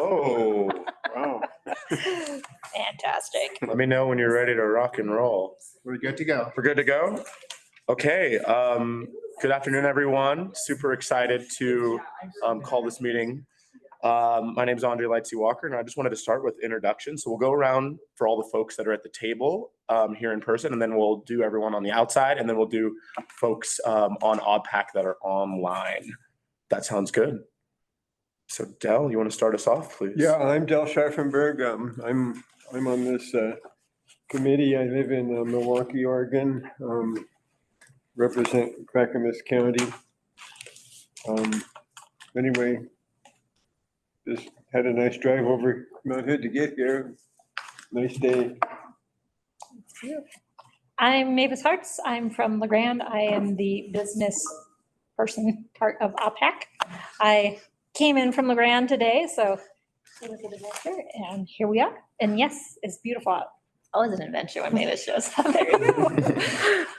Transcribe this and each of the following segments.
Oh, wow. Fantastic. Let me know when you're ready to rock and roll. We're good to go. We're good to go? Okay. Good afternoon, everyone. Super excited to call this meeting. My name is Andre Lightsey Walker, and I just wanted to start with introductions. So we'll go around for all the folks that are at the table here in person, and then we'll do everyone on the outside, and then we'll do folks on OBPAC that are online. That sounds good. So Del, you want to start us off, please? Yeah, I'm Del Schaffenberg. I'm on this committee. I live in Milwaukee, Oregon. Represent Clackamas County. Anyway, just had a nice drive over Mount Hood to get here. Nice day. I'm Mavis Hartz. I'm from LeGrand. I am the business person part of OBPAC. I came in from LeGrand today, so it was an adventure, and here we are. And yes, it's beautiful out. Always an adventure when Mavis shows up. There you go.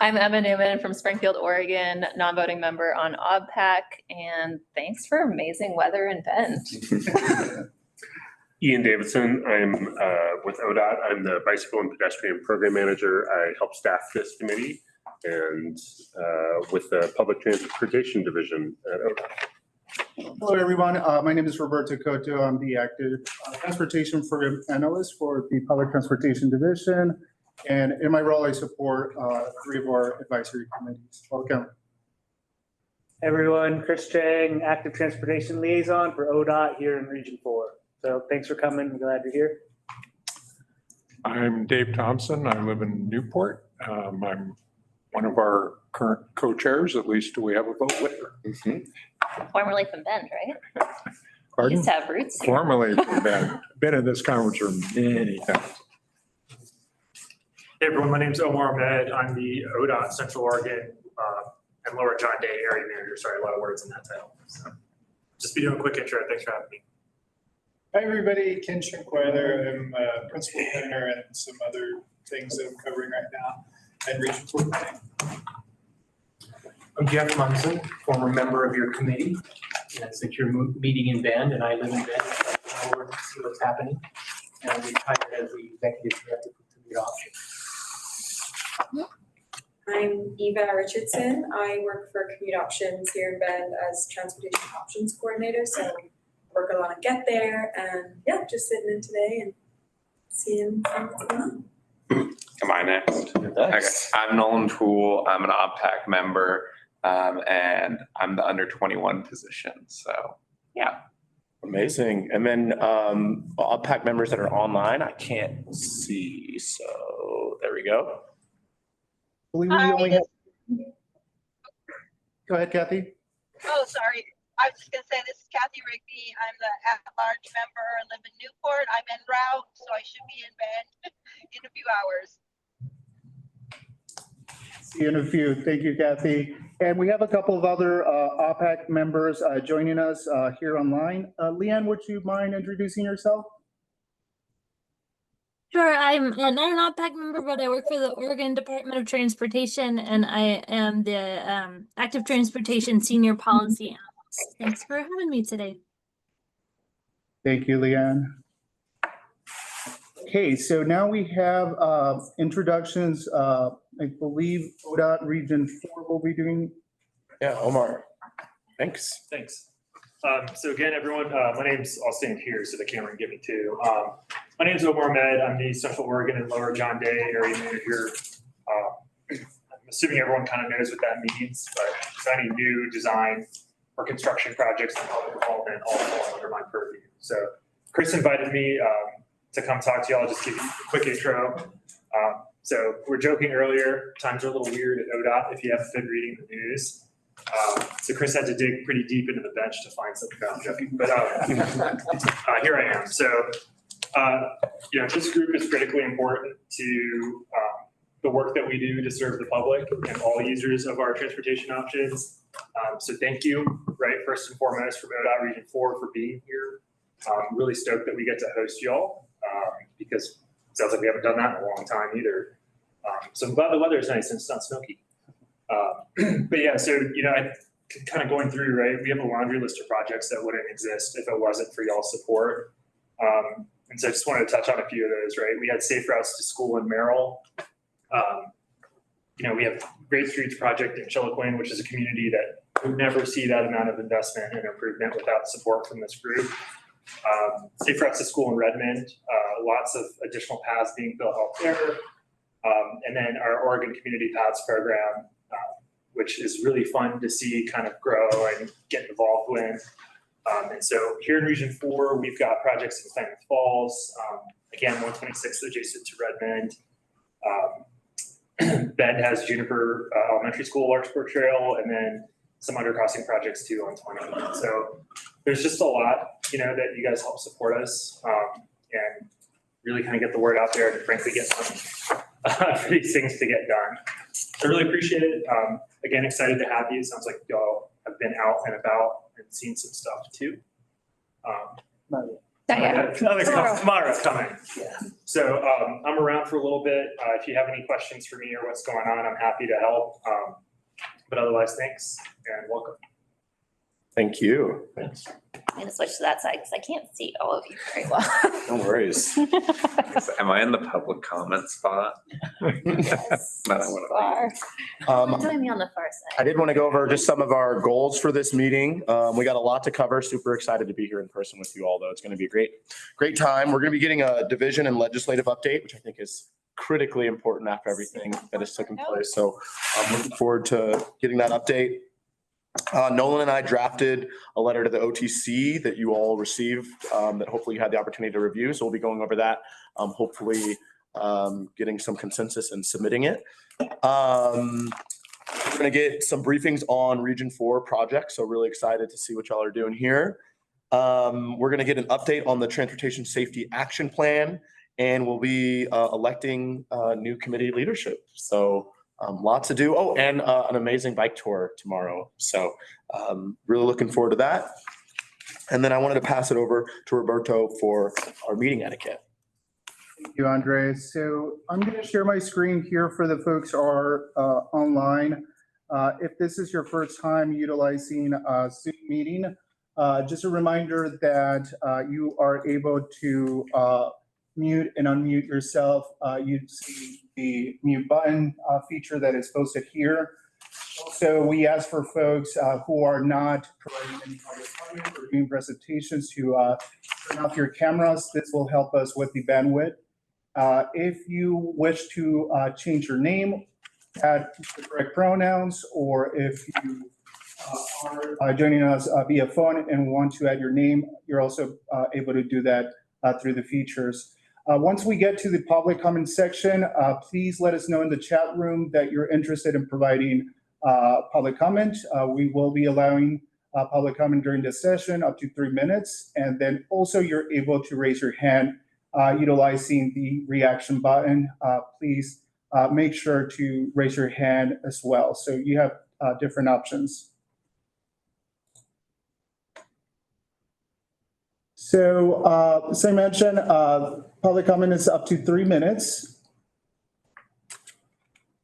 I'm Emma Newman from Springfield, Oregon, non-voting member on OBPAC, and thanks for amazing weather in Bend. Ian Davidson, I'm with ODOT. I'm the Bicycle and Pedestrian Program Manager. I help staff this committee and with the Public Transportation Division at ODOT. Hello, everyone. My name is Roberto Cotto. I'm the active transportation program analyst for the Public Transportation Division. And in my role, I support 3 of our advisory committees. Welcome. Everyone, Chris Chang, active transportation liaison for ODOT here in Region 4. So thanks for coming. I'm glad you're here. I'm Dave Thompson. I live in Newport. I'm one of our current co-chairs, at least we have a vote with her. Formerly from Bend, right? Pardon? Used to have roots here. Formerly from Bend. Been in this conference room many times. Hey everyone, my name is Omar Ahmed. I'm the ODOT Central Oregon and Lower John Day area manager. Sorry, a lot of words in that title. So just be doing a quick intro. Thanks for having me. Hi everybody, Ken Schrinkweiler. I'm a principal planner and some other things that I'm covering right now and Region 4 planning. I'm Jeff Munson, former member of your committee. Since you're meeting in Bend and I live in Bend, I over to see what's happening. And I'm retired as the executive director for the option. I'm Eva Richardson. I work for Commute Options here in Bend as Transportation Options Coordinator. So work a lot on Get There and yeah, just sitting in today and seeing what's going on. Am I next? Okay. I'm Nolan Toole. I'm an OBPAC member and I'm the under 21 position. So yeah. Amazing. And then OBPAC members that are online, I can't see. So there we go. We only have... Go ahead, Kathy. Oh, sorry. I was just going to say, this is Kathy Rigby. I'm the at-large member. I live in Newport. I'm en route, so I should be in Bend in a few hours. See you in a few. Thank you, Kathy. And we have a couple of other OPAC members joining us here online. Leanne, would you mind introducing yourself? Sure, I'm not an OPAC member, but I work for the Oregon Department of Transportation, and I am the Active Transportation Senior Policy Analyst. Thanks for having me today. Thank you, Leanne. Okay, so now we have introductions. I believe ODOT Region 4 will be doing. Yeah, Omar. Thanks. Thanks. So again, everyone, my name's, I'll stand here so the camera can get me too. My name's Omar Ahmed. I'm the Central Oregon and Lower John Day area manager. I'm assuming everyone kind of knows what that means, but any new design or construction projects and public involvement all fall under my purview. So Chris invited me to come talk to y'all. I'll just give you a quick intro. So we're joking earlier, times are a little weird at ODOT if you haven't been reading the news. So Chris had to dig pretty deep into the bench to find something. I'm joking, but here I am. So, this group is critically important to the work that we do to serve the public and all users of our transportation options. So thank you, right, first and foremost from ODOT Region 4 for being here. I'm really stoked that we get to host y'all because it sounds like we haven't done that in a long time either. So I'm glad the weather is nice and it's not smoky. But yeah, so, I kind of going through, right, we have a laundry list of projects that wouldn't exist if it wasn't for y'all's support. And so I just wanted to touch on a few of those, right? We had Safe Routes to School in Merrill. We have Great Streets Project in Chiloquin, which is a community that would never see that amount of investment and improvement without support from this group. Safe Routes to School in Redmond, lots of additional paths being built out there. And then our Oregon Community Paths program, which is really fun to see kind of grow and get involved with. And so here in Region 4, we've got projects in Klamath Falls, again, 126 adjacent to Redmond. Bend has Juniper Elementary School Larkspur Trail, and then some undercrossing projects too on 20. So there's just a lot, that you guys help support us and really kind of get the word out there and frankly get money for these things to get done. I really appreciate it. Again, excited to have you. It sounds like y'all have been out and about and seen some stuff too. Tomorrow's coming. Yeah. So I'm around for a little bit. If you have any questions for me or what's going on, I'm happy to help. But otherwise, thanks and welcome. Thank you. I'm gonna switch to that side because I can't see all of you very well. No worries. Am I in the public comment spot? Yes, No, I wanna join me on the far I side. did want to go over just some of our goals for this meeting. We got a lot to cover. Super excited to be here in person with you all, though. It's going to be a great time. We're going to be getting a division and legislative update, which I think is critically important after everything that has taken place. So I'm looking forward to getting that update. Nolan and I drafted a letter to the OTC that you all received that hopefully you had the opportunity to review. So we'll be going over that, hopefully getting some consensus and submitting it. We're going to get some briefings on Region 4 projects. So really excited to see what y'all are doing here. We're going to get an update on the Transportation Safety Action Plan, and we'll be electing new committee leadership. So lots to do. Oh, and an amazing bike tour tomorrow. So really looking forward to that. And then I wanted to pass it over to Roberto for our meeting etiquette. Thank you, Andre. So I'm going to share my screen here for the folks who are online. If this is your first time utilizing Zoom meeting, just a reminder that you are able to mute and unmute yourself using the mute button feature that is posted here. Also, we ask for folks who are not providing any public comment or doing presentations to turn off your cameras. This will help us with the bandwidth. If you wish to change your name, add the correct pronouns, or if you are joining us via phone and want to add your name, you're also able to do that through the features. Once we get to the public comment section, please let us know in the chat room that you're interested in providing public comment. We will be allowing public comment during this session up to 3 minutes. And then also you're able to raise your hand utilizing the reaction button. Please make sure to raise your hand as well. So you have different options. So as I mentioned, public comment is up to 3 minutes.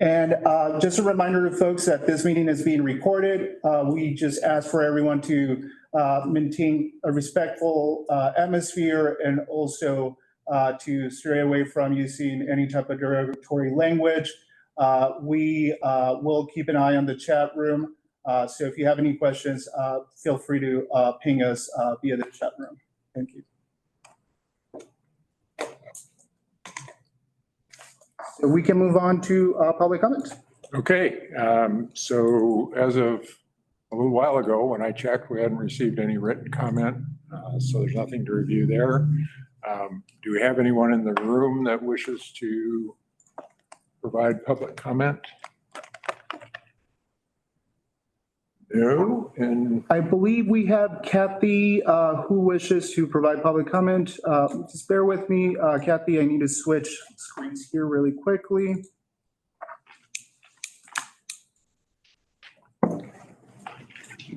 And just a reminder to folks that this meeting is being recorded. We just ask for everyone to maintain a respectful atmosphere and also to stray away from using any type of derogatory language. We will keep an eye on the chat room. So if you have any questions, feel free to ping us via the chat room. Thank you. So we can move on to public comment. Okay, so as of a little while ago, when I checked, we hadn't received any written comment, so there's nothing to review there. Do we have anyone in the room that wishes to provide public comment? No, and I believe we have Kathy who wishes to provide public comment. Just bear with me, Kathy. I need to switch screens here really quickly.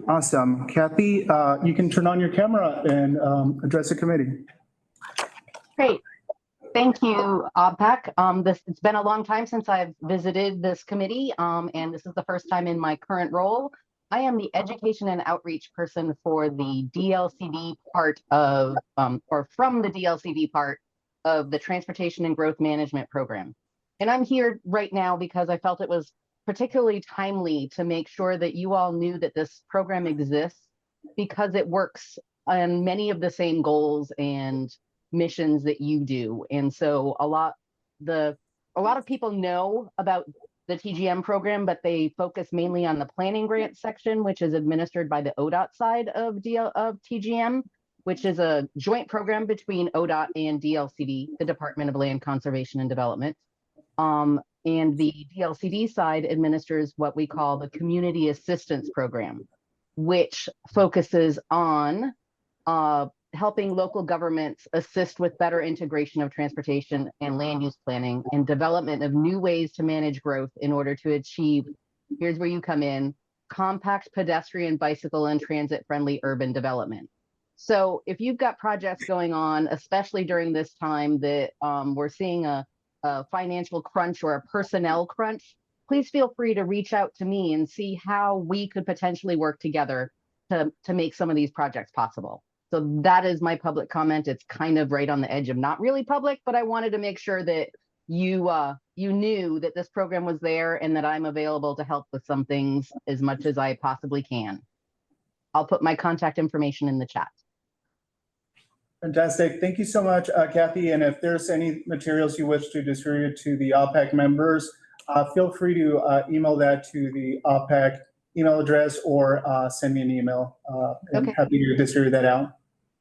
Awesome. Kathy, you can turn on your camera and address the committee. Great. Thank you, OBPAC. It's been a long time since I've visited this committee, and this is the first time in my current role. I am the education and outreach person for the DLCD part of, or from the DLCD part of the Transportation and Growth Management Program. And I'm here right now because I felt it was particularly timely to make sure that you all knew that this program exists, because it works on many of the same goals and missions that you do. And so a lot of people know about the TGM program, but they focus mainly on the planning grant section, which is administered by the ODOT side of TGM, which is a joint program between ODOT and DLCD, the Department of Land Conservation and Development. And the DLCD side administers what we call the Community Assistance Program, which focuses on helping local governments assist with better integration of transportation and land use planning and development of new ways to manage growth in order to achieve, here's where you come in, compact pedestrian, bicycle, and transit-friendly urban development. So if you've got projects going on, especially during this time that we're seeing a financial crunch or a personnel crunch, please feel free to reach out to me and see how we could potentially work together to make some of these projects possible. So that is my public comment. It's kind of right on the edge of not really public, but I wanted to make sure that you knew that this program was there and that I'm available to help with some things as much as I possibly can. I'll put my contact information in the chat. Fantastic. Thank you so much, Kathy. And if there's any materials you wish to distribute to the OBPAC members, feel free to email that to the OBPAC email address or send me an email. I'm happy to distribute that out.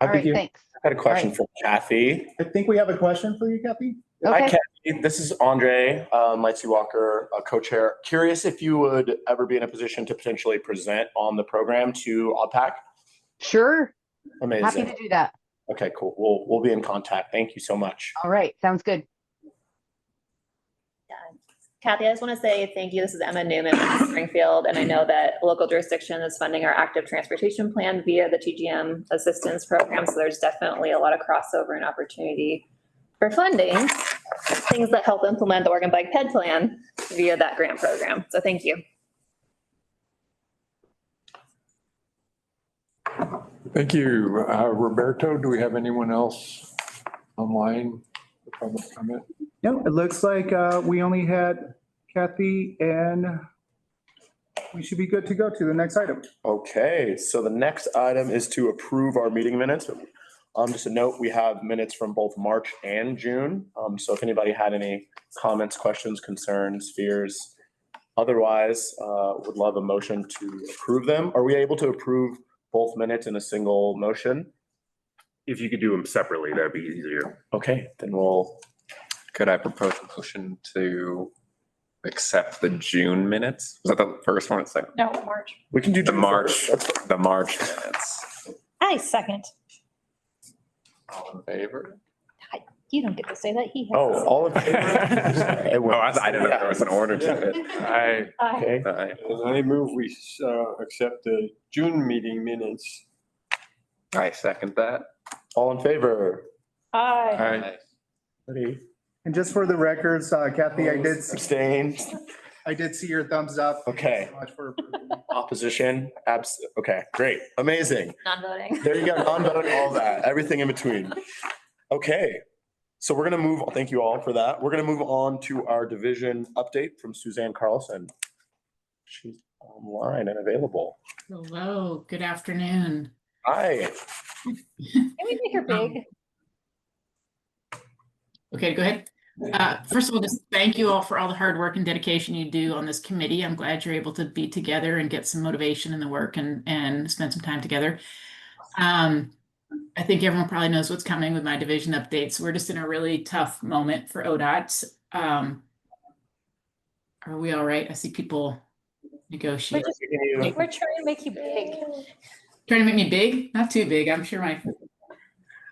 All right, thanks. I had a question for Kathy. I think we have a question for you, Kathy. Hi, Kathy. This is Andre Lightsey Walker, co-chair. Curious if you would ever be in a position to potentially present on the program to OBPAC? Sure. Amazing. Happy to do that. Okay, cool. We'll be in contact. Thank you so much. All right, sounds good. Kathy, I just want to say thank you. This is Emma Newman from Springfield, and I know that local jurisdiction is funding our active transportation plan via the TGM assistance program. So there's definitely a lot of crossover and opportunity for funding things that help implement the Oregon Bike Ped plan via that grant program. So thank you. Thank you. Roberto, do we have anyone else online for public comment? No, it looks like we only had Kathy, and we should be good to go to the next item. Okay, so the next item is to approve our meeting minutes. Just a note, we have minutes from both March and June. So if anybody had any comments, questions, concerns, fears, otherwise, would love a motion to approve them. Are we able to approve both minutes in a single motion? If you could do them separately, that'd be easier. Okay, then we'll. Could I propose a motion to accept the June minutes? Was that the first one or second? No, March. We can do the March minutes. I second. All in favor? You don't get to say that. He has. Oh, all in favor? I didn't know there was an order to it. Aye. Okay. And I move we accept the June meeting minutes. I second that. All in favor? Aye. Ready? And just for the records, Kathy, I did abstain. I did see your thumbs up. Okay. Thank you so much for Opposition? Okay, great. Amazing. Non-voting. There you go. Non-voting, all that, everything in between. Okay. So we're going to move, thank you all for that. We're going to move on to our division update from Suzanne Carlson. She's online and available. Hello, good afternoon. Hi. Can we make her big? Okay, go ahead. First of all, just thank you all for all the hard work and dedication you do on this committee. I'm glad you're able to be together and get some motivation in the work and spend some time together. I think everyone probably knows what's coming with my division updates. We're just in a really tough moment for ODOT. Are we all right? I see people negotiate. We're trying to make you big. Trying to make me big? Not too big. I'm sure my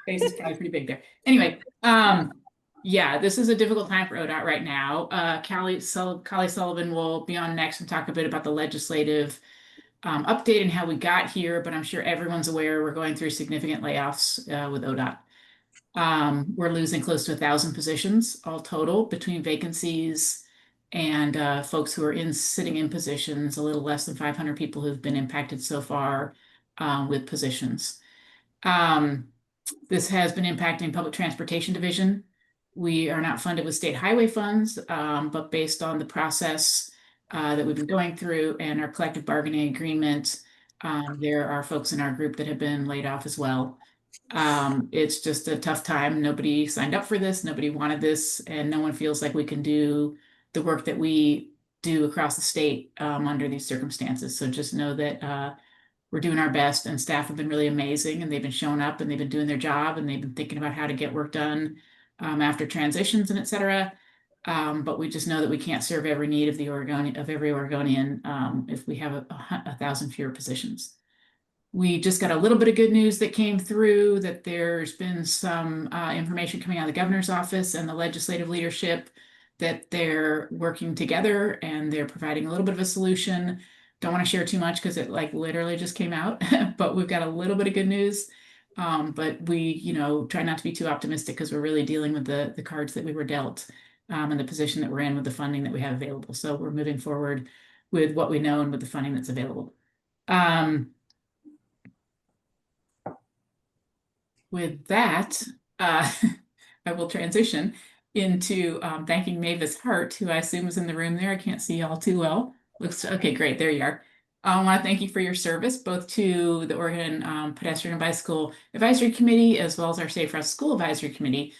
face is probably pretty big there. Anyway, yeah, this is a difficult time for ODOT right now. Callie Sullivan will be on next and talk a bit about the legislative update and how we got here, but I'm sure everyone's aware we're going through significant layoffs with ODOT. We're losing close to 1,000 positions all total between vacancies and folks who are sitting in positions, a little less than 500 people who've been impacted so far with positions. This has been impacting Public Transportation Division. We are not funded with state highway funds, but based on the process that we've been going through and our collective bargaining agreement, there are folks in our group that have been laid off as well. It's just a tough time. Nobody signed up for this. Nobody wanted this, and no one feels like we can do the work that we do across the state under these circumstances. So just know that we're doing our best, and staff have been really amazing, and they've been showing up and they've been doing their job, and they've been thinking about how to get work done after transitions and et cetera. But we just know that we can't serve every need of every Oregonian if we have 1,000 fewer positions. We just got a little bit of good news that came through that there's been some information coming out of the governor's office and the legislative leadership that they're working together and they're providing a little bit of a solution. Don't want to share too much because it like literally just came out, but we've got a little bit of good news. But we, try not to be too optimistic because we're really dealing with the cards that we were dealt and the position that we're in with the funding that we have available. So we're moving forward with what we know and with the funding that's available. With that, I will transition into thanking Mavis Hart, who I assume is in the room there. I can't see y'all too well. Looks okay, great. There you are. I want to thank you for your service, both to the Oregon Pedestrian and Bicycle Advisory Committee, as well as our Safe Routes School Advisory Committee.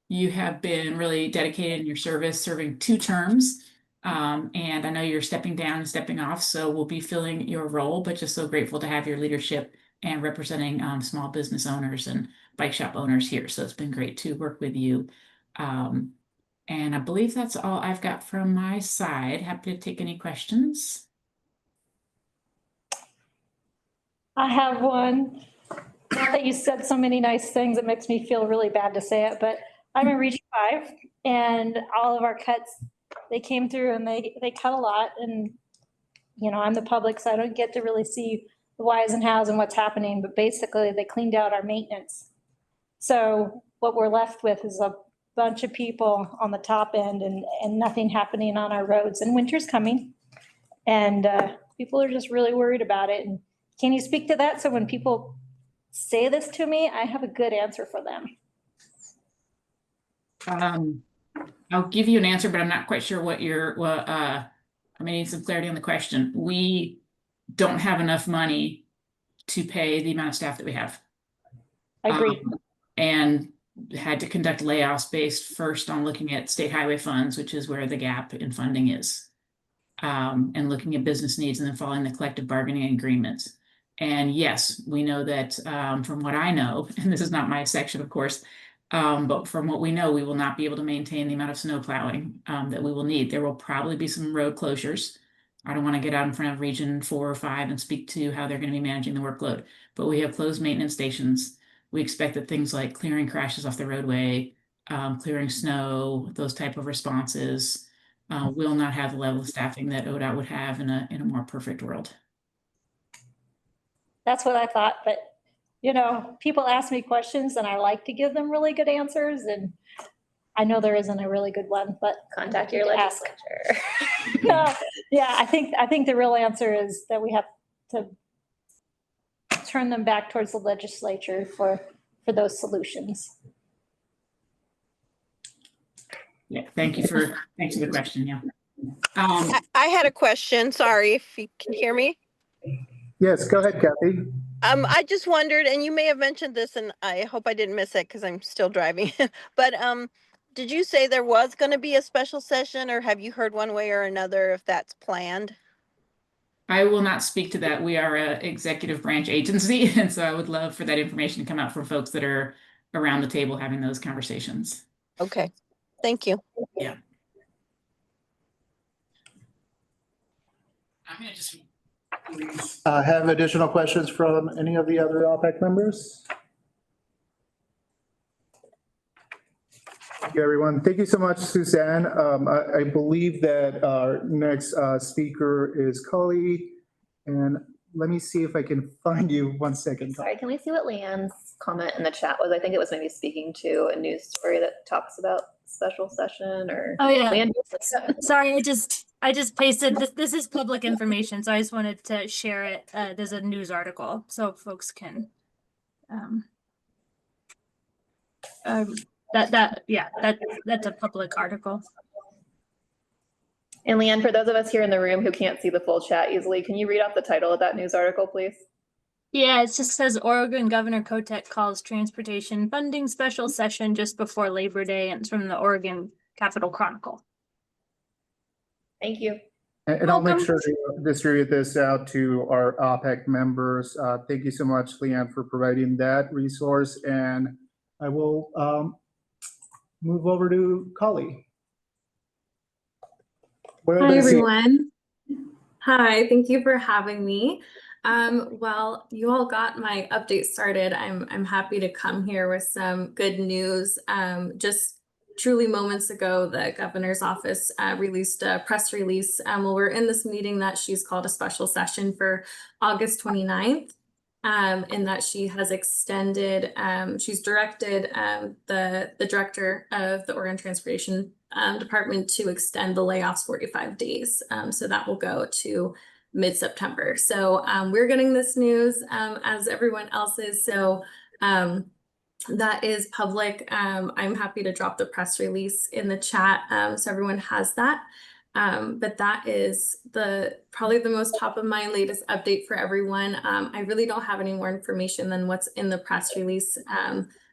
You have been really dedicated in your service, serving 2 terms. And I know you're stepping down and stepping off, so we'll be filling your role, but just so grateful to have your leadership and representing small business owners and bike shop owners here. So it's been great to work with you. And I believe that's all I've got from my side. Happy to take any questions. I have one. Now that you said so many nice things, it makes me feel really bad to say it, but I'm in Region 5 and all of our cuts, they came through and they cut a lot. And, I'm the public, so I don't get to really see the whys and hows and what's happening, but basically they cleaned out our maintenance. So what we're left with is a bunch of people on the top end and nothing happening on our roads, and winter's coming. And people are just really worried about it. And can you speak to that? So when people say this to me, I have a good answer for them. I'll give you an answer, but I'm not quite sure what I need some clarity on the question. We don't have enough money to pay the amount of staff that we have. I agree. And had to conduct layoffs based first on looking at state highway funds, which is where the gap in funding is. And looking at business needs and then following the collective bargaining agreements. And yes, we know that from what I know, and this is not my section, of course, but from what we know, we will not be able to maintain the amount of snow plowing that we will need. There will probably be some road closures. I don't want to get out in front of Region 4 or 5 and speak to how they're going to be managing the workload, but we have closed maintenance stations. We expect that things like clearing crashes off the roadway, clearing snow, those type of responses will not have the level of staffing that ODOT would have in a more perfect world. That's what I thought, but people ask me questions and I like to give them really good answers, and I know there isn't a really good one, but contact your legislature. Yeah, I think the real answer is that we have to turn them back towards the legislature for those solutions. Yeah, thanks for the question. Yeah. I had a question. Sorry if you can hear me. Yes, go ahead, Kathy. I just wondered, and you may have mentioned this, and I hope I didn't miss it because I'm still driving. But did you say there was going to be a special session, or have you heard one way or another if that's planned? I will not speak to that. We are an executive branch agency, and so I would love for that information to come out from folks that are around the table having those conversations. Okay, thank you. Yeah. I'm going to just have additional questions from any of the other OPAC members? Thank you, everyone. Thank you so much, Suzanne. I believe that our next speaker is Cully, and let me see if I can find you 1 second. Sorry, can we see what Leanne's comment in the chat was? I think it was maybe speaking to a news story that talks about special session or. Oh, yeah. Leanne, Sorry, I just pasted this. This is public information, so I just wanted to share it. There's a news article, so folks can. That's a public article. And Leanne, for those of us here in the room who can't see the full chat easily, can you read off the title of that news article, please? Yeah, it just says Oregon Governor Kotek calls transportation funding special session just before Labor Day, and it's from the Oregon Capitol Chronicle. Thank you. And I'll make sure to distribute this out to our OPEC members. Thank you so much, Leanne, for providing that resource. And I will move over to Kali. Hi, everyone. Hi, thank you for having me. Well, you all got my update started. I'm happy to come here with some good news. Just truly moments ago, the governor's office released a press release while we're in this meeting that she's called a special session for August 29th. And that she has extended, she's directed the director of the Oregon Transportation Department to extend the layoffs 45 days. So that will go to mid-September. So we're getting this news as everyone else is. So that is public. I'm happy to drop the press release in the chat so everyone has that. But that is probably the most top of mind latest update for everyone. I really don't have any more information than what's in the press release,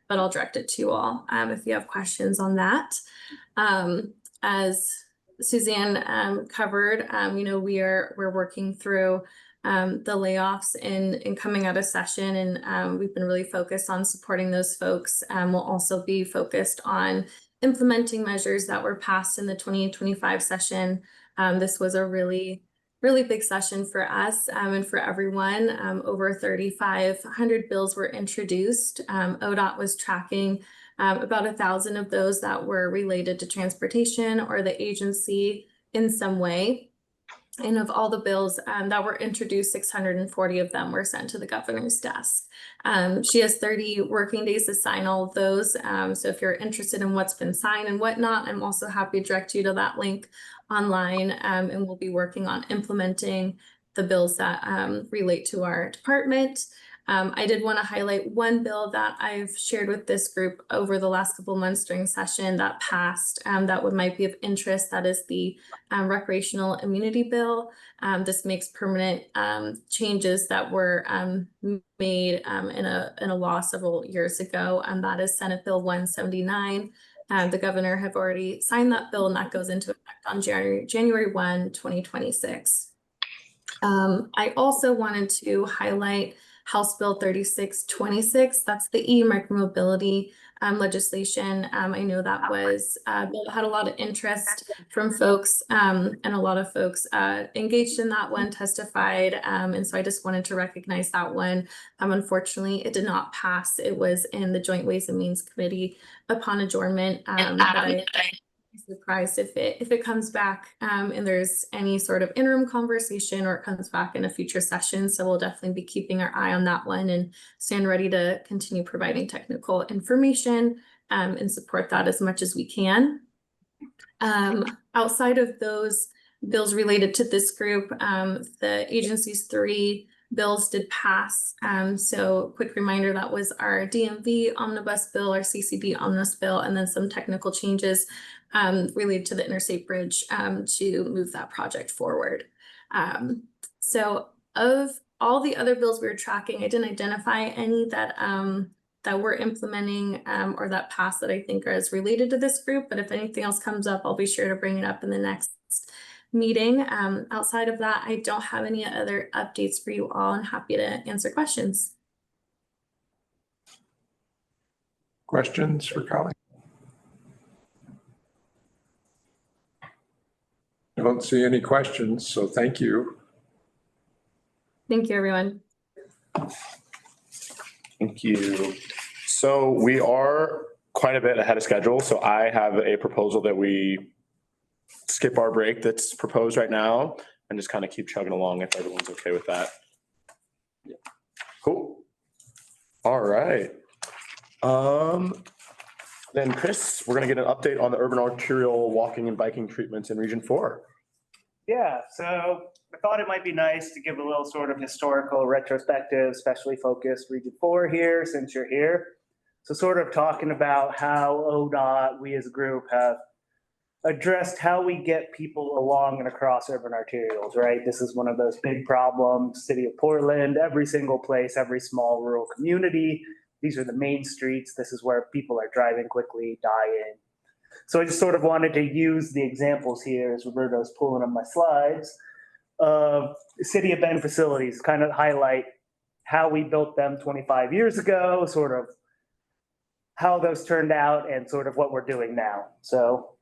but I'll direct it to you all if you have questions on that. As Suzanne covered, we're working through the layoffs and coming out of session, and we've been really focused on supporting those folks. We'll also be focused on implementing measures that were passed in the 2025 session. This was a really big session for us and for everyone. Over 3,500 bills were introduced. ODOT was tracking about 1,000 of those that were related to transportation or the agency in some way. And of all the bills that were introduced, 640 of them were sent to the governor's desk. She has 30 working days to sign all of those. So if you're interested in what's been signed and whatnot, I'm also happy to direct you to that link online. And we'll be working on implementing the bills that relate to our department. I did want to highlight one bill that I've shared with this group over the last couple months during session that passed that might be of interest. That is the recreational immunity bill. This makes permanent changes that were made in a law several years ago, and that is Senate Bill 179. The governor have already signed that bill, and that goes into effect on January 1, 2026. I also wanted to highlight House Bill 3626. That's the e-micromobility legislation. I know that was bill that had a lot of interest from folks, and a lot of folks engaged in that one, testified, and so I just wanted to recognize that one. Unfortunately, it did not pass. It was in the Joint Ways and Means Committee upon adjournment, but I'm surprised if it comes back and there's any sort of interim conversation, or it comes back in a future session. So we'll definitely be keeping our eye on that one and stand ready to continue providing technical information and support that as much as we can. Outside of those bills related to this group, the agency's 3 bills did pass. So quick reminder, that was our DMV omnibus bill, our CCD omnibus bill, and then some technical changes related to the interstate bridge to move that project forward. So of all the other bills we were tracking, I didn't identify any that that we're implementing or that passed that I think are as related to this group, but if anything else comes up, I'll be sure to bring it up in the next meeting. Outside of that, I don't have any other updates for you all, and happy to answer questions. Questions for Kali? I don't see any questions, so thank you. Thank you, everyone. Thank you. So we are quite a bit ahead of schedule. So I have a proposal that we skip our break that's proposed right now and just kind of keep chugging along if everyone's okay with that. All right. Then Chris, we're gonna get an update on the urban arterial walking and biking treatments in Region 4. Yeah, so I thought it might be nice to give a little sort of historical retrospective, especially focused Region 4 here, since you're here. So sort of talking about how ODOT, we as a group have addressed how we get people along and across urban arterials, right? This is one of those big problems, city of Portland, every single place, every small rural community. These are the main streets. This is where people are driving quickly, dying. So I just sort of wanted to use the examples here as Roberto's pulling up my slides of City of Bend facilities, kind of highlight how we built them 25 years ago, sort of how those turned out and sort of what we're doing now. So,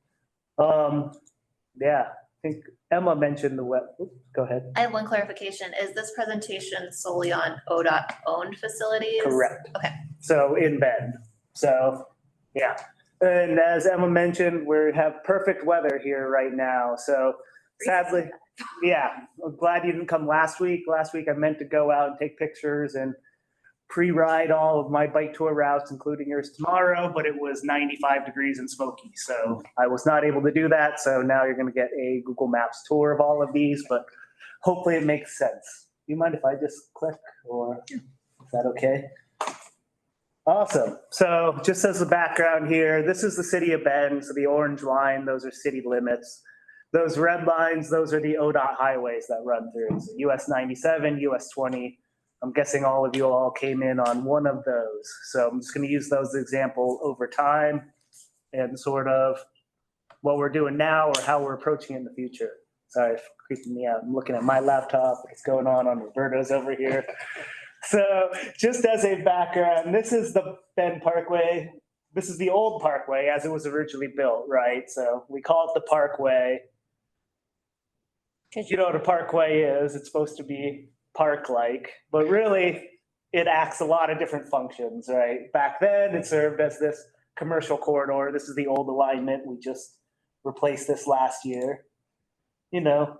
yeah, I think Emma mentioned the web. Oops, go ahead. I have one clarification. Is this presentation solely on ODOT owned facilities? Correct. Okay. So in Bend. So, yeah. And as Emma mentioned, we have perfect weather here right now. So sadly, yeah, I'm glad you didn't come last week. Last week I meant to go out and take pictures and pre-ride all of my bike tour routes, including yours tomorrow, but it was 95 degrees and smoky. So I was not able to do that. So now you're going to get a Google Maps tour of all of these, but hopefully it makes sense. Do you mind if I just click, or is that okay? Awesome. So just as the background here, this is the city of Bend. So the orange line, those are city limits. Those red lines, those are the ODOT highways that run through. So US 97, US 20. I'm guessing all of you all came in on one of those. So I'm just going to use those as an example over time and sort of what we're doing now or how we're approaching it in the future. Sorry for creeping me out. I'm looking at my laptop. What's going on Roberto's over here. So just as a background, this is the Bend Parkway. This is the old Parkway as it was originally built, right? So we call it the Parkway. You know what a parkway is. It's supposed to be park-like, but really it acts a lot of different functions, right? Back then it served as this commercial corridor. This is the old alignment. We just replaced this last year. You know,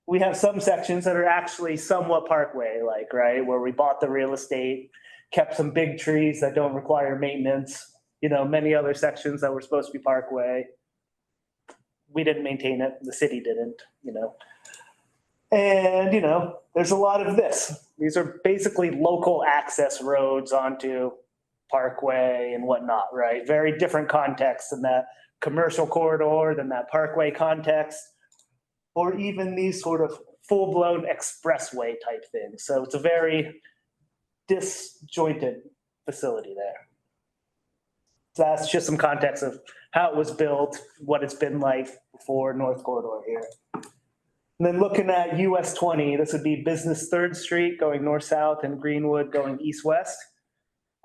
we have some sections that are actually somewhat parkway-like, right? Where we bought the real estate, kept some big trees that don't require maintenance, you know, many other sections that were supposed to be parkway. We didn't maintain it, the city didn't, you know. And, you know, there's a lot of this. These are basically local access roads onto parkway and whatnot, right? Very different context than that commercial corridor, than that parkway context, or even these sort of full-blown expressway type things. So it's a very disjointed facility there. So that's just some context of how it was built, what it's been like before North Corridor here. And then looking at US 20, this would be Business 3rd Street going north-south and Greenwood going east-west.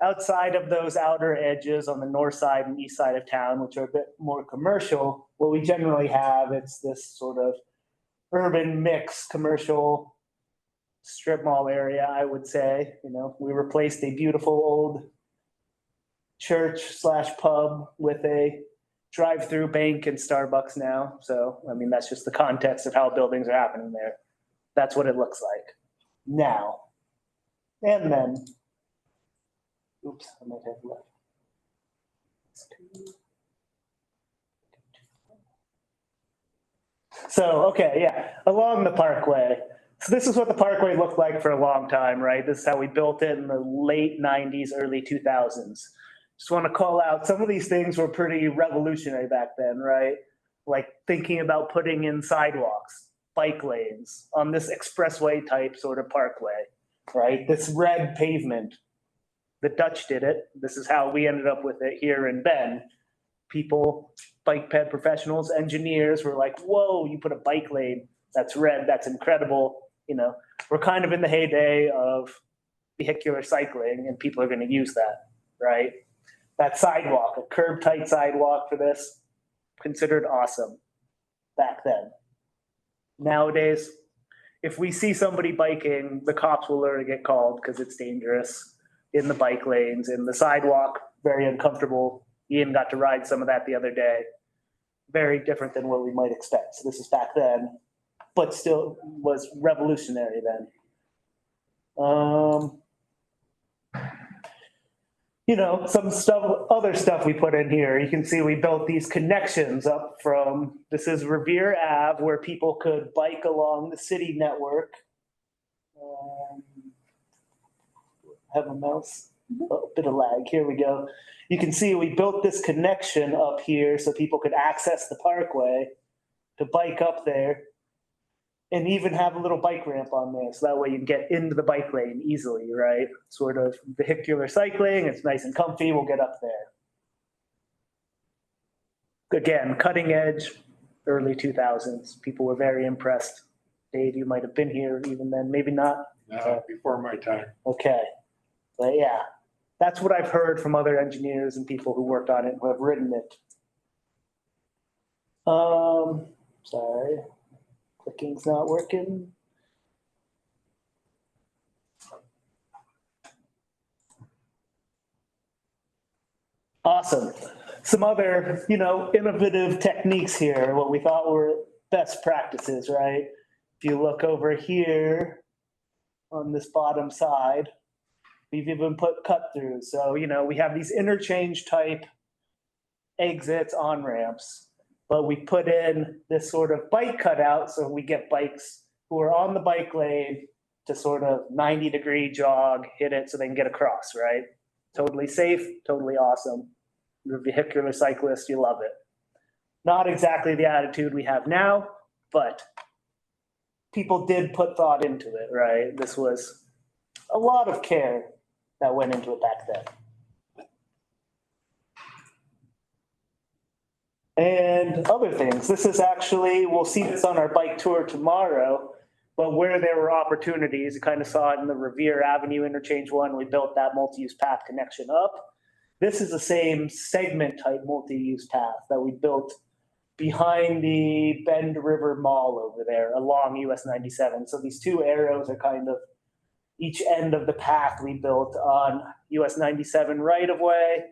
Outside of those outer edges on the north side and east side of town, which are a bit more commercial, what we generally have, it's this sort of urban mix, commercial strip mall area, I would say. You know, we replaced a beautiful old church/pub with a drive-through bank and Starbucks now. So, I mean, that's just the context of how buildings are happening there. That's what it looks like now. And then, oops, I might have left. So, okay, yeah, along the parkway. So this is what the parkway looked like for a long time, right? This is how we built it in the late 90s, early 2000s. Just want to call out, some of these things were pretty revolutionary back then, right? Like thinking about putting in sidewalks, bike lanes on this expressway type sort of parkway, right? This red pavement, the Dutch did it. This is how we ended up with it here in Bend. People, bike ped professionals, engineers were like, whoa, you put a bike lane, that's red, that's incredible. You know, we're kind of in the heyday of vehicular cycling and people are going to use that, right? That sidewalk, a curb tight sidewalk for this, considered awesome back then. Nowadays, if we see somebody biking, the cops will literally get called because it's dangerous in the bike lanes, in the sidewalk, very uncomfortable. Ian got to ride some of that the other day. Very different than what we might expect. So this is back then, but still was revolutionary then. some stuff, other stuff we put in here. You can see we built these connections up from, this is Revere Ave, where people could bike along the city network. Have a mouse, a bit of lag, here we go. You can see we built this connection up here so people could access the parkway to bike up there. And even have a little bike ramp on there, so that way you can get into the bike lane easily, right? Sort of vehicular cycling, it's nice and comfy, we'll get up there. Again, cutting edge, early 2000s, people were very impressed. Dave, you might have been here even then, maybe not? Before my time. Okay, but yeah, that's what I've heard from other engineers and people who worked on it, who have written it. Sorry. Clicking's not working. Awesome. Some other, innovative techniques here, what we thought were best practices, right? If you look over here on this bottom side, we've even put cut throughs. So, we have these interchange type exits, on ramps. But we put in this sort of bike cutout, so we get bikes who are on the bike lane to sort of 90-degree jog, hit it so they can get across, right? Totally safe, totally awesome. You're a vehicular cyclist, you love it. Not exactly the attitude we have now, but people did put thought into it, right? This was a lot of care that went into it back then. And other things. This is actually, we'll see this on our bike tour tomorrow, but where there were opportunities, you kind of saw it in the Revere Avenue interchange one, we built that multi-use path connection up. This is the same segment type multi-use path that we built behind the Bend River Mall over there along US 97. So these two arrows are kind of each end of the path we built on US 97 right of way,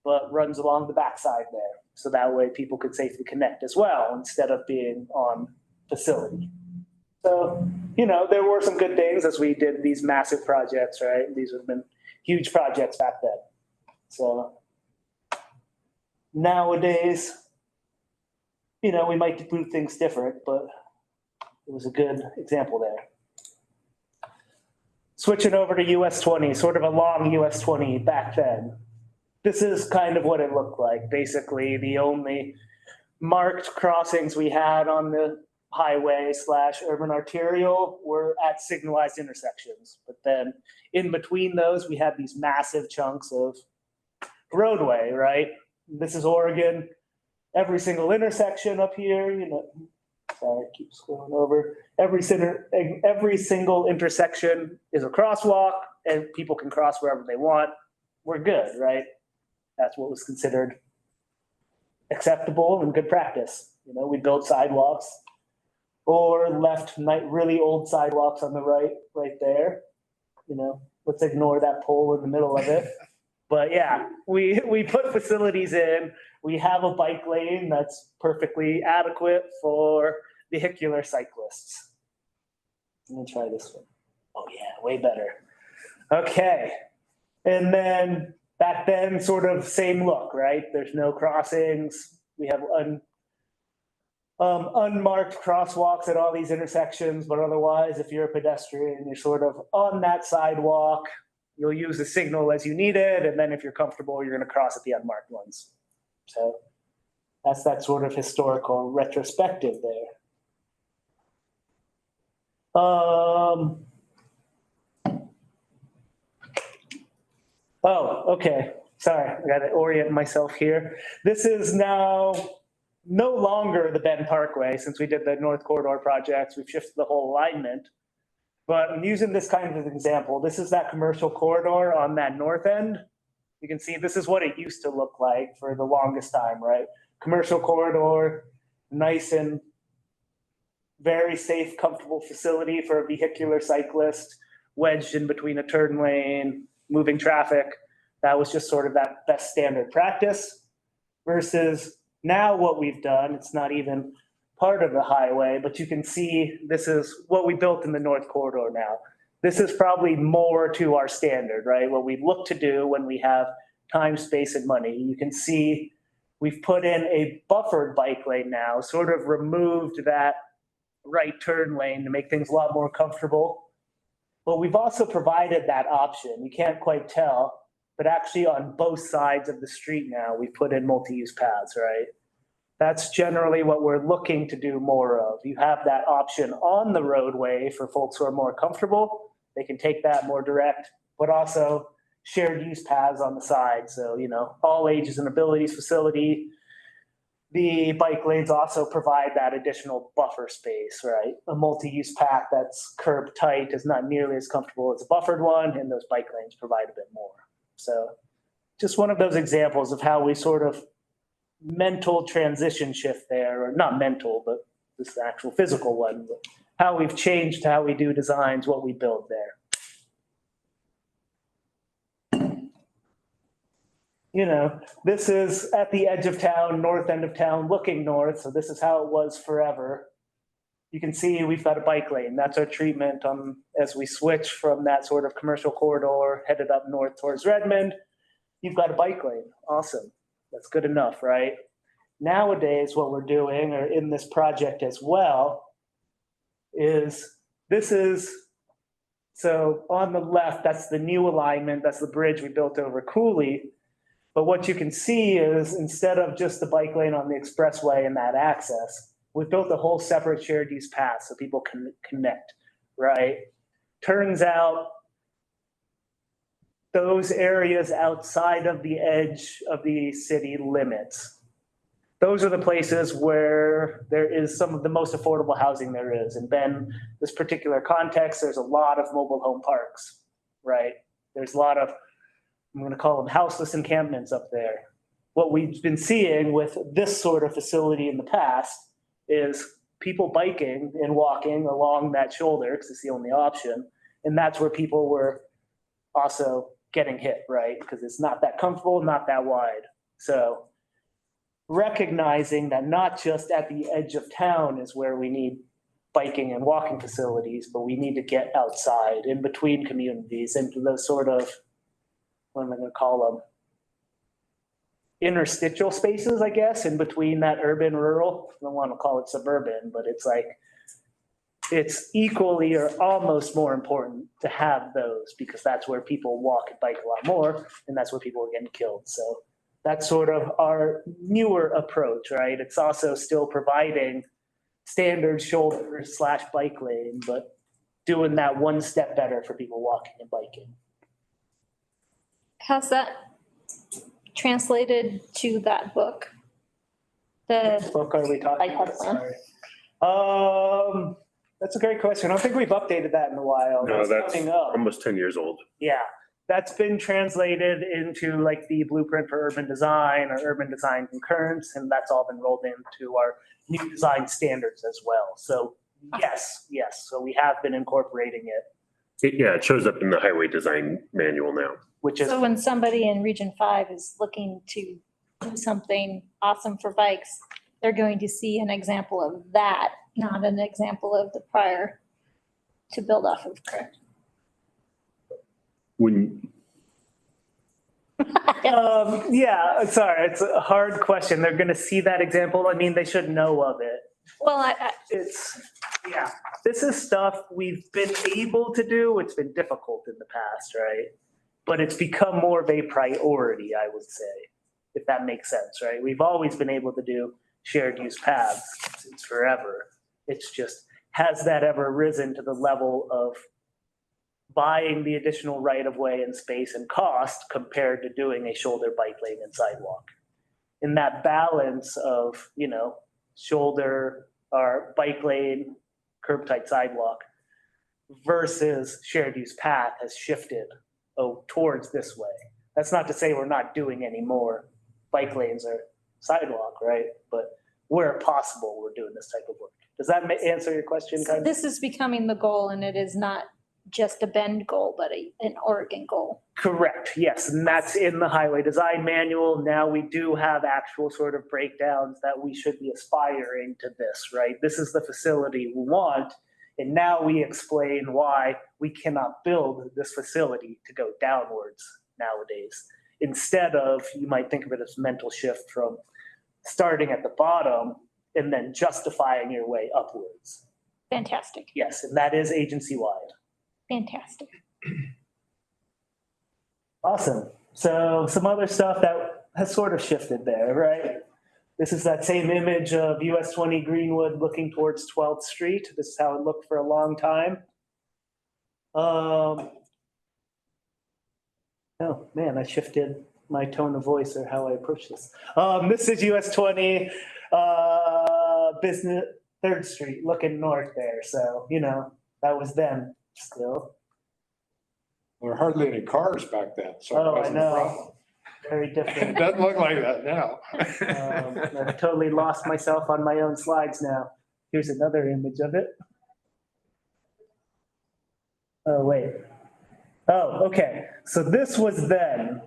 but runs along the backside there. So that way people could safely connect as well instead of being on facility. So, there were some good things as we did these massive projects, right? These have been huge projects back then. So nowadays, we might do things different, but it was a good example there. Switching over to US 20, sort of a long US 20 back then. This is kind of what it looked like. Basically, the only marked crossings we had on the highway / urban arterial were at signalized intersections. But then in between those, we had these massive chunks of roadway, right? This is Oregon. Every single intersection up here, sorry, keep scrolling over. Every single intersection is a crosswalk and people can cross wherever they want. We're good, right? That's what was considered acceptable and good practice. We built sidewalks or left really old sidewalks on the right there. Let's ignore that pole in the middle of it. But yeah, we put facilities in. We have a bike lane that's perfectly adequate for vehicular cyclists. Let me try this one. Oh yeah, way better. Okay. And then back then, sort of same look, right? There's no crossings. We have unmarked crosswalks at all these intersections, but otherwise, if you're a pedestrian, you're sort of on that sidewalk. You'll use the signal as you need it, and then if you're comfortable, you're going to cross at the unmarked ones. So that's that sort of historical retrospective there. Oh, okay. Sorry, I got to orient myself here. This is now no longer the Bend Parkway since we did the North Corridor projects. We've shifted the whole alignment. But I'm using this kind of an example. This is that commercial corridor on that north end. You can see this is what it used to look like for the longest time, right? Commercial corridor, nice and very safe, comfortable facility for a vehicular cyclist, wedged in between a turn lane, moving traffic. That was just sort of that best standard practice versus now what we've done. It's not even part of the highway, but you can see this is what we built in the North Corridor now. This is probably more to our standard, right? What we look to do when we have time, space, and money. You can see we've put in a buffered bike lane now, sort of removed that right turn lane to make things a lot more comfortable. But we've also provided that option. You can't quite tell, but actually on both sides of the street now, we've put in multi-use paths, right? That's generally what we're looking to do more of. You have that option on the roadway for folks who are more comfortable. They can take that more direct, but also shared use paths on the side. So, all ages and abilities facility. The bike lanes also provide that additional buffer space, right? A multi-use path that's curb tight is not nearly as comfortable as a buffered one, and those bike lanes provide a bit more. So just one of those examples of how we sort of mental transition shift there, or not mental, but this is the actual physical one, but how we've changed how we do designs, what we build there. This is at the edge of town, north end of town, looking north. So this is how it was forever. You can see we've got a bike lane. That's our treatment as we switch from that sort of commercial corridor headed up north towards Redmond. You've got a bike lane. Awesome. That's good enough, right? Nowadays, what we're doing, or in this project as well, so on the left, that's the new alignment. That's the bridge we built over Cooley. But what you can see is instead of just the bike lane on the expressway and that access, we've built a whole separate shared use path so people can connect, right? Turns out those areas outside of the edge of the city limits, those are the places where there is some of the most affordable housing there is. And Ben, this particular context, there's a lot of mobile home parks, right? There's a lot of, I'm going to call them houseless encampments up there. What we've been seeing with this sort of facility in the past is people biking and walking along that shoulder because it's the only option. And that's where people were also getting hit, right? Because it's not that comfortable, not that wide. So recognizing that not just at the edge of town is where we need biking and walking facilities, but we need to get outside in between communities into those sort of, what am I going to call them? Interstitial spaces, I guess, in between that urban rural. I don't want to call it suburban, but it's like, it's equally or almost more important to have those because that's where people walk and bike a lot more, and that's where people are getting killed. So that's sort of our newer approach, right? It's also still providing standard shoulder / bike lane, but doing that one step better for people walking and biking. How's that translated to that book? Which book are we talking about? Sorry. That's a great question. I don't think we've updated that in a while. No, that's coming up. almost 10 years old. Yeah, that's been translated into like the blueprint for urban design or urban design concurrence, and that's all been rolled into our new design standards as well. So yes. So we have been incorporating it. It shows up in the highway design manual now. So when somebody in Region 5 is looking to do something awesome for bikes, they're going to see an example of that, not an example of the prior to build off of, correct? Yeah, sorry, it's a hard question. They're going to see that example. I mean, they should know of it. Well, this is stuff we've been able to do. It's been difficult in the past, right? But it's become more of a priority, I would say, if that makes sense, right? We've always been able to do shared use paths since forever. It's just, has that ever risen to the level of buying the additional right of way and space and cost compared to doing a shoulder bike lane and sidewalk? In that balance of, shoulder or bike lane, curb tight sidewalk versus shared use path has shifted towards this way. That's not to say we're not doing any more bike lanes or sidewalk, right? But where possible, we're doing this type of work. Does that answer your question, kind of? This is becoming the goal, and it is not just a Bend goal, but an Oregon goal. Correct, yes, and that's in the highway design manual. Now we do have actual sort of breakdowns that we should be aspiring to this, right? This is the facility we want. And now we explain why we cannot build this facility to go downwards nowadays. Instead of, you might think of it as mental shift from starting at the bottom and then justifying your way upwards. Fantastic. Yes, and that is agency-wide. Fantastic. Awesome. So some other stuff that has sort of shifted there, right? This is that same image of US 20 Greenwood looking towards 12th Street. This is how it looked for a long time. Oh man, I shifted my tone of voice or how I approach this. This is US 20 Business 3rd Street looking north there. So, you know, that was them still. There were hardly any cars back then, so. Oh, it I wasn't a know. problem. Very It different. doesn't look like that now. I've totally lost myself on my own slides now. Here's another image of it. Oh, wait. Oh, okay. So this was then.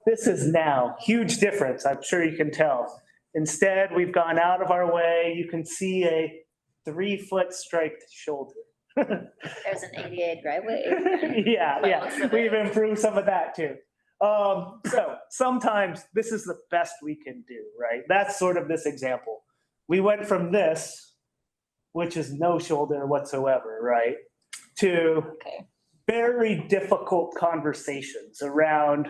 This is now. Huge difference. I'm sure you can tell. Instead, we've gone out of our way. You can see a 3-foot striped shoulder. There's an ADA driveway. Yeah. We've improved some of that too. So sometimes this is the best we can do, right? That's sort of this example. We went from this, which is no shoulder whatsoever, right? To very difficult conversations around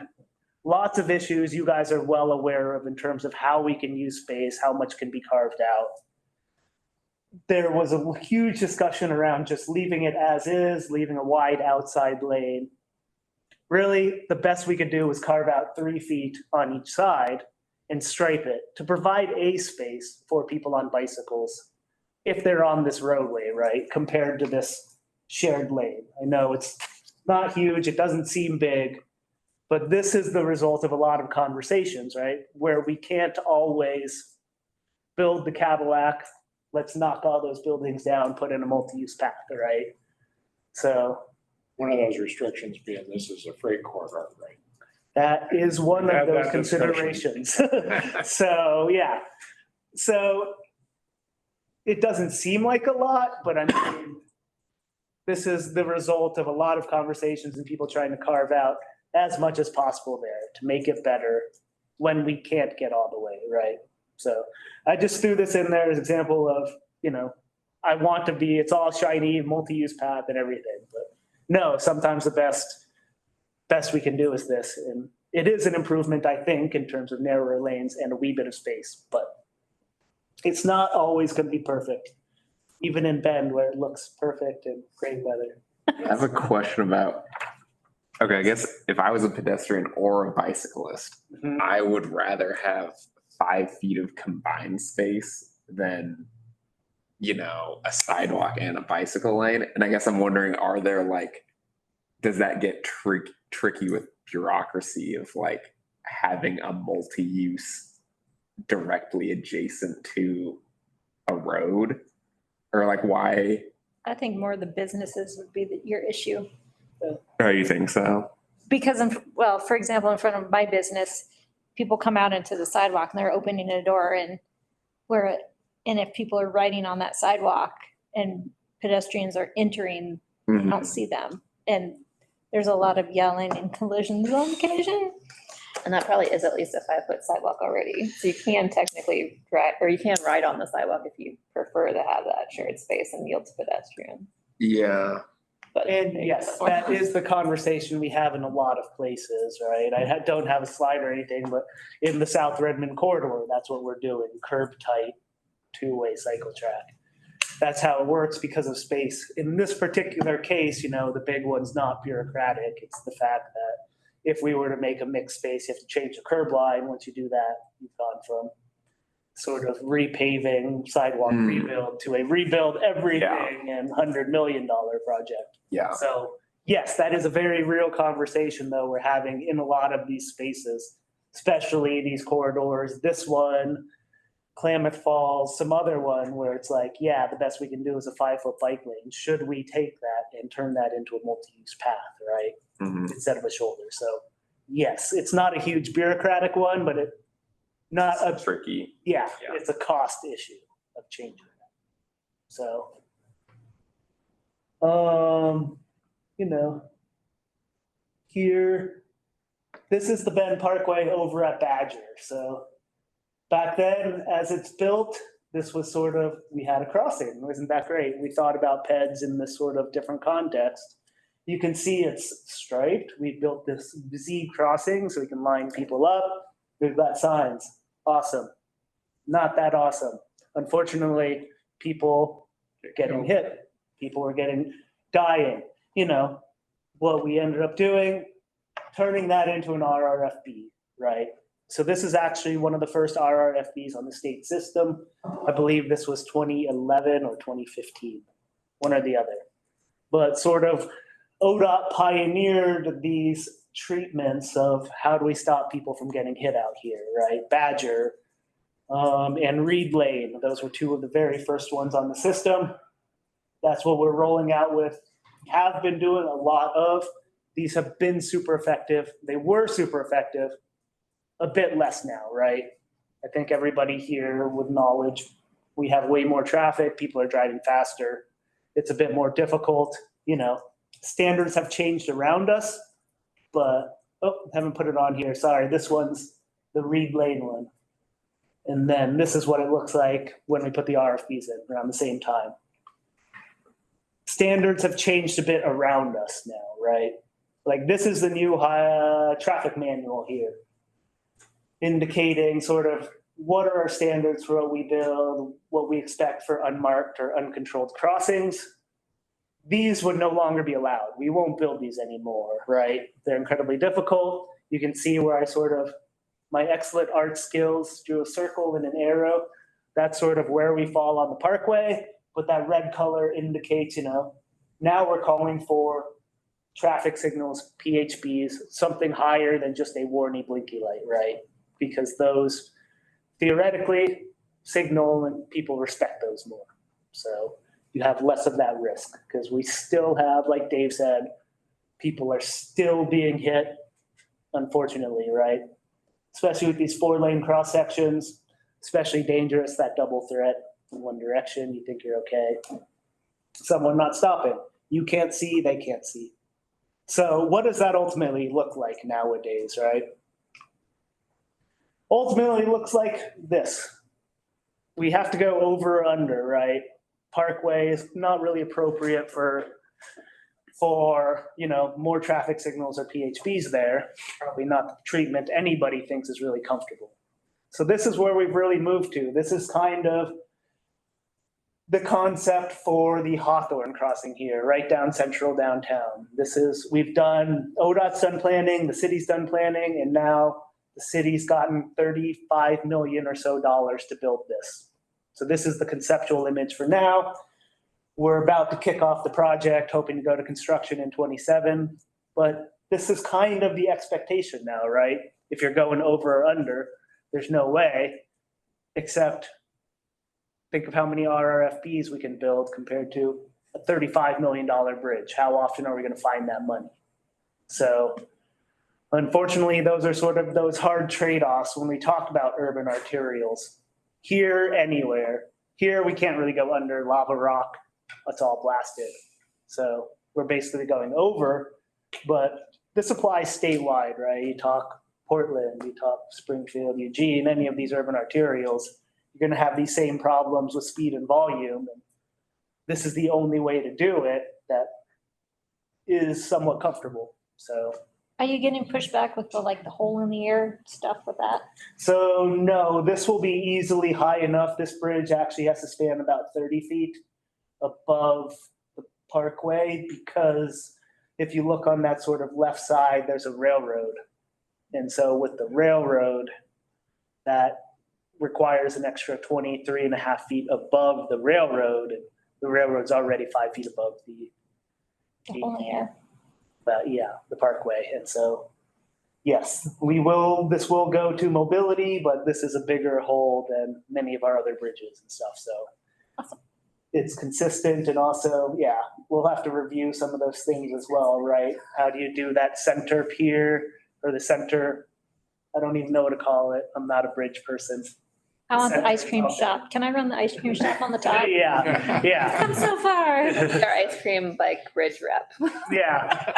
lots of issues you guys are well aware of in terms of how we can use space, how much can be carved out. There was a huge discussion around just leaving it as is, leaving a wide outside lane. Really, the best we could do was carve out 3 feet on each side and stripe it to provide a space for people on bicycles if they're on this roadway, right, compared to this shared lane. I know it's not huge, it doesn't seem big, but this is the result of a lot of conversations, right, where we can't always build the Cadillac. Let's knock all those buildings down, put in a multi-use path, right? So. One of those restrictions being this is a freight corridor, right? That is one We of had those that considerations. So, yeah. So it doesn't seem like a lot, but I mean, this is the result of a lot of conversations and people trying to carve out as much as possible there to make it better when we can't get all the way, right? So I just threw this in there as an example of, you know, I want to be, it's all shiny, multi-use path and everything, but no, sometimes the best we can do is this. And it is an improvement, I think, in terms of narrower lanes and a wee bit of space, but it's not always going to be perfect, even in Bend where it looks perfect and great weather. I have a question about, okay, I guess if I was a pedestrian or a bicyclist, I would rather have 5 feet of combined space than, you know, a sidewalk and a bicycle lane. And I guess I'm wondering, are there like, does that get tricky with bureaucracy of like having a multi-use directly adjacent to a road? Or like why? I think more of the businesses would be your issue. Oh, you think so? Because, well, for example, in front of my business, people come out into the sidewalk and they're opening a door and if people are riding on that sidewalk and pedestrians are entering, they don't see them. And there's a lot of yelling and collisions on occasion. And that probably is at least a 5-foot sidewalk already. So you can technically drive, or you can ride on the sidewalk if you prefer to have that shared space and yield to pedestrians. Yeah. But and yes, that is the conversation we have in a lot of places, right? I don't have a slide or anything, but in the South Redmond corridor, that's what we're doing, curb tight, 2-way cycle track. That's how it works because of space. In this particular case, you know, the big one's not bureaucratic. It's the fact that if we were to make a mixed space, you have to change the curb line. Once you do that, you've gone from sort of repaving sidewalk rebuild to a rebuild everything and $100 million project. Yeah. So yes, that is a very real conversation though we're having in a lot of these spaces, especially these corridors. This one, Klamath Falls, some other one where it's like, yeah, the best we can do is a 5-foot bike lane. Should we take that and turn that into a multi-use path, right? Instead of a shoulder. So yes, it's not a huge bureaucratic one, but it's tricky. Yeah, it's a cost issue of changing that. So, you know, here, this is the Bend Parkway over at Badger. So back then, as it's built, this was sort of, we had a crossing. Wasn't that great? We thought about PEDs in this sort of different context. You can see it's striped. We built this Z crossing so we can line people up. We've got signs. Awesome. Not that awesome. Unfortunately, people are getting hit. People are dying. You know, what we ended up doing, turning that into an RRFB, right? So this is actually one of the first RRFBs on the state system. I believe this was 2011 or 2015, one or the other. But sort of ODOT pioneered these treatments of how do we stop people from getting hit out here, right? Badger and Reed Lane, those were two of the very first ones on the system. That's what we're rolling out with, have been doing a lot of. These have been super effective. They were super effective, a bit less now, right? I think everybody here with knowledge, we have way more traffic, people are driving faster. It's a bit more difficult, you know. Standards have changed around us, but, oh, haven't put it on here, sorry. This one's the Reed Lane one. And then this is what it looks like when we put the RFPs in around the same time. Standards have changed a bit around us now, right? Like this is the new traffic manual here, indicating sort of what are our standards for what we build, what we expect for unmarked or uncontrolled crossings. These would no longer be allowed. We won't build these anymore, right? They're incredibly difficult. You can see where I sort of, my excellent art skills drew a circle and an arrow. That's sort of where we fall on the parkway, but that red color indicates, you know, now we're calling for traffic signals, PHBs, something higher than just a warning blinky light, right? Because those theoretically signal and people respect those more. So you have less of that risk because we still have, like Dave said, people are still being hit, unfortunately, right? Especially with these 4-lane cross sections, especially dangerous, that double threat in one direction, you think you're okay. Someone not stopping. You can't see, they can't see. So what does that ultimately look like nowadays, right? Ultimately looks like this. We have to go over or under, right? Parkway is not really appropriate for you know, more traffic signals or PHBs there. Probably not the treatment anybody thinks is really comfortable. So this is where we've really moved to. This is kind of the concept for the Hawthorne crossing here, right down central downtown. This is, ODOT's done planning, the city's done planning, and now the city's gotten $35 million or so to build this. So this is the conceptual image for now. We're about to kick off the project, hoping to go to construction in 27. But this is kind of the expectation now, right? If you're going over or under, there's no way, except think of how many RRFBs we can build compared to a $35 million bridge. How often are we going to find that money? So unfortunately, those are sort of those hard trade-offs when we talk about urban arterials. Here, anywhere. Here, we can't really go under lava rock. It's all blasted. So we're basically going over, but this applies statewide, right? You talk Portland, you talk Springfield, Eugene, any of these urban arterials, you're going to have these same problems with speed and volume. And this is the only way to do it that is somewhat comfortable. So Are you getting pushback with the hole in the air stuff with that? So no, this will be easily high enough. This bridge actually has to span about 30 feet above the parkway because if you look on that sort of left side, there's a railroad. And so with the railroad, that requires an extra 23.5 feet above the railroad. The railroad's already 5 feet above the hole in the air. The parkway. And so, yes, this will go to mobility, but this is a bigger hole than many of our other bridges and stuff. So awesome. It's consistent. And also, we'll have to review some of those things as well, right? How do you do that center pier or the center? I don't even know what to call it. I'm not a bridge person. I want the ice cream shop. Can I run the ice cream shop on the top? Yeah, yeah. Come so far. Our ice cream bike bridge rep. Yeah.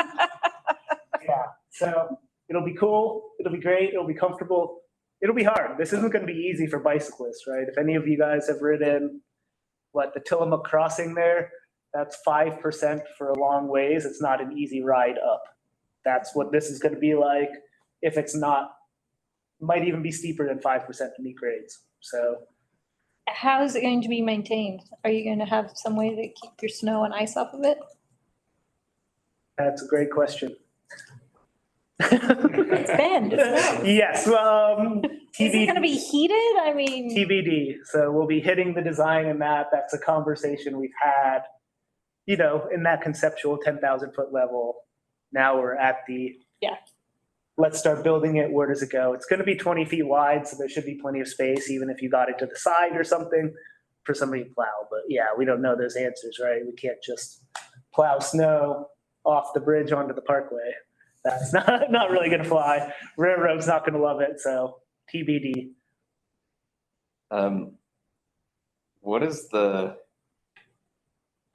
Yeah, so it'll be cool, it'll be great, it'll be comfortable, it'll be hard. This isn't gonna be easy for bicyclists, right? If any of you guys have ridden, the Tillamook crossing there, that's 5% for a long ways. It's not an easy ride up. That's what this is gonna be like. If it's not, might even be steeper than 5% to meet grades, so. How is it going to be maintained? Are you going to have some way to keep your snow and ice off of it? That's a great question. It's banned. Yes, Is it gonna be heated? I mean. TBD. So we'll be hitting the design and that. That's a conversation we've had, in that conceptual 10,000 foot level. Now we're at the, let's start building it. Where does it go? It's going to be 20 feet wide, so there should be plenty of space, even if you got it to the side or something for somebody to plow. But yeah, we don't know those answers, right? We can't just plow snow off the bridge onto the parkway. That's not really gonna fly. Railroad's not gonna love it, so TBD. What is I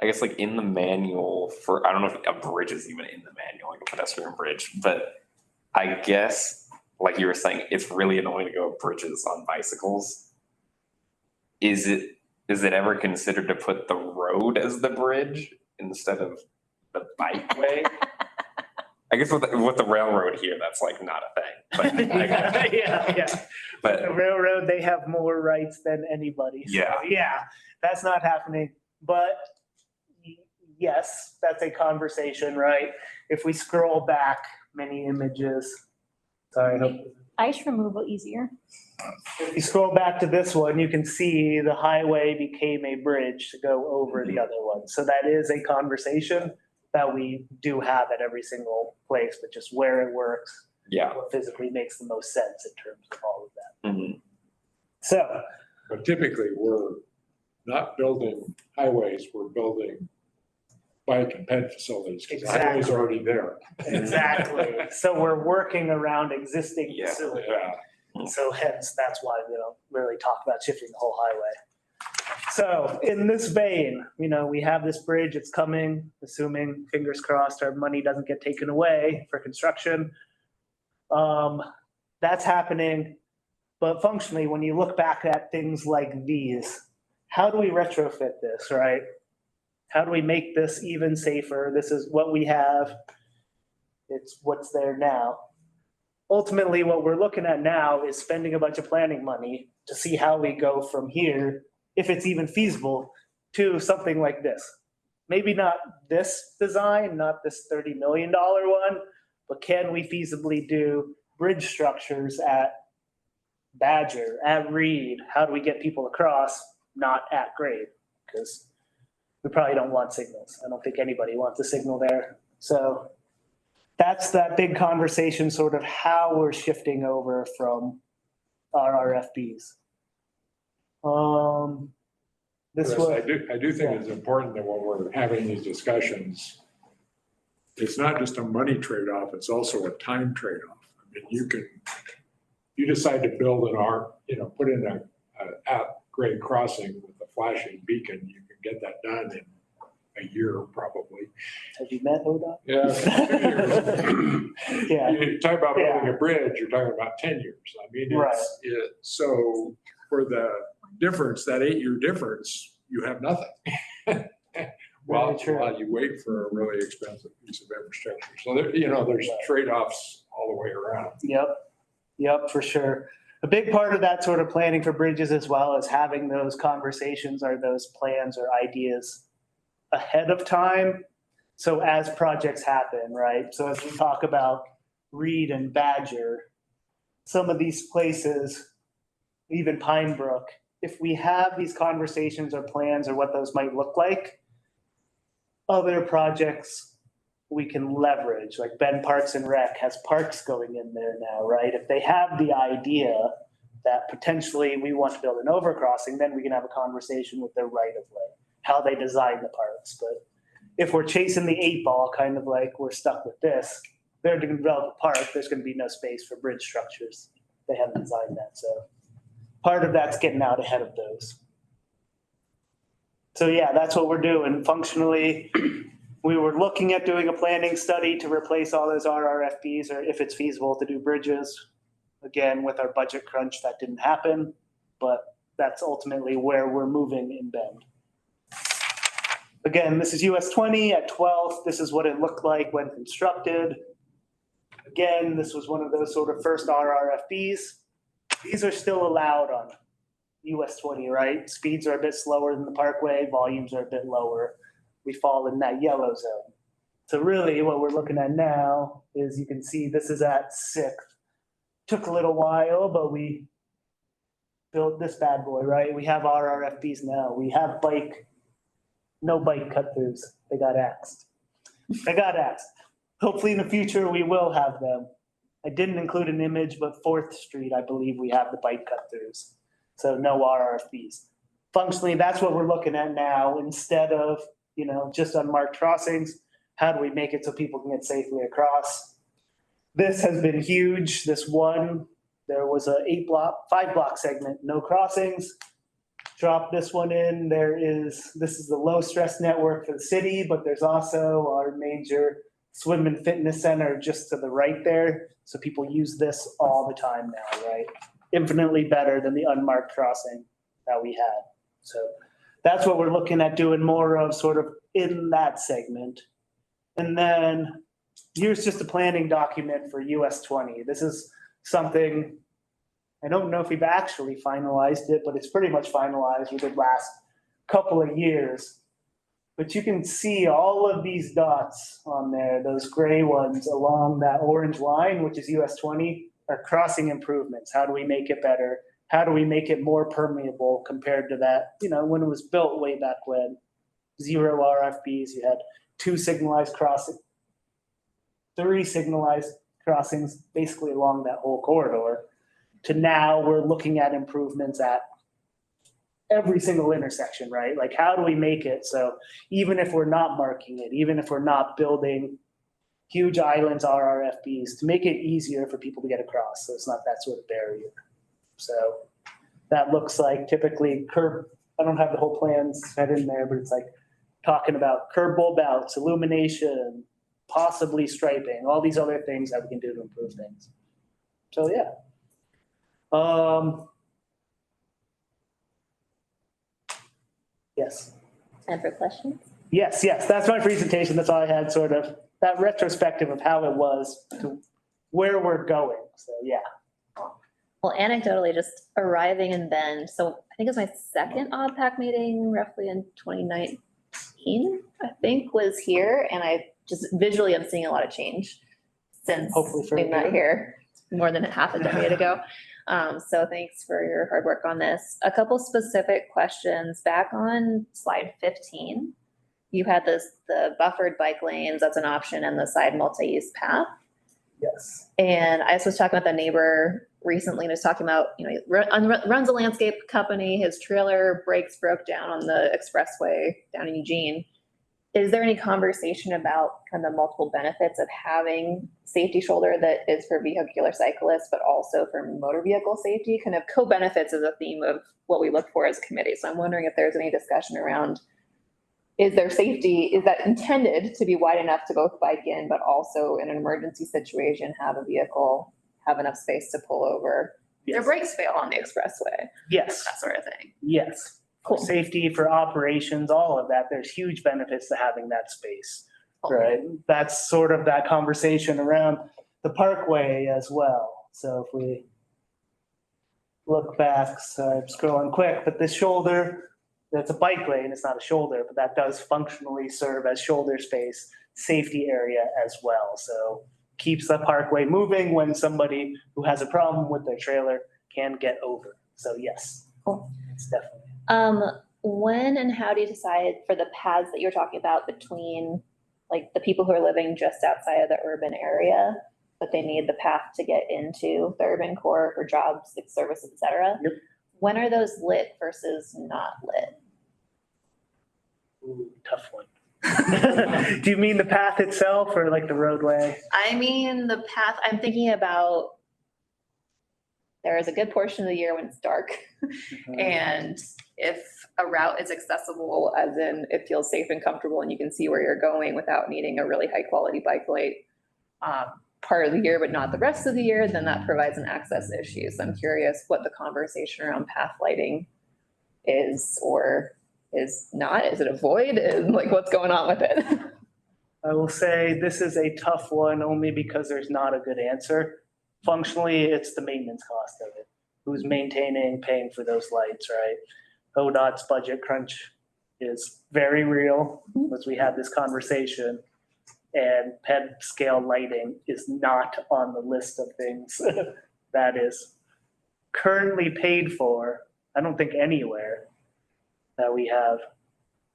guess in the manual for, I don't know if a bridge is even in the manual, like a pedestrian bridge, but I guess, like you were saying, it's really annoying to go bridges on bicycles. Is it ever considered to put the road as the bridge instead of the bikeway? I guess with the railroad here, that's not a thing. But Yeah. But the railroad, they have more rights than anybody. So yeah, that's not happening. But yes, that's a conversation, right? If we scroll back many images, sorry, I hope. Ice removal easier. If you scroll back to this one, you can see the highway became a bridge to go over the other one. So that is a conversation that we do have at every single place, but just where it works. What physically makes the most sense in terms of all of that. So. But typically, we're not building highways, we're building bike and ped facilities, because the highway's already there. Exactly. So we're working around existing facilities. So hence, that's why we don't really talk about shifting the whole highway. So in this vein, we have this bridge, it's coming, assuming, fingers crossed, our money doesn't get taken away for construction. That's happening. But functionally, when you look back at things like these, how do we retrofit this, right? How do we make this even safer? This is what we have. It's what's there now. Ultimately, what we're looking at now is spending a bunch of planning money to see how we go from here, if it's even feasible, to something like this. Maybe not this design, not this $30 million one, but can we feasibly do bridge structures at Badger, at Reed? How do we get people across, not at grade? Because we probably don't want signals. I don't think anybody wants a signal there. So that's that big conversation, sort of how we're shifting over from our RFBs. I do think it's important that when we're having these discussions, it's not just a money trade-off, it's also a time trade-off. I mean, you decide to build put in a at-grade crossing with a flashing beacon, you can get that done in a year probably. Have you met ODOT? Yeah. Yeah. You talk about building a bridge, you're talking about 10 years. I mean, so for the difference, that 8-year difference, you have nothing. While you wait for a really expensive piece of infrastructure. So there's trade-offs all the way around. Yep, for sure. A big part of that sort of planning for bridges as well is having those conversations or those plans or ideas ahead of time. So as projects happen, right? So as we talk about Reed and Badger, some of these places, even Pine Brook, if we have these conversations or plans or what those might look like, other projects we can leverage, like Ben Parks and Rec has parks going in there now, right? If they have the idea that potentially we want to build an overcrossing, then we can have a conversation with their right of way, how they design the parks. But if we're chasing the 8-ball, kind of like we're stuck with this, they're going to develop a park, there's going to be no space for bridge structures. They haven't designed that, so part of that's getting out ahead of those. So yeah, that's what we're doing. Functionally, we were looking at doing a planning study to replace all those RRFBs, or if it's feasible to do bridges. Again, with our budget crunch, that didn't happen, but that's ultimately where we're moving in Bend. Again, this is US 20 at 12th. This is what it looked like when constructed. Again, this was one of those sort of first RRFBs. These are still allowed on US 20, right? Speeds are a bit slower than the Parkway, volumes are a bit lower. We fall in that yellow zone. So really what we're looking at now is, you can see this is at 6th. Took a little while, but we built this bad boy, right? We have RRFBs now. We have no bike cut-throughs. They got axed. Hopefully in the future, we will have them. I didn't include an image, but 4th Street, I believe we have the bike cut-throughs. So no RRFBs. Functionally, that's what we're looking at now. Instead of, just unmarked crossings, how do we make it so people can get safely across? This has been huge. There was a 5-block segment, no crossings. Drop this one in. This is the low stress network for the city, but there's also our major swim and fitness center just to the right there. So people use this all the time now, right? Infinitely better than the unmarked crossing that we had. So that's what we're looking at doing more of, sort of in that segment. And then here's just a planning document for US 20. This is something, I don't know if we've actually finalized it, but it's pretty much finalized. We did last couple of years. But you can see all of these dots on there, those gray ones along that orange line, which is US 20, are crossing improvements. How do we make it better? How do we make it more permeable compared to that, when it was built way back when? 0 RFBs, you had 2 signalized crossings, 3 signalized crossings basically along that whole corridor, to now we're looking at improvements at every single intersection, right? Like, how do we make it so even if we're not marking it, even if we're not building huge islands, RRFBs, to make it easier for people to get across, so it's not that sort of barrier. So that looks like typically curb, I don't have the whole plans set in there, but it's like talking about curb bulb outs, illumination, possibly striping, all these other things that we can do to improve things. So yeah. Yes. Time for questions? Yes, that's my presentation. That's all I had, sort of that retrospective of how it was to where we're going. So yeah. Well, anecdotally, just arriving in Bend, so I think it was my second OBPAC meeting, roughly in 2019, I think, was here, and I just visually am seeing a lot of change since we met here more than half a decade ago. So thanks for your hard work on this. A couple specific questions. Back on slide 15, you had the buffered bike lanes, that's an option, and the side multi-use path. Yes. And I was talking about the neighbor recently, and was talking about, he runs a landscape company, his trailer brakes broke down on the expressway down in Eugene. Is there any conversation about kind of the multiple benefits of having safety shoulder that is for vehicular cyclists, but also for motor vehicle safety? Kind of co-benefits is a theme of what we look for as a committee. So I'm wondering if there's any discussion around, is there safety, is that intended to be wide enough to both bike in, but also in an emergency situation, have a vehicle have enough space to pull over? Yes. Their brakes fail on the expressway. Yes. That sort of thing. Yes. Cool. Safety for operations, all of that. There's huge benefits to having that space, right? That's sort of that conversation around the Parkway as well. So if we look back, so I'm scrolling quick, but this shoulder, that's a bike lane, it's not a shoulder, but that does functionally serve as shoulder space, safety area as well. So keeps the Parkway moving when somebody who has a problem with their trailer can get over. So yes, cool. It's definitely. When and how do you decide for the paths that you're talking about between like the people who are living just outside of the urban area, but they need the path to get into the urban core for jobs, like services, et cetera? Yep. When are those lit versus not lit? Ooh, tough one. Do you mean the path itself or like the roadway? I mean the path, I'm thinking about there is a good portion of the year when it's dark. And if a route is accessible, as in it feels safe and comfortable and you can see where you're going without needing a really high quality bike light part of the year, but not the rest of the year, then that provides an access issue. So I'm curious what the conversation around path lighting is or is not. Is it a void? Like what's going on with it? I will say this is a tough one only because there's not a good answer. Functionally, it's the maintenance cost of it. Who's maintaining, paying for those lights, right? ODOT's budget crunch is very real as we have this conversation. And ped scale lighting is not on the list of things that is currently paid for. I don't think anywhere that we have,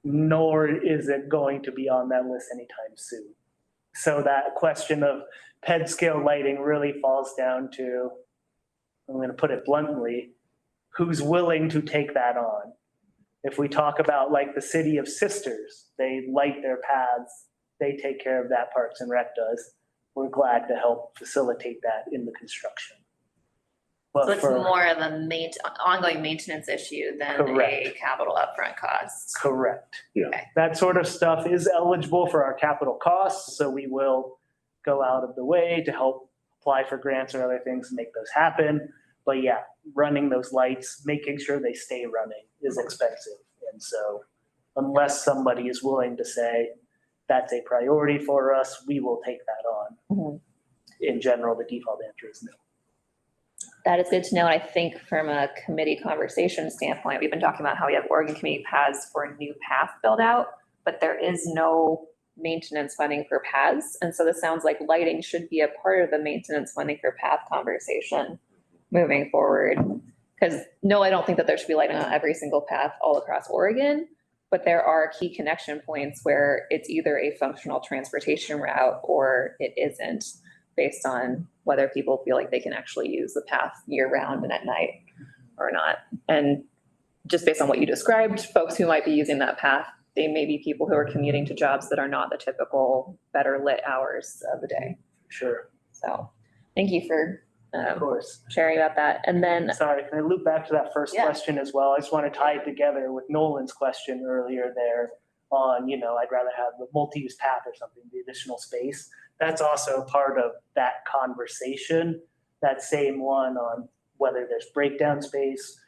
nor is it going to be on that list anytime soon. So that question of ped scale lighting really falls down to, I'm going to put it bluntly, who's willing to take that on? If we talk about like the city of Sisters, they light their paths, they take care of that, Parks and Rec does. We're glad to help facilitate that in the construction. So it's more of a ongoing maintenance issue than a capital upfront cost. Correct. Yeah. Okay. That sort of stuff is eligible for our capital costs, so we will go out of the way to help apply for grants or other things to make those happen. But yeah, running those lights, making sure they stay running is expensive. And so unless somebody is willing to say, that's a priority for us, we will take that on. Mm-hmm. In general, the default answer is no. That is good to know. I think from a committee conversation standpoint, we've been talking about how we have Oregon community paths for new path build out, but there is no maintenance funding for paths. And so this sounds like lighting should be a part of the maintenance funding for path conversation moving forward. Because no, I don't think that there should be lighting on every single path all across Oregon, but there are key connection points where it's either a functional transportation route or it isn't, based on whether people feel like they can actually use the path year round and at night or not. And just based on what you described, folks who might be using that path, they may be people who are commuting to jobs that are not the typical better lit hours of the day. Sure. So thank you for of course sharing about that. And then sorry, can I loop back to that first question as well? I just want to tie it together with Nolan's question earlier there on, I'd rather have the multi-use path or something, the additional space. That's also part of that conversation, that same one on whether there's breakdown space,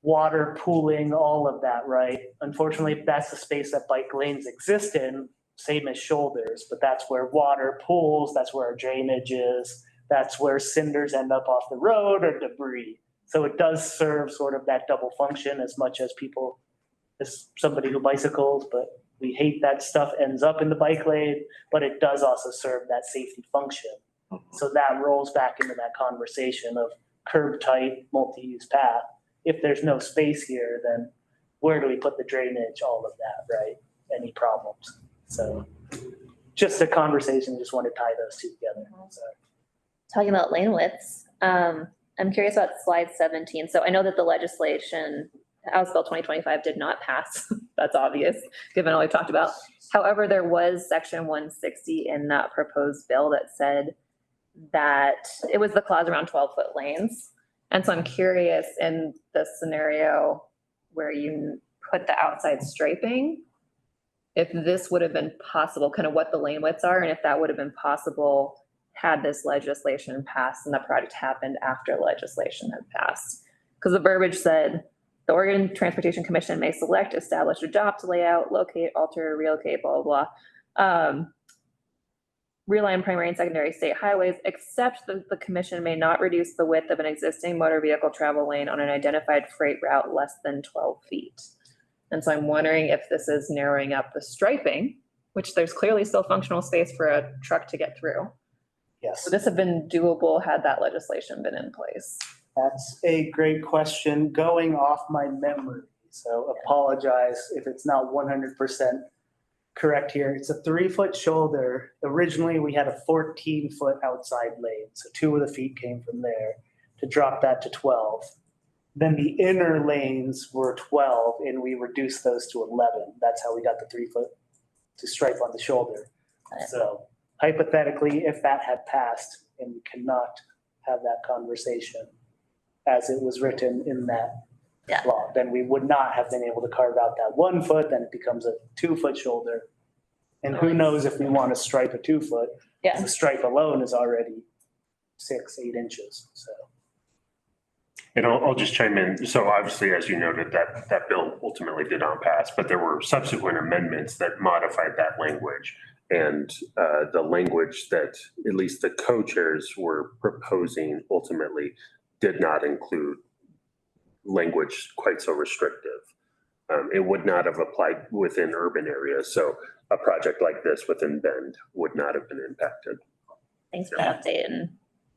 water pooling, all of that, right? Unfortunately, that's the space that bike lanes exist in, same as shoulders, but that's where water pools, that's where our drainage is, that's where cinders end up off the road or debris. So it does serve sort of that double function as much as people, as somebody who bicycles, but we hate that stuff ends up in the bike lane, but it does also serve that safety function. So that rolls back into that conversation of curb tight, multi-use path. If there's no space here, then where do we put the drainage, all of that, right? Any problems? So just a conversation, just want to tie those two together. So. Talking about lane widths, I'm curious about slide 17. So I know that the legislation, House Bill 2025 did not pass. That's obvious, given all we've talked about. However, there was section 160 in that proposed bill that said that it was the clause around 12-foot lanes. And so I'm curious, in the scenario where you put the outside striping, if this would have been possible, kind of what the lane widths are, and if that would have been possible had this legislation passed and the project happened after legislation had passed. Because the verbiage said, the Oregon Transportation Commission may select, establish, adopt, layout, locate, alter, relocate, blah, blah, blah. Rely on primary and secondary state highways, except that the commission may not reduce the width of an existing motor vehicle travel lane on an identified freight route less than 12 feet. And so I'm wondering if this is narrowing up the striping, which there's clearly still functional space for a truck to get through. Yes. Would this have been doable had that legislation been in place? That's a great question, going off my memory. So apologize if it's not 100% correct here. It's a 3-foot shoulder. Originally, we had a 14-foot outside lane. So 2 of the feet came from there to drop that to 12. Then the inner lanes were 12 and we reduced those to 11. That's how we got the 3-foot to stripe on the shoulder. So hypothetically, if that had passed and we cannot have that conversation, as it was written in that law. Then we would not have been able to carve out that 1 foot, then it becomes a 2-foot shoulder. And who knows if we want to stripe a 2 foot, Yeah. the stripe alone is already 6-8 inches, so. And I'll just chime in. So obviously, as you noted, that bill ultimately did not pass, but there were subsequent amendments that modified that language. And the language that at least the co-chairs were proposing ultimately did not include language quite so restrictive. It would not have applied within urban areas. So a project like this within Bend would not have been impacted. Thanks for that update. And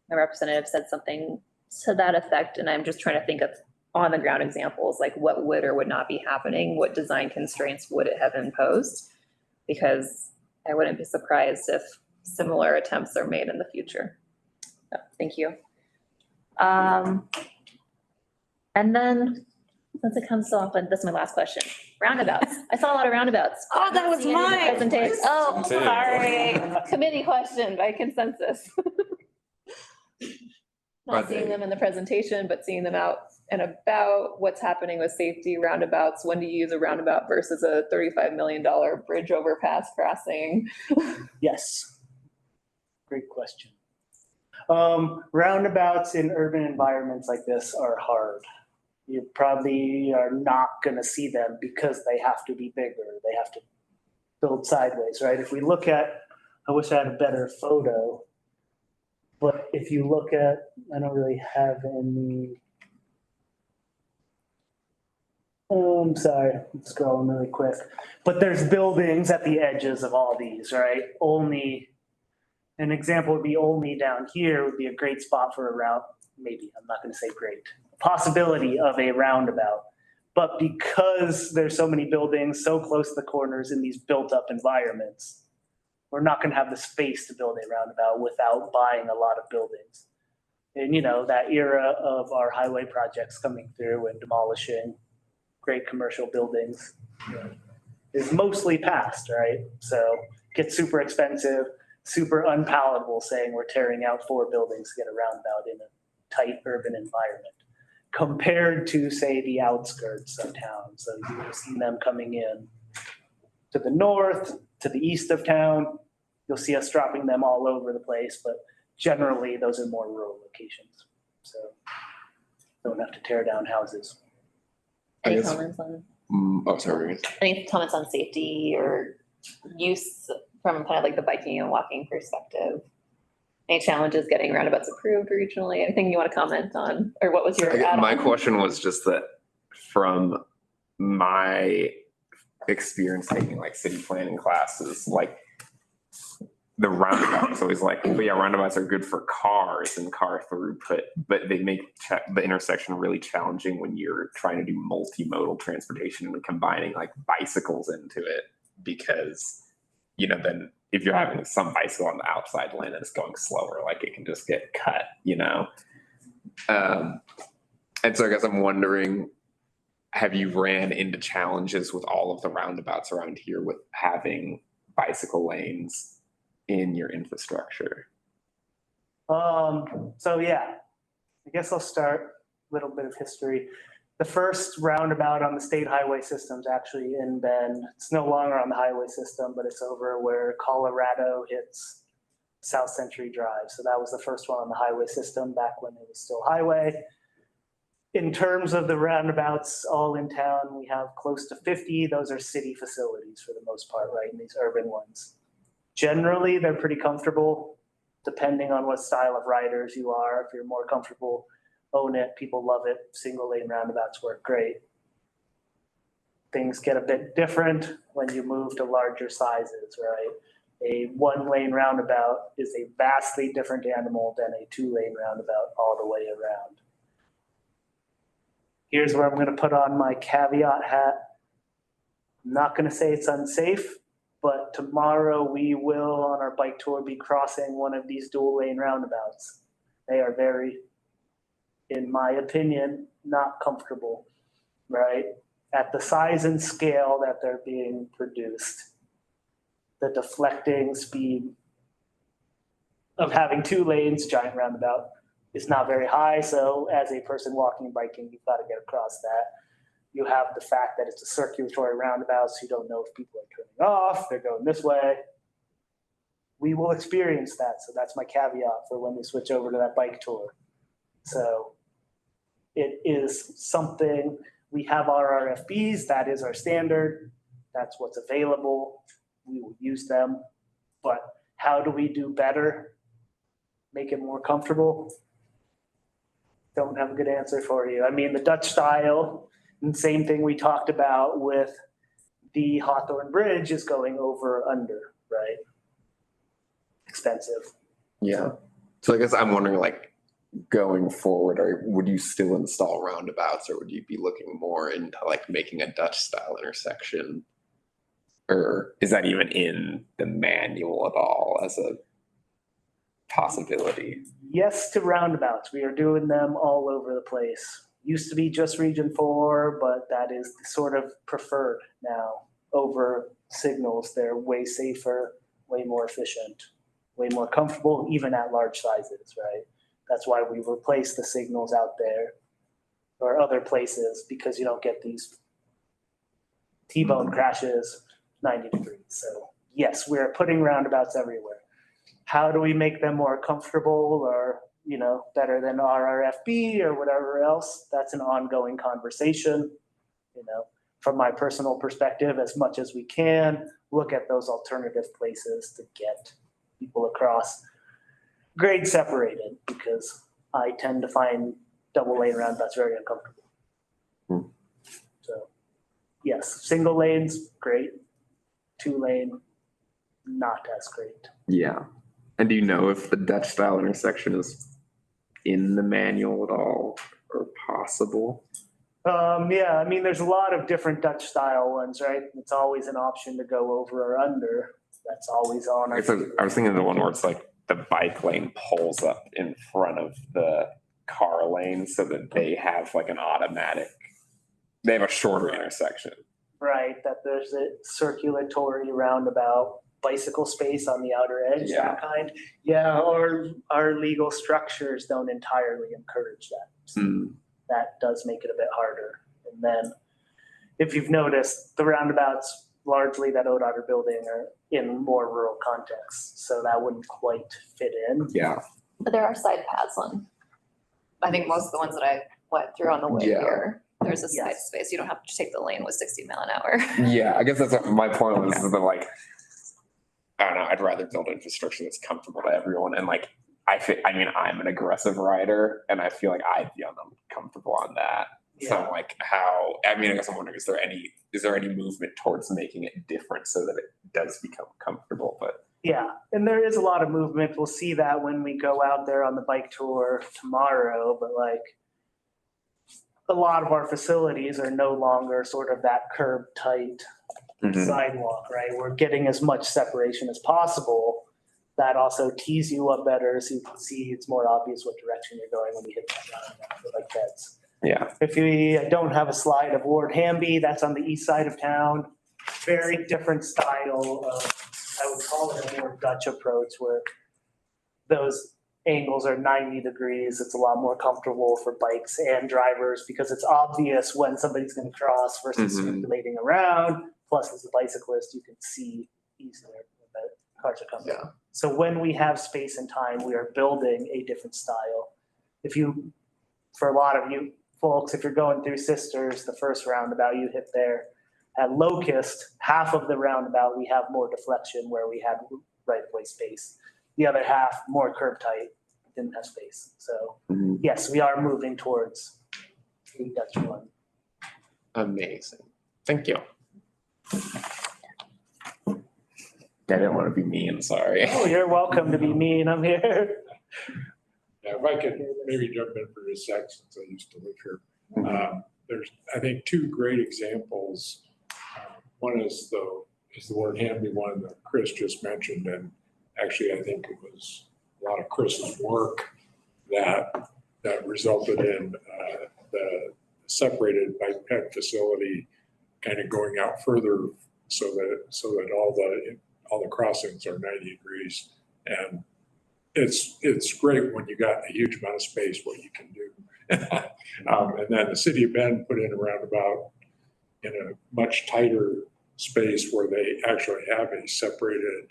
the representative said something to that effect. And I'm just trying to think of on the ground examples, like what would or would not be happening? What design constraints would it have imposed? Because I wouldn't be surprised if similar attempts are made in the future. So, thank you. And then since it comes so often, this is my last question. Roundabouts. I saw a lot of roundabouts. Oh, that was mine. Presentation. Oh, Same. sorry. Committee question by consensus. Not But seeing them in the presentation, but seeing them out and about. What's happening with safety roundabouts? When do you use a roundabout versus a $35 million bridge overpass crossing? Yes. Great question. Roundabouts in urban environments like this are hard. You probably are not going to see them because they have to be bigger. They have to build sideways, right? If we look at, I wish I had a better photo, but if you look at, I don't really have any. I'm sorry, I'm scrolling really quick. But there's buildings at the edges of all these, right? Only, an example would be Olney down here would be a great spot for a route. Maybe, I'm not gonna say great. Possibility of a roundabout. But because there's so many buildings so close to the corners in these built up environments, we're not gonna have the space to build a roundabout without buying a lot of buildings. And you know, that era of our highway projects coming through and demolishing great commercial buildings is mostly past, right? So it gets super expensive, super unpalatable saying we're tearing out 4 buildings to get a roundabout in a tight urban environment compared to, say, the outskirts of town. So you will see them coming in to the north, to the east of town. You'll see us dropping them all over the place, but generally those are more rural locations. So don't have to tear down houses. Any comments on? Oh, sorry. Any comments on safety or use from kind of like the biking and walking perspective? Any challenges getting roundabouts approved regionally? Anything you want to comment on? Or what was your add-on? My question was just that from my experience taking like city planning classes, like the roundabout is always like, well, yeah, roundabouts are good for cars and car throughput, but they make the intersection really challenging when you're trying to do multimodal transportation and combining like bicycles into it, because, you know, then if you're having some bicycle on the outside lane and it's going slower, like it can just get cut, you know? And so I guess I'm wondering, have you ran into challenges with all of the roundabouts around here with having bicycle lanes in your infrastructure? So yeah, I guess I'll start a little bit of history. The first roundabout on the state highway system is actually in Bend. It's no longer on the highway system, but it's over where Colorado hits South Century Drive. So that was the first one on the highway system back when it was still highway. In terms of the roundabouts all in town, we have close to 50. Those are city facilities for the most part, right? And these urban ones. Generally, they're pretty comfortable, depending on what style of riders you are. If you're more comfortable, own it. People love it. Single lane roundabouts work great. Things get a bit different when you move to larger sizes, right? A 1-lane roundabout is a vastly different animal than a 2-lane roundabout all the way around. Here's where I'm going to put on my caveat hat. I'm not going to say it's unsafe, but tomorrow we will, on our bike tour, be crossing one of these dual lane roundabouts. They are very, in my opinion, not comfortable, right? At the size and scale that they're being produced, the deflecting speed of having 2 lanes, giant roundabout, is not very high. So as a person walking and biking, you've got to get across that. You have the fact that it's a circulatory roundabout, so you don't know if people are turning off, they're going this way. We will experience that. So that's my caveat for when we switch over to that bike tour. So it is something, we have our RFBs, that is our standard. That's what's available. We will use them. But how do we do better? Make it more comfortable? Don't have a good answer for you. I mean, the Dutch style, and same thing we talked about with the Hawthorne Bridge is going over or under, right? Expensive. Yeah. So I guess I'm wondering, like, going forward, or would you still install roundabouts, or would you be looking more into like making a Dutch style intersection? Or is that even in the manual at all as a possibility? Yes to roundabouts. We are doing them all over the place. Used to be just Region 4, but that is sort of preferred now over signals. They're way safer, way more efficient, way more comfortable, even at large sizes, right? That's why we replace the signals out there or other places, because you don't get these T-bone crashes 90 degrees. So yes, we're putting roundabouts everywhere. How do we make them more comfortable or, you know, better than RRFB or whatever else? That's an ongoing conversation. You know, from my personal perspective, as much as we can, look at those alternative places to get people across. Grade separated, because I tend to find double lane roundabouts very uncomfortable. So yes, single lanes, great. 2 lane, not as great. Yeah. And do you know if the Dutch style intersection is in the manual at all or possible? Yeah, I mean, there's a lot of different Dutch style ones, right? It's always an option to go over or under. That's always on. I was thinking of the one where it's like the bike lane pulls up in front of the car lane so that they have like an automatic, they have a shorter intersection. Right, that there's a circulatory roundabout bicycle space on the outer edge, that kind. Yeah, or our legal structures don't entirely encourage that. So that does make it a bit harder. And then if you've noticed, the roundabouts largely that ODOT are building are in more rural contexts, so that wouldn't quite fit in. Yeah. But there are side paths on, I think most of the ones that I went through on the way here, there's a side space. You don't have to take the lane with 60 mile an hour. Yeah, I guess that's what my point was, is that like, I don't know, I'd rather build infrastructure that's comfortable to everyone. And like, I mean, I'm an aggressive rider and I feel like I'd be uncomfortable on that. Yeah. So like I guess I'm wondering, is there any movement towards making it different so that it does become comfortable? But yeah, and there is a lot of movement. We'll see that when we go out there on the bike tour tomorrow, but like a lot of our facilities are no longer sort of that curb tight sidewalk, right? We're getting as much separation as possible. That also tees you up better so you can see it's more obvious what direction you're going when you hit that like that's. Yeah. If you don't have a slide of Ward Hamby, that's on the east side of town. Very different style of, I would call it a more Dutch approach, where those angles are 90 degrees. It's a lot more comfortable for bikes and drivers because it's obvious when somebody's going to cross versus circulating around. Plus, as a bicyclist, you can see easier when the cars are coming. Yeah. So when we have space and time, we are building a different style. For a lot of you folks, if you're going through Sisters, the first roundabout you hit there, at Locust, half of the roundabout, we have more deflection where we had right-of-way space. The other half, more curb tight, didn't have space. So yes, we are moving towards the Dutch one. Amazing. Thank you. I didn't want to be mean, sorry. Oh, you're welcome to be mean. I'm here. Yeah, if I could maybe jump in for a sec, since I used to live here. There's, I think, 2 great examples. One is the Ward Hamby one that Chris just mentioned, and actually I think it was a lot of Chris's work that resulted in the separated bike ped facility kind of going out further so that all the crossings are 90 degrees. And it's great when you got a huge amount of space, what you can do. And then the city of Bend put in a roundabout in a much tighter space where they actually have a separated,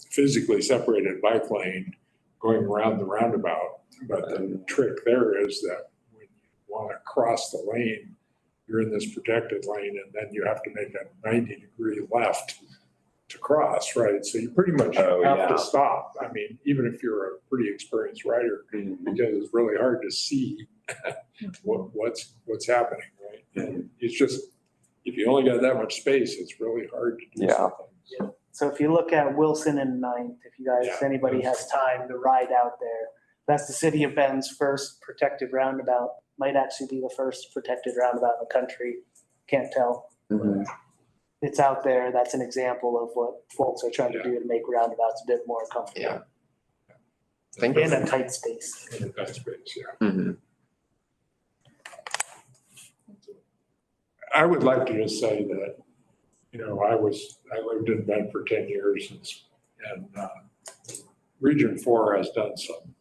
physically separated bike lane going around the roundabout. But the trick there is that when you want to cross the lane, you're in this protected lane, and then you have to make a 90-degree left to cross, right? So you pretty much have to stop. I mean, even if you're a pretty experienced rider, because it's really hard to see what's happening, right? And it's just, if you only got that much space, it's really hard to do something. So if you look at Wilson and Ninth, if you guys, if anybody has time to ride out there, that's the city of Bend's first protected roundabout. Might actually be the first protected roundabout in the country. Can't tell. It's out there. That's an example of what folks are trying to do to make roundabouts a bit more comfortable. In a tight space. In a tight space, yeah. I would like to just say that, you know, I lived in Bend for 10 years and Region 4 has done some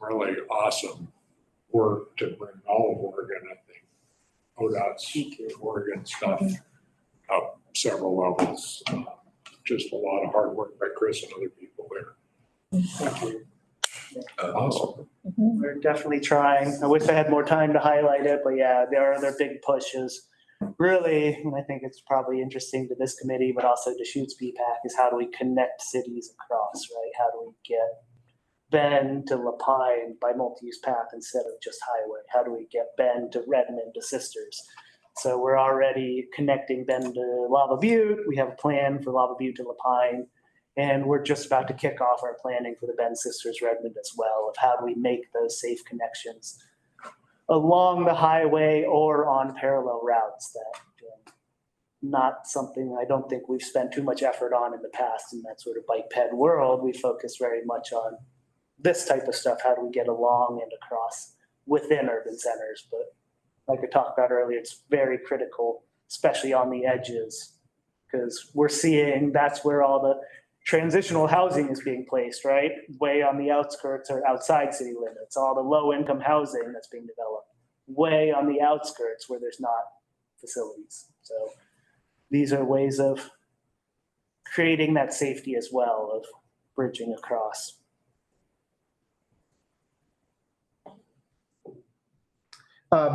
really awesome work to bring all of Oregon, I think, ODOT's Oregon stuff up several levels. Just a lot of hard work by Chris and other people there. Thank you. Awesome. We're definitely trying. I wish I had more time to highlight it, but yeah, there are other big pushes. Really, and I think it's probably interesting to this committee, but also to Deschutes BPAC, is how do we connect cities across, right? How do we get Bend to La Pine by multi-use path instead of just highway? How do we get Bend to Redmond to Sisters? So we're already connecting Bend to Lava Butte. We have a plan for Lava Butte to La Pine. And we're just about to kick off our planning for the Bend Sisters Redmond as well, of how do we make those safe connections along the highway or on parallel routes that not something I don't think we've spent too much effort on in the past in that sort of bike ped world. We focus very much on this type of stuff. How do we get along and across within urban centers? But like I talked about earlier, it's very critical, especially on the edges, because we're seeing that's where all the transitional housing is being placed, right? Way on the outskirts or outside city limits, all the low income housing that's being developed, way on the outskirts where there's not facilities. So these are ways of creating that safety as well, of bridging across.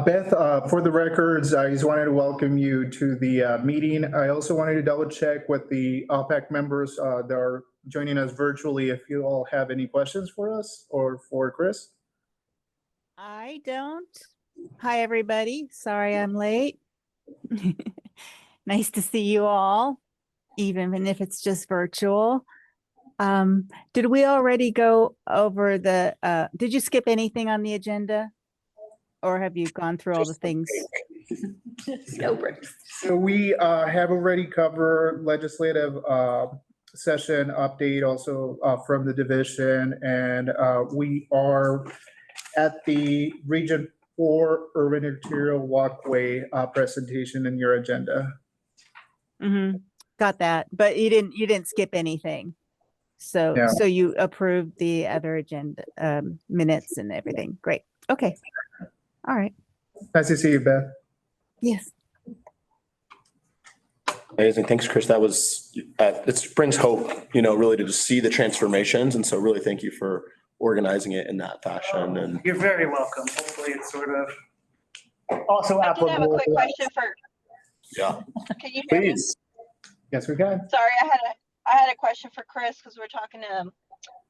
Beth, for the records, I just wanted to welcome you to the meeting. I also wanted to double check with the OPAC members that are joining us virtually if you all have any questions for us or for Chris. I don't. Hi, everybody. Sorry I'm late. Nice to see you all, even if it's just virtual. Did we already go over did you skip anything on the agenda? Or have you gone through all the things? No breaks. So we have already covered legislative session update also from the division. And we are at the Region 4 Urban Arterial Walkway presentation in your agenda. Got that. But you didn't skip anything. So No. So you approved the other agenda minutes and everything. Great. Okay. All right. Nice to see you, Beth. Yes. Amazing. Thanks, Chris. That was, it brings hope, you know, really to just see the transformations. And so really thank you for organizing it in that fashion. And You're very welcome. Hopefully it's sort of also I did have a applicable. quick question for, yeah, can you hear me? please. Yes, we can. Sorry, I had a question for Chris because we're talking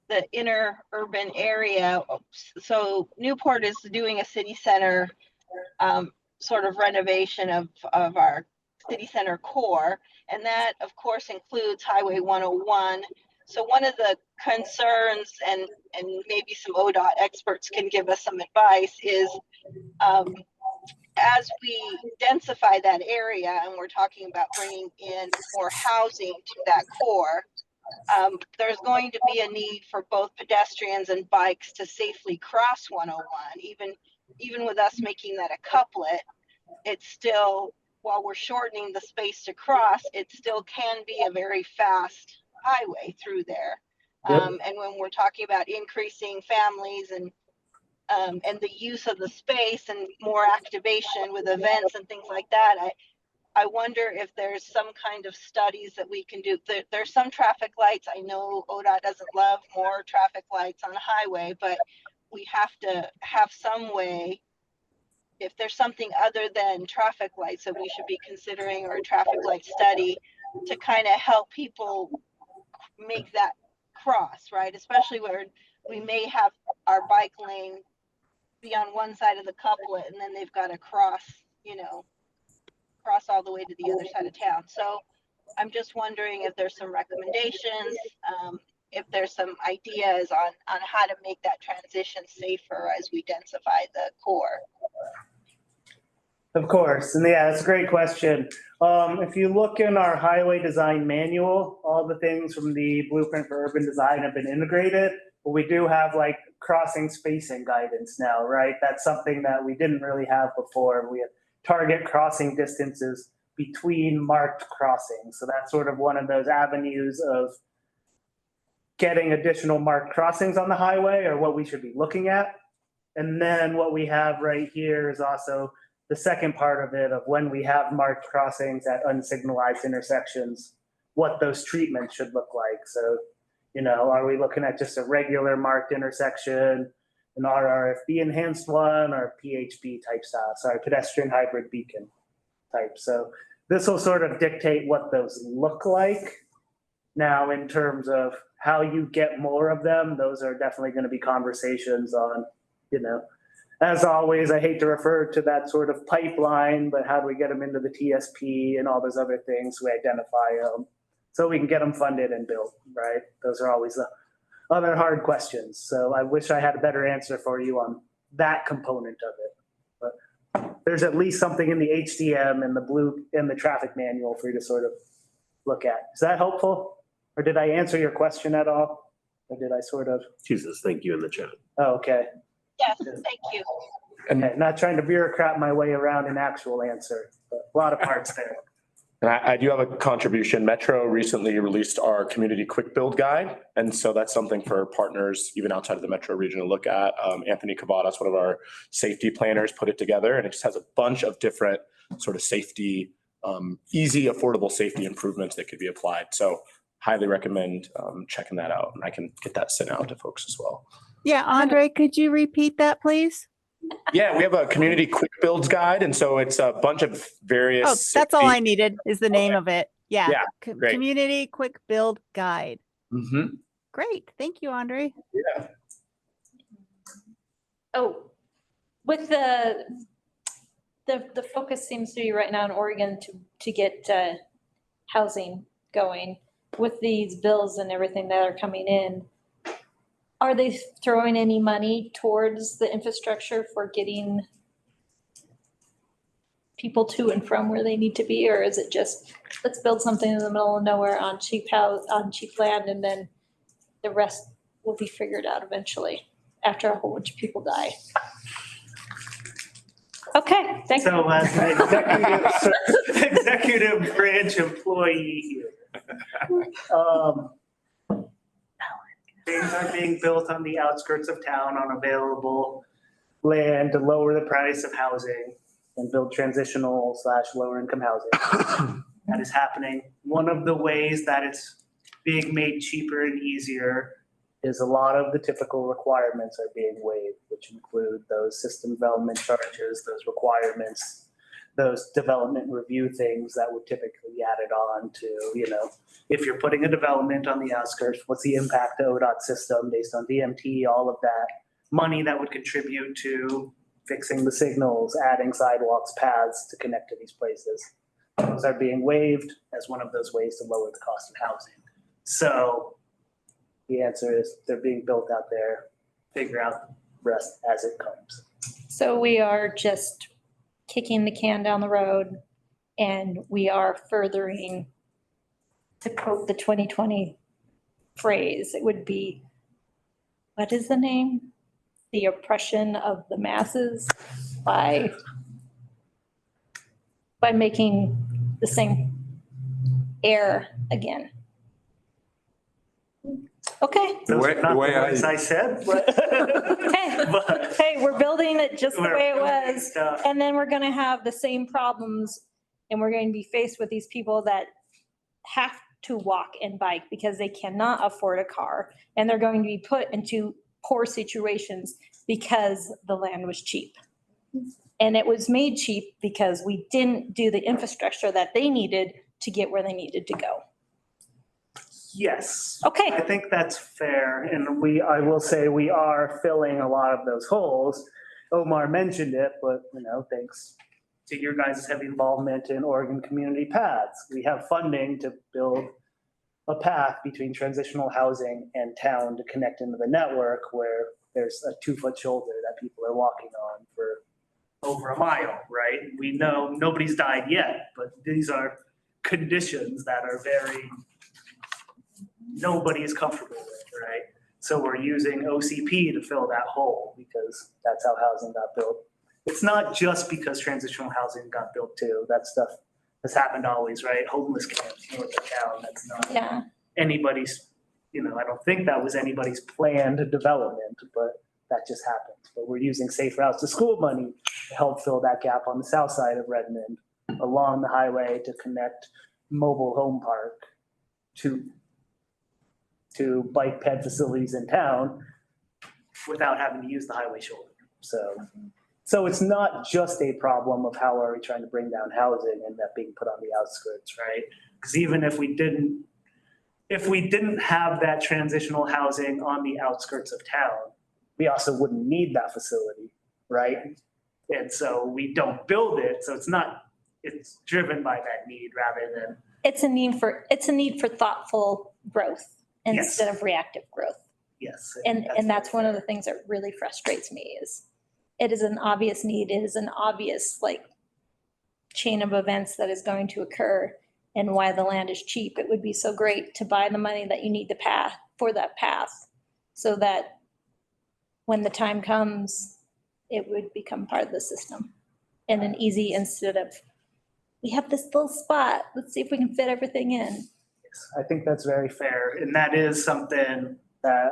the inner urban area. So Newport is doing a city center sort of renovation of our city center core. And that of course includes Highway 101. So one of the concerns, and maybe some ODOT experts can give us some advice, is as we densify that area and we're talking about bringing in more housing to that core, there's going to be a need for both pedestrians and bikes to safely cross 101. Even with us making that a couplet, it's still, while we're shortening the space to cross, it still can be a very fast highway through there. Yep. And when we're talking about increasing families and the use of the space and more activation with events and things like that, I wonder if there's some kind of studies that we can do. There's some traffic lights. I know ODOT doesn't love more traffic lights on the highway, but we have to have some way, if there's something other than traffic lights that we should be considering, or a traffic light study to kind of help people make that cross, right? Especially where we may have our bike lane be on one side of the couplet and then they've got to cross, cross all the way to the other side of town. So I'm just wondering if there's some recommendations, if there's some ideas on how to make that transition safer as we densify the core. Of course, and yeah, that's a great question. If you look in our highway design manual, all the things from the blueprint for urban design have been integrated, but we do have like crossing spacing guidance now, right? That's something that we didn't really have before. We have target crossing distances between marked crossings. So that's sort of one of those avenues of getting additional marked crossings on the highway, or what we should be looking at. And then what we have right here is also the second part of it, of when we have marked crossings at unsignalized intersections, what those treatments should look like. So, are we looking at just a regular marked intersection, an RRFB enhanced one, or PHB type style, sorry, pedestrian hybrid beacon type. So this will sort of dictate what those look like. Now, in terms of how you get more of them, those are definitely going to be conversations on, as always, I hate to refer to that sort of pipeline, but how do we get them into the TSP and all those other things? We identify them so we can get them funded and built, right? Those are always the other hard questions. So I wish I had a better answer for you on that component of it. But there's at least something in the HDM and the traffic manual for you to sort of look at. Is that helpful? Or did I answer your question at all? Or did I sort of? Jesus, thank you in the chat. Oh, okay. Yes, thank you. Okay, not trying to bureaucrat my way around an actual answer, but a lot of parts there. And I do have a contribution. Metro recently released our community quick build guide. And so that's something for partners, even outside of the Metro region, to look at. Anthony Cavadas, one of our safety planners, put it together, and it just has a bunch of different sort of safety, easy, affordable safety improvements that could be applied. So highly recommend checking that out. And I can get that sent out to folks as well. Yeah, Andre, could you repeat that, please? Yeah, we have a community quick builds guide. And so it's a bunch of various. Oh, that's all I needed is the name of it. Yeah. Yeah, great. Community quick build guide. Mm-hmm. Great. Thank you, Andre. Yeah. Oh, with the focus seems to be right now in Oregon to get housing going. With these bills and everything that are coming in, are they throwing any money towards the infrastructure for getting people to and from where they need to be? Or is it just, let's build something in the middle of nowhere on cheap land, and then the rest will be figured out eventually after a whole bunch of people die? Okay, thank you. So as an executive branch employee here, things are being built on the outskirts of town on available land to lower the price of housing and build transitional / lower income housing. That is happening. One of the ways that it's being made cheaper and easier is a lot of the typical requirements are being waived, which include those system development charges, those requirements, those development review things that would typically be added on to, if you're putting a development on the outskirts, what's the impact to ODOT system based on VMT, all of that money that would contribute to fixing the signals, adding sidewalks, paths to connect to these places. Those are being waived as one of those ways to lower the cost of housing. So the answer is they're being built out there, figure out the rest as it comes. So we are just kicking the can down the road, and we are furthering, to quote the 2020 phrase, it would be, what is the name? The oppression of the masses by making the same error again. Okay, The Those way- are not the way I- words I said, but. okay, okay, we're building it just the way it was. Stuff. And then we're gonna have the same problems and we're going to be faced with these people that have to walk and bike because they cannot afford a car. And they're going to be put into poor situations because the land was cheap. And it was made cheap because we didn't do the infrastructure that they needed to get where they needed to go. Yes. Okay. I think that's fair. And I will say we are filling a lot of those holes. Omar mentioned it, but thanks to your guys' heavy involvement in Oregon community paths, we have funding to build a path between transitional housing and town to connect into the network where there's a 2-foot shoulder that people are walking on for over a mile, right? We know nobody's died yet, but these are conditions that are nobody is comfortable with, right? So we're using OCP to fill that hole because that's how housing got built. It's not just because transitional housing got built too. That stuff has happened always, right? Homeless camps north of town, that's not anybody's, I don't think that was anybody's planned development, but that just happens. But we're using Safe Routes to School money to help fill that gap on the south side of Redmond along the highway to connect mobile home park to bike ped facilities in town without having to use the highway shoulder. So it's not just a problem of how are we trying to bring down housing and that being put on the outskirts, right? Because even if we didn't have that transitional housing on the outskirts of town, we also wouldn't need that facility, right? And so we don't build it, so it's driven by that need rather than. It's a need for thoughtful growth instead of reactive growth. Yes. And that's one of the things that really frustrates me is it is an obvious need. It is an obvious chain of events that is going to occur and why the land is cheap. It would be so great to buy the money that you need to path for that path so that when the time comes, it would become part of the system and an easy instead of, we have this little spot. Let's see if we can fit everything in. I think that's very fair. And that is something that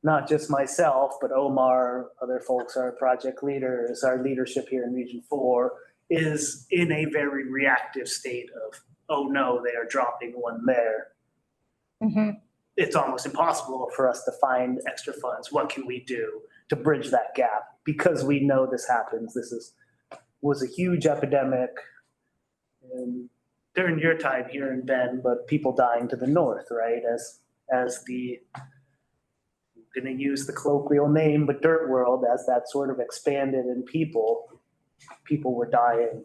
not just myself, but Omar, other folks, our project leaders, our leadership here in Region 4 is in a very reactive state of, oh no, they are dropping one there. Mm-hmm. It's almost impossible for us to find extra funds. What can we do to bridge that gap? Because we know this happens. This was a huge epidemic during your time here in Bend, but people dying to the north, right? As the, I'm going to use the colloquial name, but dirt world, as that sort of expanded in people were dying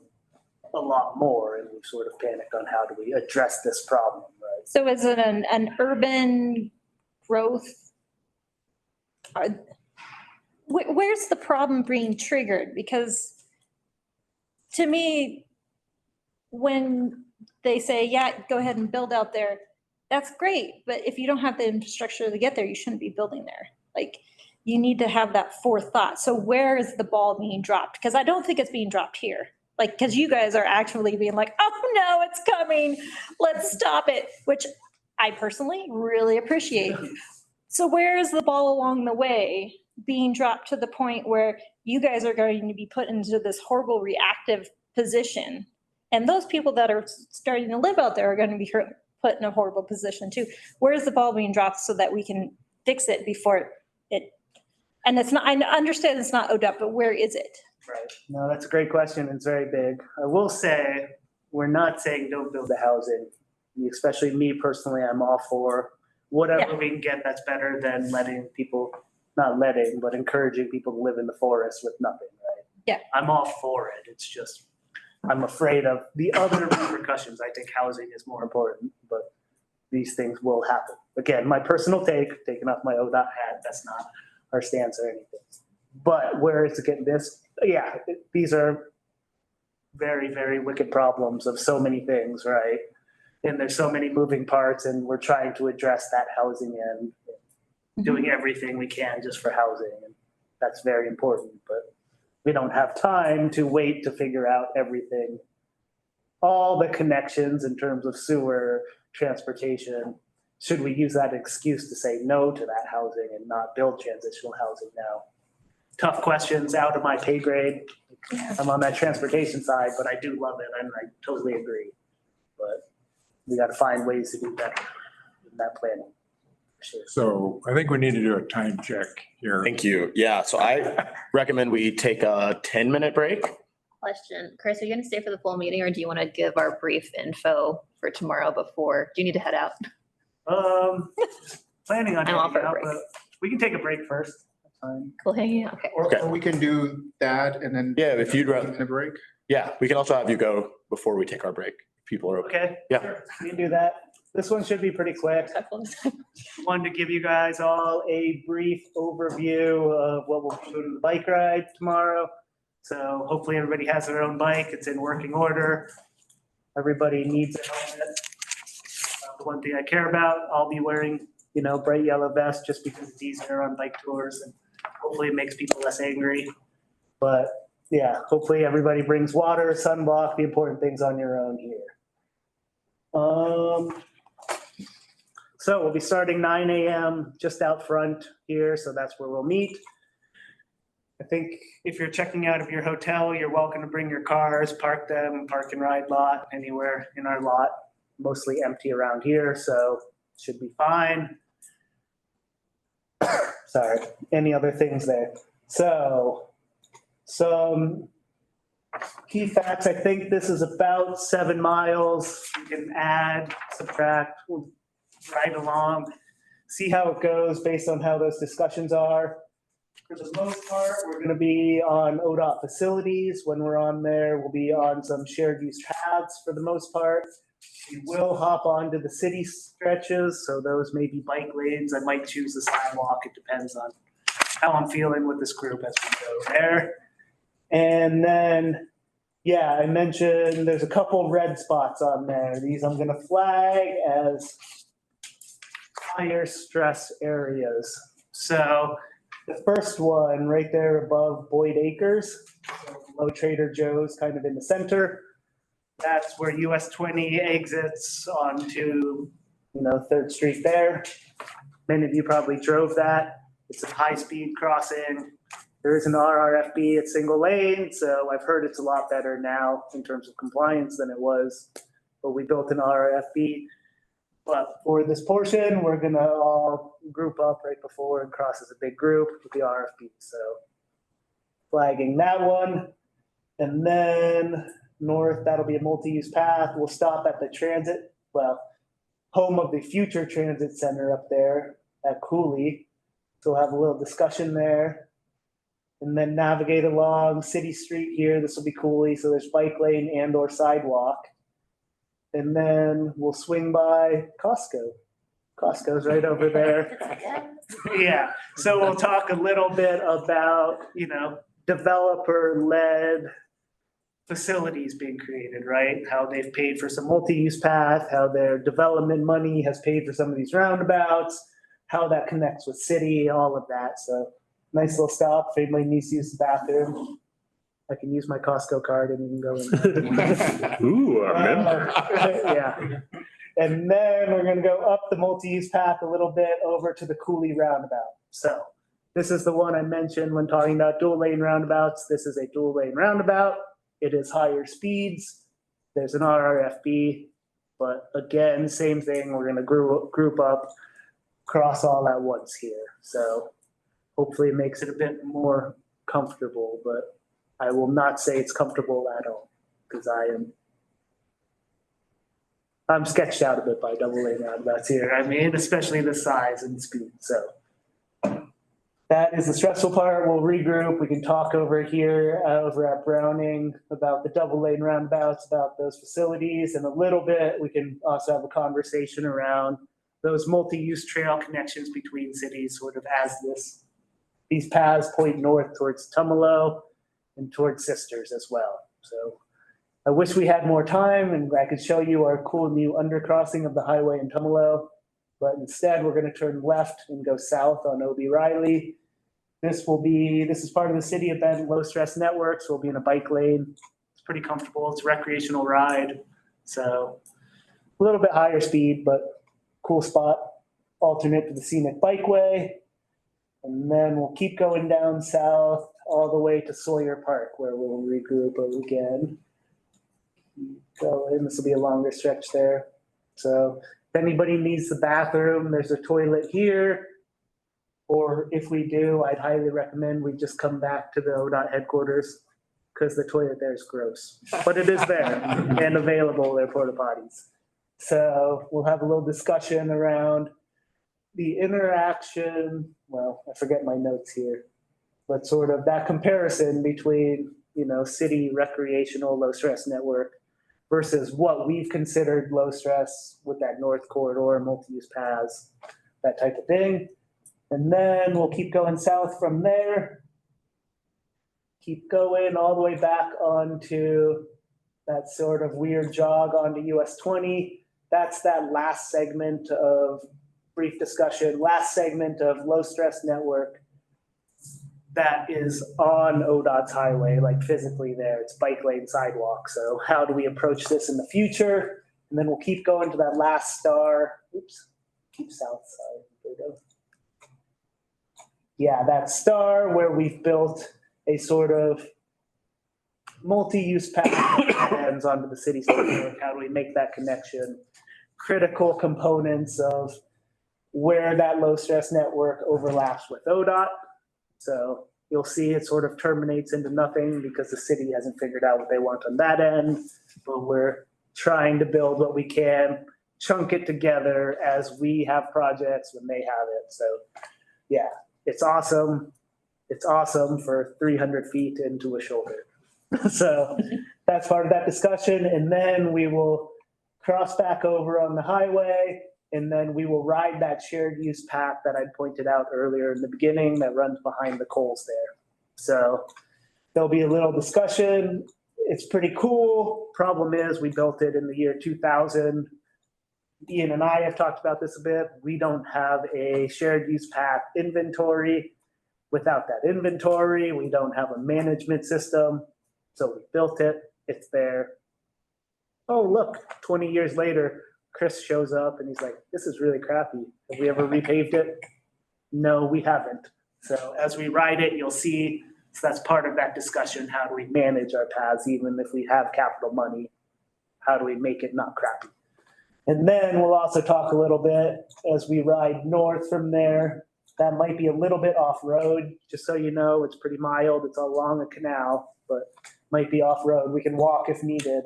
a lot more, and we sort of panicked on how do we address this problem, right? So is it an urban growth? Where's the problem being triggered? Because to me, when they say, yeah, go ahead and build out there, that's great. But if you don't have the infrastructure to get there, you shouldn't be building there. You need to have that forethought. So where is the ball being dropped? Because I don't think it's being dropped here. Because you guys are actually being like, oh no, it's coming. Let's stop it, which I personally really appreciate. So where is the ball along the way being dropped to the point where you guys are going to be put into this horrible reactive position? And those people that are starting to live out there are going to be put in a horrible position too. Where is the ball being dropped so that we can fix it before it, and it's not, I understand it's not ODOT, but where is it? Right. No, that's a great question. It's very big. I will say, we're not saying don't build the housing. Especially me personally, I'm all for whatever we can get that's better than encouraging people to live in the forest with nothing, right? Yeah. I'm all for it. It's just, I'm afraid of the other repercussions. I think housing is more important, but these things will happen. Again, my personal take, taking off my ODOT hat, that's not our stance or anything. But where it's getting this, these are very, very wicked problems of so many things, right? And there's so many moving parts, and we're trying to address that housing and doing everything we can just for housing. And that's very important, but we don't have time to wait to figure out everything, all the connections in terms of sewer, transportation, should we use that excuse to say no to that housing and not build transitional housing now? Tough questions, out of my pay grade. I'm on that transportation side, but I do love it and I totally agree. But we got to find ways to do better in that planning. Sure. So I think we need to do a time check here. Thank you. Yeah, so I recommend we take a 10-minute break. Question, Chris, are you gonna stay for the full meeting or do you want to give our brief info for tomorrow before, do you need to head out? Planning on I'm off taking for a out, break. but we can take a break first. That's fine. Cool, hanging out, okay. Or we can do that and then. Yeah, if you'd rather. In a break. Yeah, we can also have you go before we take our break. People are okay. Okay. Yeah. sure, We can do that. This one should be pretty quick. Wanted to give you guys all a brief overview of what we'll be doing the bike ride tomorrow. So hopefully everybody has their own bike. It's in working order. Everybody needs a helmet. The one thing I care about, I'll be wearing, bright yellow vest just because it's easier on bike tours and hopefully it makes people less angry. But yeah, hopefully everybody brings water, sunblock, the important things on your own here. So we'll be starting 9 a.m. just out front here, so that's where we'll meet. I think if you're checking out of your hotel, you're welcome to bring your cars, park them, park and ride lot, anywhere in our lot. Mostly empty around here, so should be fine. Sorry, any other things there? So, some key facts, I think this is about 7 miles. You can add, subtract, we'll ride along, see how it goes based on how those discussions are. For the most part, we're gonna be on ODOT facilities. When we're on there, we'll be on some shared use paths for the most part. We will hop onto the city stretches, so those may be bike lanes. I might choose the sidewalk. It depends on how I'm feeling with this group as we go there. And then, yeah, I mentioned there's a couple red spots on there. These I'm gonna flag as higher stress areas. So the first one right there above Boyd Acres, so below Trader Joe's, kind of in the center. That's where US 20 exits onto, 3rd Street there. Many of you probably drove that. It's a high-speed crossing. There is an RRFB at single lane, so I've heard it's a lot better now in terms of compliance than it was, but we built an RRFB. But for this portion, we're gonna all group up right before and cross as a big group with the RFB, so flagging that one. And then north, that'll be a multi-use path. We'll stop at the transit, home of the future transit center up there at Cooley. So we'll have a little discussion there. And then navigate along City Street here. This will be Cooley, so there's bike lane and or sidewalk. And then we'll swing by Costco. Costco's right over there. Yeah, so we'll talk a little bit about, developer-led facilities being created, right? How they've paid for some multi-use path, how their development money has paid for some of these roundabouts, how that connects with city, all of that. So nice little stop. If anybody needs to use the bathroom, I can use my Costco card and you can go in. Ooh, a member. Yeah. And then we're gonna go up the multi-use path a little bit over to the Cooley roundabout. So this is the one I mentioned when talking about dual lane roundabouts. This is a dual lane roundabout. It is higher speeds. There's an RRFB, but again, same thing. We're gonna group up, cross all at once here. So hopefully it makes it a bit more comfortable, but I will not say it's comfortable at all because I'm sketched out a bit by double lane roundabouts here. I mean, especially the size and speed. So that is the stressful part. We'll regroup. We can talk over here over at Browning about the double lane roundabouts, about those facilities, and a little bit we can also have a conversation around those multi-use trail connections between cities, sort of as these paths point north towards Tumalo and towards Sisters as well. So I wish we had more time and I could show you our cool new undercrossing of the highway in Tumalo, but instead we're gonna turn left and go south on O.B. Riley. This is part of the City of Bend Low Stress Networks. We'll be in a bike lane. It's pretty comfortable. It's a recreational ride. So a little bit higher speed, but cool spot, alternate to the scenic bikeway. And then we'll keep going down south all the way to Sawyer Park, where we'll regroup again. Go in, this will be a longer stretch there. So if anybody needs the bathroom, there's a toilet here. Or if we do, I'd highly recommend we just come back to the ODOT headquarters because the toilet there is gross. But it is there and available, they're porta potties. So we'll have a little discussion around the interaction, well, I forget my notes here, but sort of that comparison between, city recreational low stress network versus what we've considered low stress with that north corridor, multi-use paths, that type of thing. And then we'll keep going south from there. Keep going all the way back onto that sort of weird jog onto US 20. That's that last segment of brief discussion, last segment of low stress network that is on ODOT's highway, like physically there. It's bike lane sidewalk. So how do we approach this in the future? And then we'll keep going to that last star. Keep south side. There we go. Yeah, that star where we've built a sort of multi-use path that ends onto the city network. How do we make that connection? Critical components of where that low stress network overlaps with ODOT. So you'll see it sort of terminates into nothing because the city hasn't figured out what they want on that end, but we're trying to build what we can, chunk it together as we have projects when they have it. So yeah, it's awesome. It's awesome for 300 feet into a shoulder. So that's part of that discussion. And then we will cross back over on the highway, and then we will ride that shared use path that I pointed out earlier in the beginning that runs behind the Coles there. So there'll be a little discussion. It's pretty cool. Problem is we built it in the year 2000. Ian and I have talked about this a bit. We don't have a shared use path inventory. Without that inventory, we don't have a management system. So we built it, it's there. Oh, look, 20 years later, Chris shows up and he's like, this is really crappy. Have we ever repaved it? No, we haven't. So as we ride it, you'll see, so that's part of that discussion. How do we manage our paths, even if we have capital money? How do we make it not crappy? And then we'll also talk a little bit as we ride north from there. That might be a little bit off-road, just so you know, it's pretty mild. It's along a canal, but might be off-road. We can walk if needed.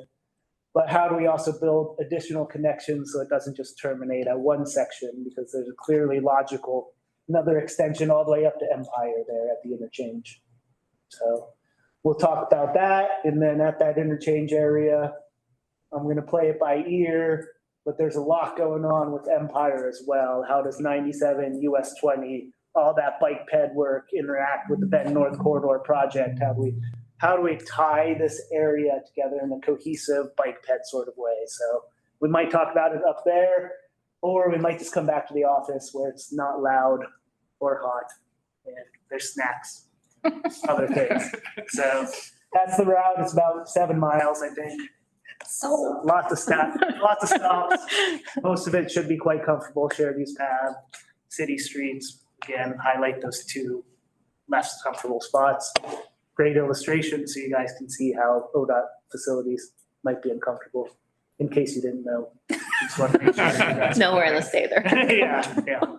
But how do we also build additional connections so it doesn't just terminate at one section, because there's a clearly logical, another extension all the way up to Empire there at the interchange. So we'll talk about that. And then at that interchange area, I'm going to play it by ear, but there's a lot going on with Empire as well. How does 97, US 20, all that bike ped work interact with the Bend North Corridor project? How do we tie this area together in a cohesive bike ped sort of way? So we might talk about it up there, or we might just come back to the office where it's not loud or hot and there's snacks, other things. So that's the route. It's about 7 miles, I think. So lots of stops. Most of it should be quite comfortable. Shared use path, city streets. Again, highlight those 2 less comfortable spots. Great illustration so you guys can see how ODOT facilities might be uncomfortable, in case you didn't know. Just wanted to make sure you guys- Nowhere in the state there. Yeah.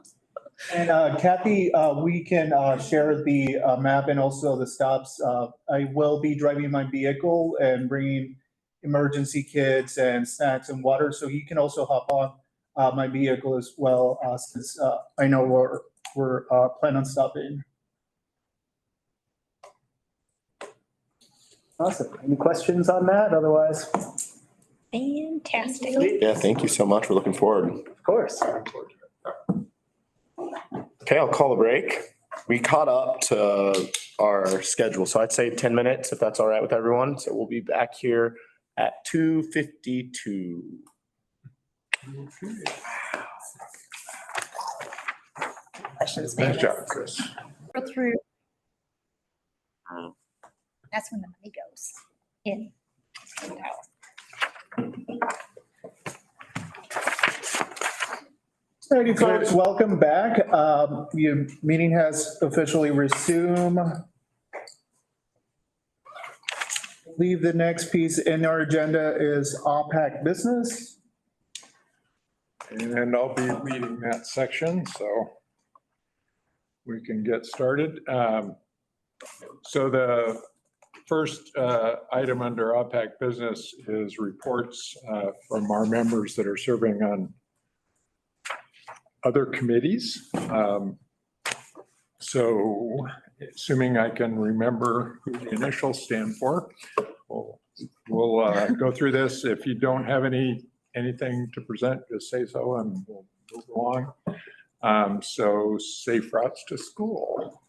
And Kathy, we can share the map and also the stops. I will be driving my vehicle and bringing emergency kits and snacks and water, so he can also hop on my vehicle as well, since I know we're planning on stopping. Awesome. Any questions on that? Otherwise, Fantastic. Yeah, thank you so much. We're looking forward. Of course. Okay, I'll call a break. We caught up to our schedule, so I'd say 10 minutes if that's all right with everyone. So we'll be back here at 2:52. Questions. Nice job, Chris. Go through. That's when the money goes in. and out. Alrighty, folks, welcome back. Your meeting has officially resumed. I believe the next piece in our agenda is OBPAC business. And I'll be leading that section, so we can get started. So the first item under OBPAC business is reports from our members that are serving on other committees. So assuming I can remember who the initials stand for, we'll go through this. If you don't have anything to present, just say so and we'll move along. So safe routes to school.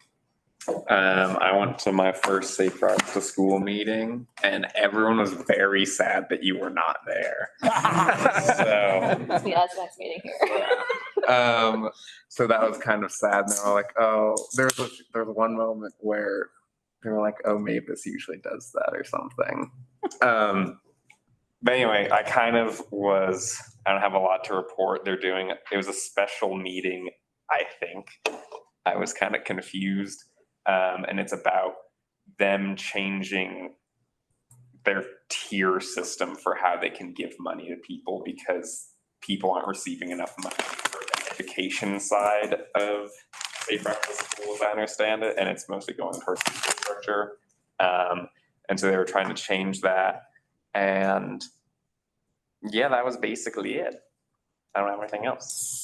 I went to my first Safe Routes to School meeting and everyone was very sad that you were not there. So, Must be us next meeting here. so that was kind of sad. And they were like, oh, there was one moment where they were like, oh, Mavis usually does that or something. But anyway, I don't have a lot to report. It was a special meeting, I think. I was kind of confused. And it's about them changing their tier system for how they can give money to people because people aren't receiving enough money for the education side of Safe Routes to School, as I understand it, and it's mostly going towards infrastructure. And so they were trying to change that. And yeah, that was basically it. I don't have anything else.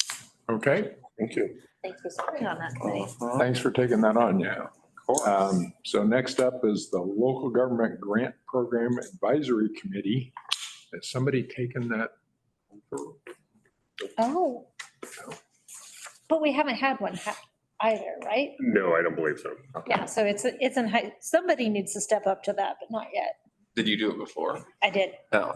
Okay, thank you. Thanks for serving on that committee. Thanks for taking that on, yeah. So next up is the Local Government Grant Program Advisory Committee. Has somebody taken that? Oh. But we haven't had one either, right? No, I don't believe so. Yeah, so it's in high, somebody needs to step up to that, but not yet. Did you do it before? I did. No,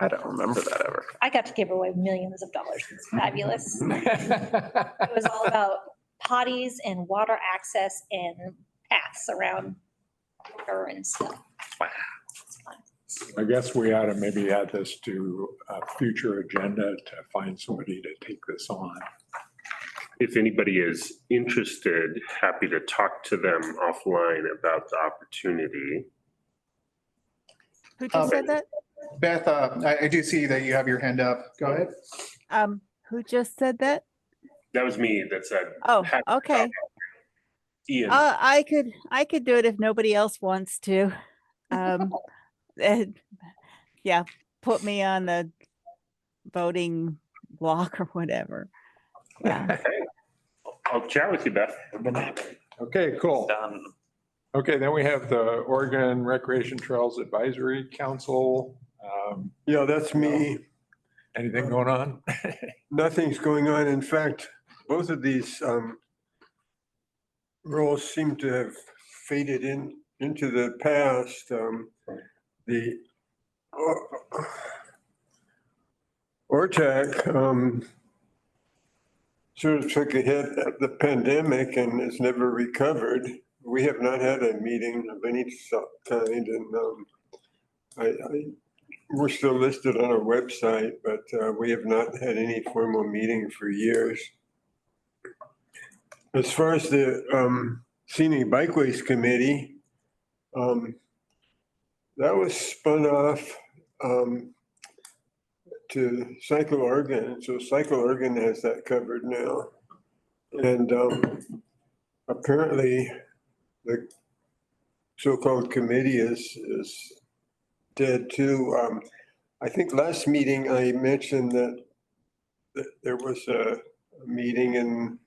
I don't remember that ever. I got to give away millions of dollars. It's fabulous. It was all about potties and water access and paths around water and stuff. It's fun. I guess we ought to maybe add this to a future agenda to find somebody to take this on. If anybody is interested, happy to talk to them offline about the opportunity. Who just said that? Beth, I do see that you have your hand up. Go ahead. Who just said that? That was me that said. Oh, okay. Ian. I could do it if nobody else wants to. Yeah, put me on the voting block or whatever. Yeah. I'll chat with you, Beth. Okay, cool. Done. Okay, then we have the Oregon Recreation Trails Advisory Council. Yeah, that's me. Anything going on? Nothing's going on. In fact, both of these roles seem to have faded into the past. The ORTAC sort of took a hit at the pandemic and has never recovered. We have not had a meeting of any kind, and we're still listed on our website, but we have not had any formal meeting for years. As far as the Scenic Bikeways Committee, that was spun off to Cycle Oregon. So Cycle Oregon has that covered now. And apparently the so-called committee is dead too. I think last meeting I mentioned that there was a meeting in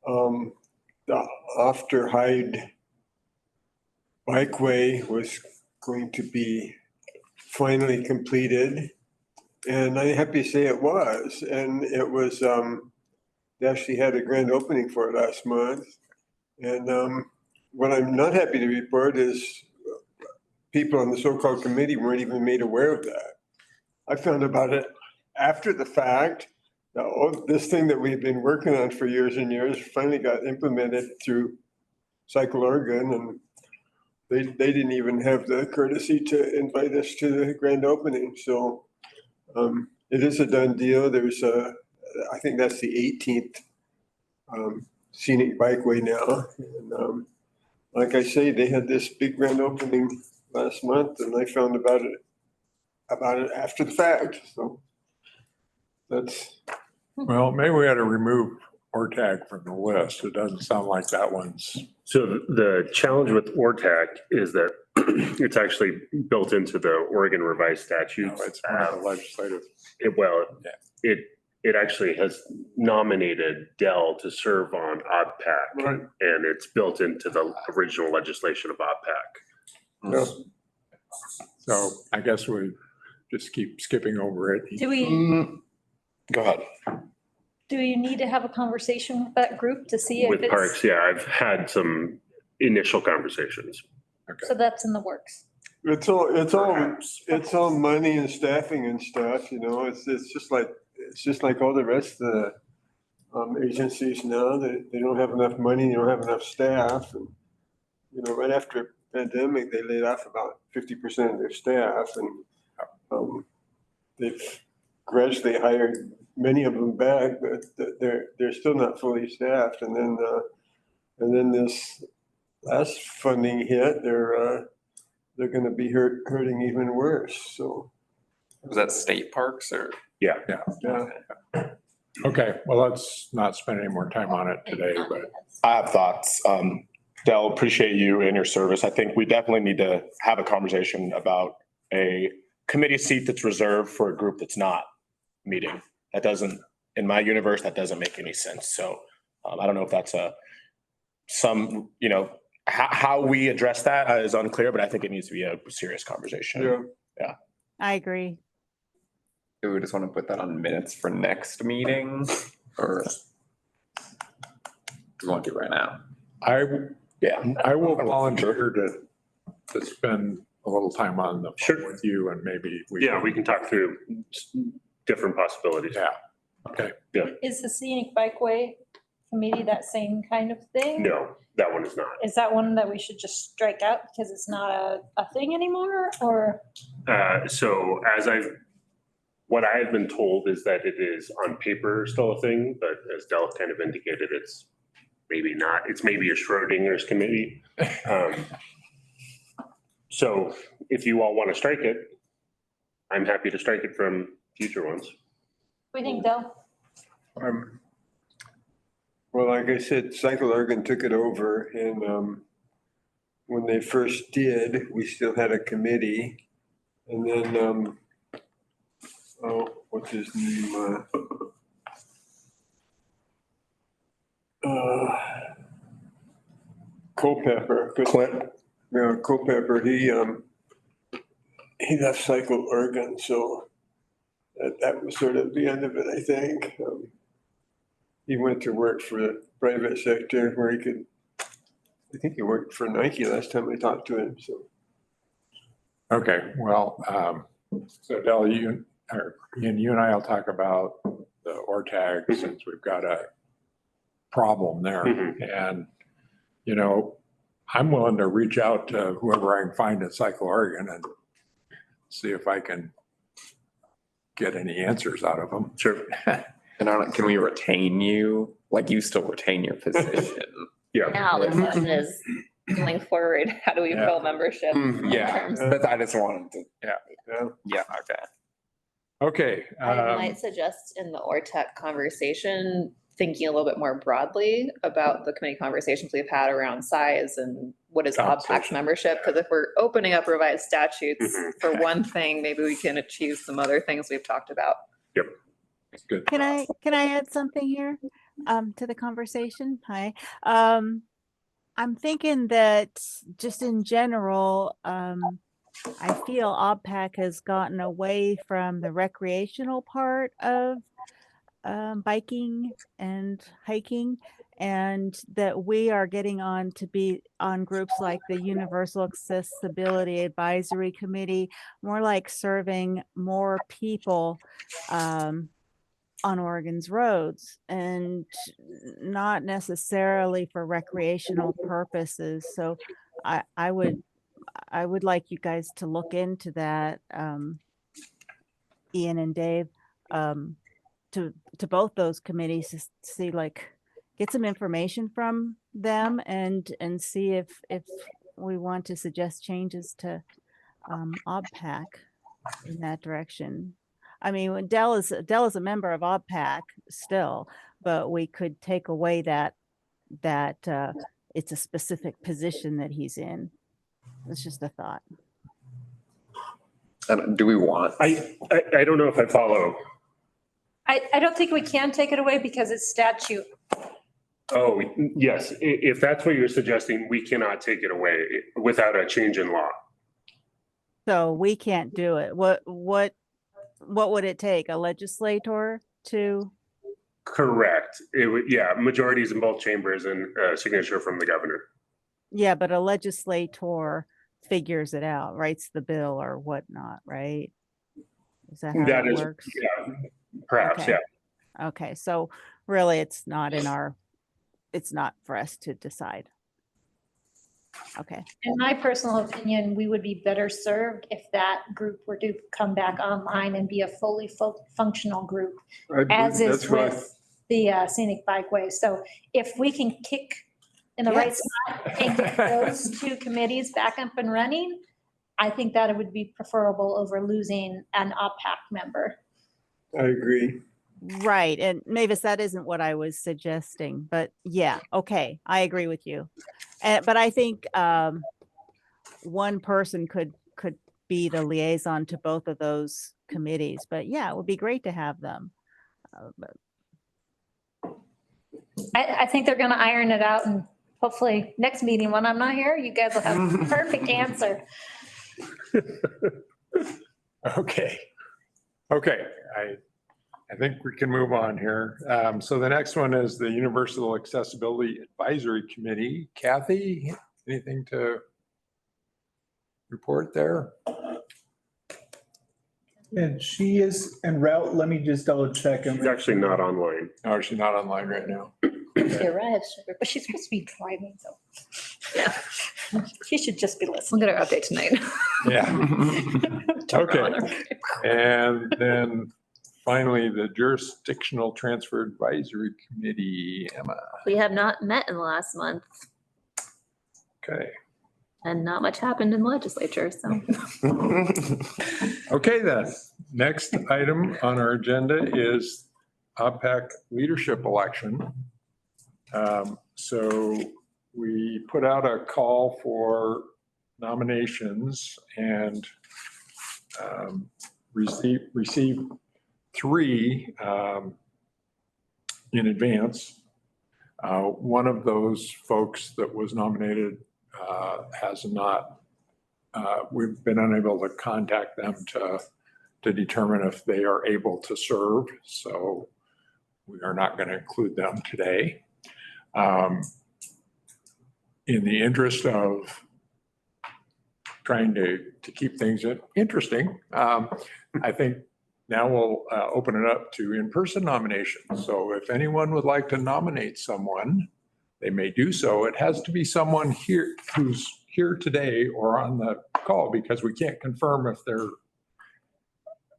the After Hyde Bikeway was going to be finally completed. And I'm happy to say it was. And it was, they actually had a grand opening for it last month. And what I'm not happy to report is people on the so-called committee weren't even made aware of that. I found about it after the fact. This thing that we've been working on for years and years finally got implemented through Cycle Oregon, and they didn't even have the courtesy to invite us to the grand opening. So it is a done deal. There's I think that's the 18th scenic bikeway now. And like I say, they had this big grand opening last month, and I found about it after the fact. So that's. Well, maybe we ought to remove ORTAG from the list. It doesn't sound like that one's. So the challenge with ORTAC is that it's actually built into the Oregon revised statutes. It's one of the legislative. It actually has nominated Dell to serve on OBPAC, Right. and it's built into the original legislation of OBPAC. Yeah. So I guess we just keep skipping over it. Do we, Go ahead. do you need to have a conversation with that group to see if With it's, parks, yeah, I've had some initial conversations. so that's in the works? It's all money and staffing and stuff, you know, it's just like all the rest of the agencies now, they don't have enough money, they don't have enough staff. And, you know, right after pandemic, they laid off about 50% of their staff, and they've gradually hired many of them back, but they're still not fully staffed. And then this last funding hit, they're going to be hurting even worse. So Was that state parks or? Yeah. Okay, well, let's not spend any more time on it today, but. I have thoughts. Dell, appreciate you and your service. I think we definitely need to have a conversation about a committee seat that's reserved for a group that's not meeting. That doesn't, in my universe, that doesn't make any sense. So I don't know if that's how we address that is unclear, but I think it needs to be a serious conversation. Yeah. I agree. Do we just want to put that on minutes for next meeting, or do we want to do it right now? I will volunteer to spend a little time on the phone with you, and maybe we can talk through different possibilities. Yeah. Okay. Yeah. Is the scenic bikeway committee that same kind of thing? No, that one is not. Is that one that we should just strike out because it's not a thing anymore, or? So what I have been told is that it is on paper still a thing, but as Del kind of indicated, it's maybe not. It's maybe a Schrodinger's committee. So if you all want to strike it, I'm happy to strike it from future ones. What do you think, Del? Well, like I said, Cycle Oregon took it over, and when they first did, we still had a committee. And then, what's his name? Culpepper. Clint. Yeah, Culpepper, he left Cycle Oregon, so that was sort of the end of it, I think. He went to work for the private sector where I think he worked for Nike last time I talked to him, so. Okay, well, so Del, you and I will talk about the ORTAG since we've got a problem there. And, you know, I'm willing to reach out to whoever I can find at Cycle Oregon and see if I can get any answers out of them. Sure. And can we retain you? Like, you still retain your position? Yeah. Now the question is, going forward, how do we fill membership? Yeah, but I just wanted to. Yeah. Okay. I might suggest in the ORTEC conversation, thinking a little bit more broadly about the committee conversations we've had around size and what is OBPAC's membership. Because if we're opening up revised statutes for one thing, maybe we can achieve some other things we've talked about. Yep. Good. Can I add something here to the conversation? Hi. I'm thinking that just in general, I feel OBPAC has gotten away from the recreational part of biking and hiking, and that we are getting on to be on groups like the Universal Accessibility Advisory Committee, more like serving more people on Oregon's roads, and not necessarily for recreational purposes. So I would like you guys to look into that, Ian and Dave, to to both those committees to see, like, get some information from them and see if we want to suggest changes to OBPAC in that direction. I mean, when Dell is a member of OBPAC still, but we could take away that it's a specific position that he's in. It's just a thought. Do we want? I don't know if I follow. I don't think we can take it away because it's statute. Oh, yes. If that's what you're suggesting, we cannot take it away without a change in law. So we can't do it. What would it take? A legislator to? Correct. It would, yeah, majorities in both chambers and a signature from the governor. Yeah, but a legislator figures it out, writes the bill or whatnot, right? Is that how that works? Yeah, perhaps, Okay. yeah. Okay, so really it's not for us to decide. Okay. In my personal opinion, we would be better served if that group were to come back online and be a fully functional group, as is with the scenic bikeway. So if we can kick in the right spot and get those two committees back up and running, I think that it would be preferable over losing an OBPAC member. I agree. Right. And Mavis, that isn't what I was suggesting, but yeah, okay, I agree with you. But I think one person could be the liaison to both of those committees. But yeah, it would be great to have them. I think they're going to iron it out, and hopefully next meeting when I'm not here, you guys will have a perfect answer. Okay. I think we can move on here. So the next one is the Universal Accessibility Advisory Committee. Kathy, anything to report there? And she is en route. Let me just double check. She's actually not online. Oh, she's not online right now. She arrives, but she's supposed to be driving, so. Yeah. She should just be listening. We'll get her update tonight. Yeah. Okay. And then finally, the Jurisdictional Transfer Advisory Committee, Emma. We have not met in the last month. Okay. And not much happened in the legislature, so. Okay, then. Next item on our agenda is OBPAC leadership election. So we put out a call for nominations and received 3 in advance. One of those folks that was nominated has not, we've been unable to contact them to determine if they are able to serve. So we are not going to include them today. In the interest of trying to keep things interesting, I think now we'll open it up to in-person nominations. So if anyone would like to nominate someone, they may do so. It has to be someone here who's here today or on the call, because we can't confirm if they're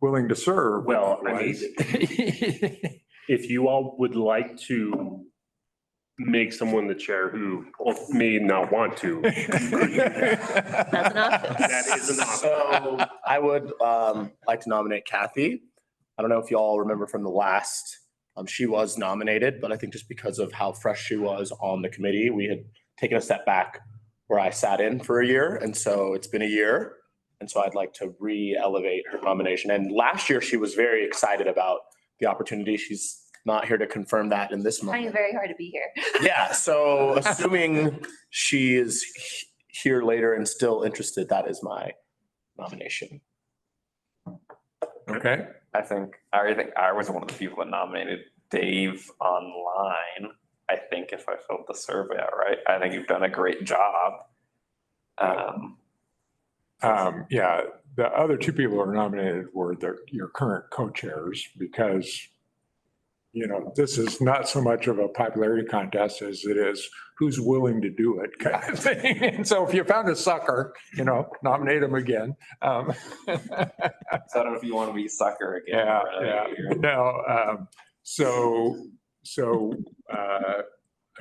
willing to serve. Well, I mean, if you all would like to make someone the chair who may not want to. That's an option. That is an option. So I would like to nominate Kathy. I don't know if you all remember from the last, she was nominated, but I think just because of how fresh she was on the committee, we had taken a step back where I sat in for a year. And so it's been a year. And so I'd like to re-elevate her nomination. And last year she was very excited about the opportunity. She's not here to confirm that in this moment. Trying very hard to be here. Yeah, so assuming she is here later and still interested, that is my nomination. Okay. I think I was one of the people that nominated Dave online. I think if I filled the survey out right, I think you've done a great job. Yeah, the other 2 people who are nominated were your current co-chairs, because this is not so much of a popularity contest as it is who's willing to do it kind of thing. And so if you found a sucker, nominate them again. So I don't know if you want to be sucker again. Yeah. No.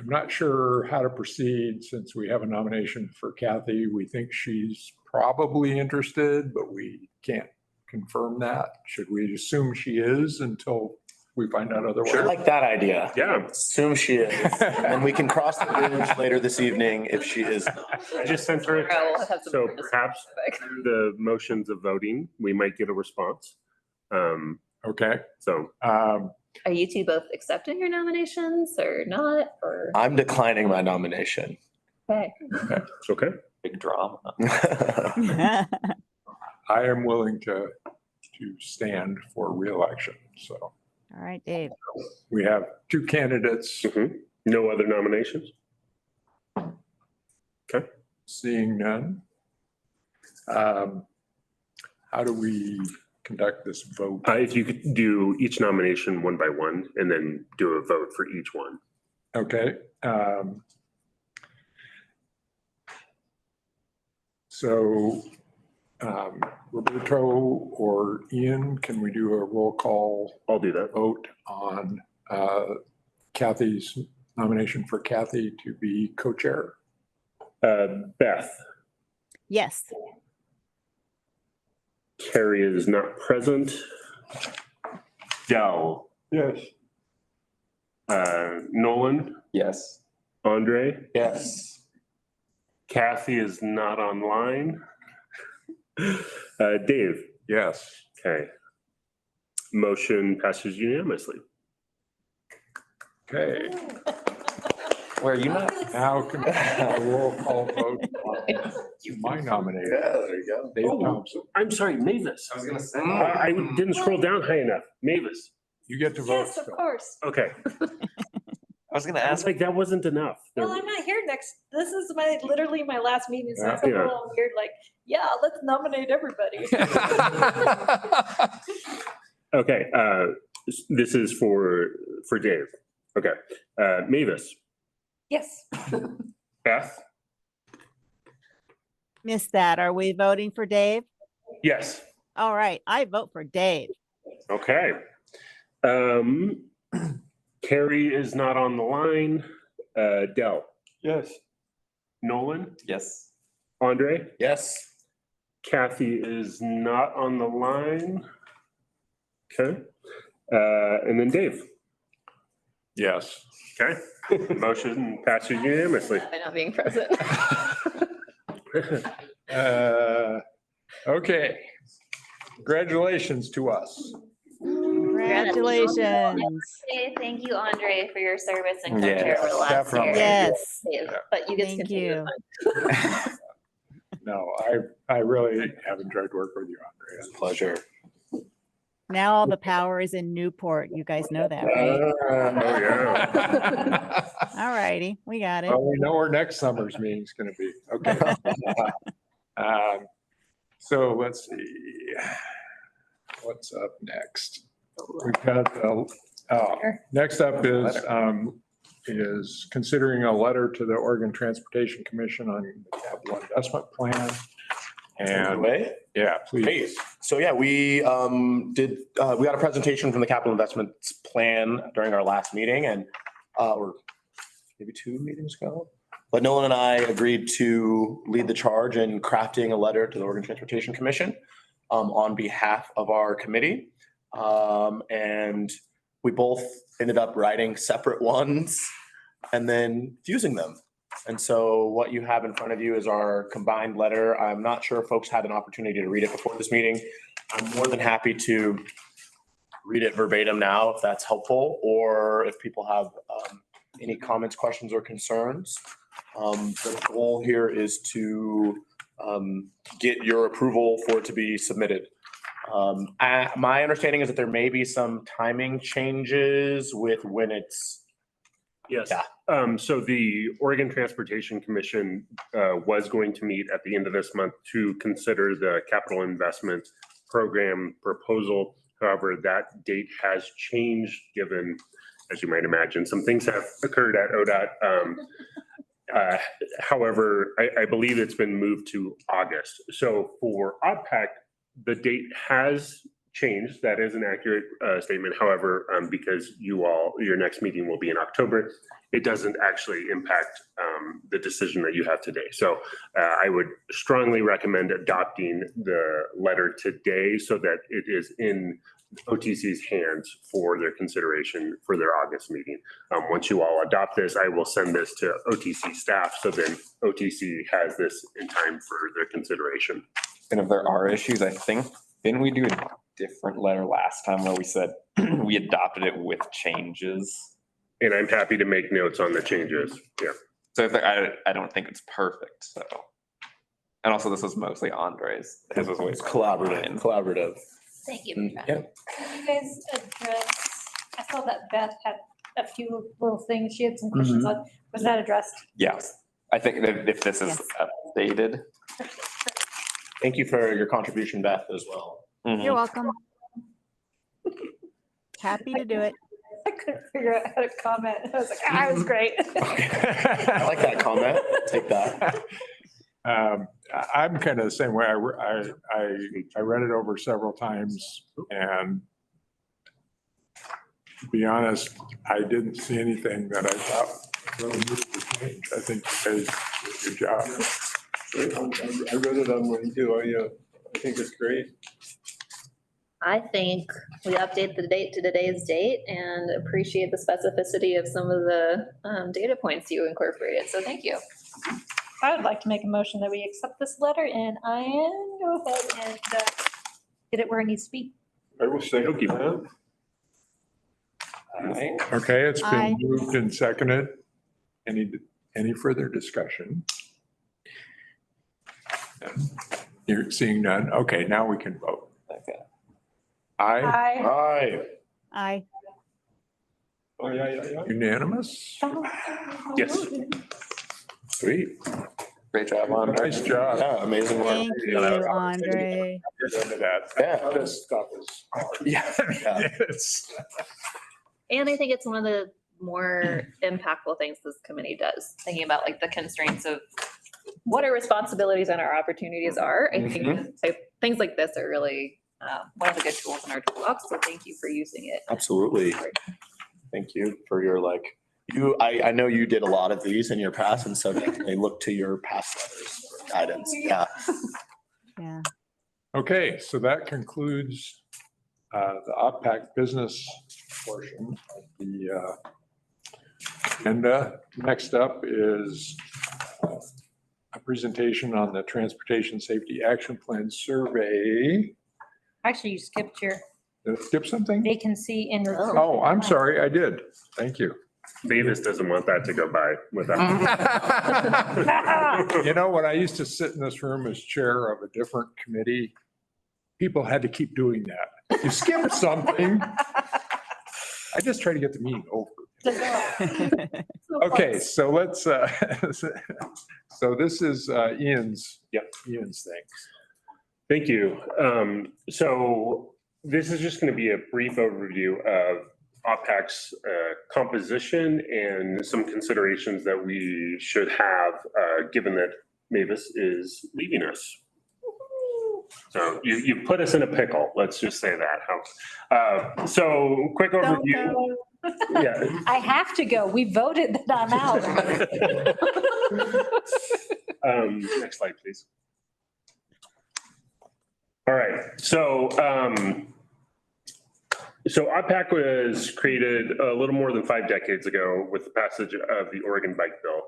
I'm not sure how to proceed since we have a nomination for Kathy. We think she's probably interested, but we can't confirm that. Should we assume she is until we find out otherwise? I like that idea. Yeah. Assume she is. And we can cross the bridge later this evening if she is not. I just sent her a Tomorrow we'll text, have some so more perhaps through the motions of voting, we might get a response. Okay. So. Are you two both accepting your nominations or not, or? I'm declining my nomination. Okay. It's okay. Big drama. I am willing to stand for reelection, so. All right, Dave. We have two candidates. No other nominations? Okay. Seeing none. How do we conduct this vote? If you could do each nomination one by one and then do a vote for each one. Okay. So Roberto or Ian, can we do a roll call? I'll do that. Vote on Kathy's nomination for Kathy to be co-chair. Beth. Yes. Carrie is not present. Dell. Yes. Nolan. Yes. Andre. Yes. Kathy is not online. Dave. Yes. Okay. Motion passes unanimously. Okay. Where are you not? Now can we have a roll call vote on my nomination. Yeah, there you go. Dave Thompson. I'm sorry, Mavis. I was gonna say. I didn't scroll down high enough. Mavis. You get to vote. Yes, of still. course. Okay. I was gonna I was ask. like, that wasn't enough. Well, I'm not here next, this is literally my last meeting, so it's a Yeah. little weird, like, yeah, let's nominate everybody. Okay, this is for Dave. Okay, Mavis, Yes. Beth, Missed that. Are we voting for Dave? yes. All right, I vote for Dave. Okay. Carrie is not on the line. Dell, Yes. Nolan, Yes. Andre, Yes. Kathy is not on the line. Okay, and then Dave. Yes. Okay, motion passes unanimously. By not being present. Okay. Congratulations to us. Congratulations. Thank you, Andre, for your service and Yeah, co-chair over the last definitely. year. Yes. But you get to Thank continue. you. this No, I really have enjoyed working with you, Andrea. Pleasure. Now all the power is in Newport. You guys know that, right? Oh, yeah. All righty, we got it. Well, we know where next summer's meeting is going to be. Okay. So let's see. What's up next? We've got, next up is considering a letter to the Oregon Transportation Commission on the capital investment plan. And yeah, please. Hey, so yeah, we got a presentation from the capital investments plan during our last meeting and, or maybe 2 meetings ago. But Nolan and I agreed to lead the charge in crafting a letter to the Oregon Transportation Commission on behalf of our committee. And we both ended up writing separate ones and then fusing them. And so what you have in front of you is our combined letter. I'm not sure if folks had an opportunity to read it before this meeting. I'm more than happy to read it verbatim now if that's helpful, or if people have any comments, questions, or concerns. The goal here is to get your approval for it to be submitted. My understanding is that there may be some timing changes with when it's. Yes. So the Oregon Transportation Commission was going to meet at the end of this month to consider the capital investment program proposal. However, that date has changed given, as you might imagine, some things have occurred at ODOT. However, I believe it's been moved to August. So for OBPAC, the date has changed. That is an accurate statement. However, because your next meeting will be in October, it doesn't actually impact the decision that you have today. So I would strongly recommend adopting the letter today so that it is in OTC's hands for their consideration for their August meeting. Once you all adopt this, I will send this to OTC staff, so then OTC has this in time for their consideration. And if there are issues, I think, didn't we do a different letter last time where we said we adopted it with changes? And I'm happy to make notes on the changes. Yeah. So if I don't think it's perfect, so. And also this was mostly Andre's. His was always Collaborative. Thank you. Yeah. Can you guys address, I saw that Beth had a few little things, she had some questions on, was that addressed? Yes, I think that if this is updated. Thank you for your contribution, Beth, as well. You're welcome. Happy to do it. I couldn't figure out how to comment. I was like, it was great. I like that comment. Take that. I'm kind of the same way. I read it over several times, and to be honest, I didn't see anything that I thought really needed to change. I think you guys did a good job. I read it online too. I think it's great. I think we update the date to today's date and appreciate the specificity of some of the data points you incorporated. So thank you. I would like to make a motion that we accept this letter and go ahead and get it where it needs to be. I will say, okay. Okay, it's Aye. been moved and seconded. Any further discussion? You're seeing none. Okay, now we can vote. Okay. Aye, Aye. Aye. Oh, yeah. unanimous? Yes. Sweet. Great job, Andre. Nice job. Yeah, amazing work. Thank you, Andre. Get into that. Yeah. This stuff is hard. Yeah. It's- And I think it's one of the more impactful things this committee does, thinking about like the constraints of what our responsibilities and our opportunities are. I think things like this are really one of the good tools in our toolbox. So thank you for using it. Absolutely. Thank you for your I know you did a lot of these in your past, and so definitely look to your past letters for guidance. Yeah. Yeah. Okay, so that concludes the OBPAC business portion of the agenda. Next up is a presentation on the Transportation Safety Action Plan survey. Actually, you skipped your Did I skip something? vacancy in. Oh, I'm sorry, I did. Thank you. Davis doesn't want that to go by without. You know, when I used to sit in this room as chair of a different committee, people had to keep doing that. You skip something. I just try to get the meeting over. Okay, so let's, so this is Ian's thing. Thank you. So this is just going to be a brief overview of OBPAC's composition and some considerations that we should have given that Mavis is leaving us. So you put us in a pickle, let's just say that. So quick overview. Yeah. I have to go. We voted that I'm out. Next slide, please. All right, so OBPAC was created a little more than 5 decades ago with the passage of the Oregon Bike Bill.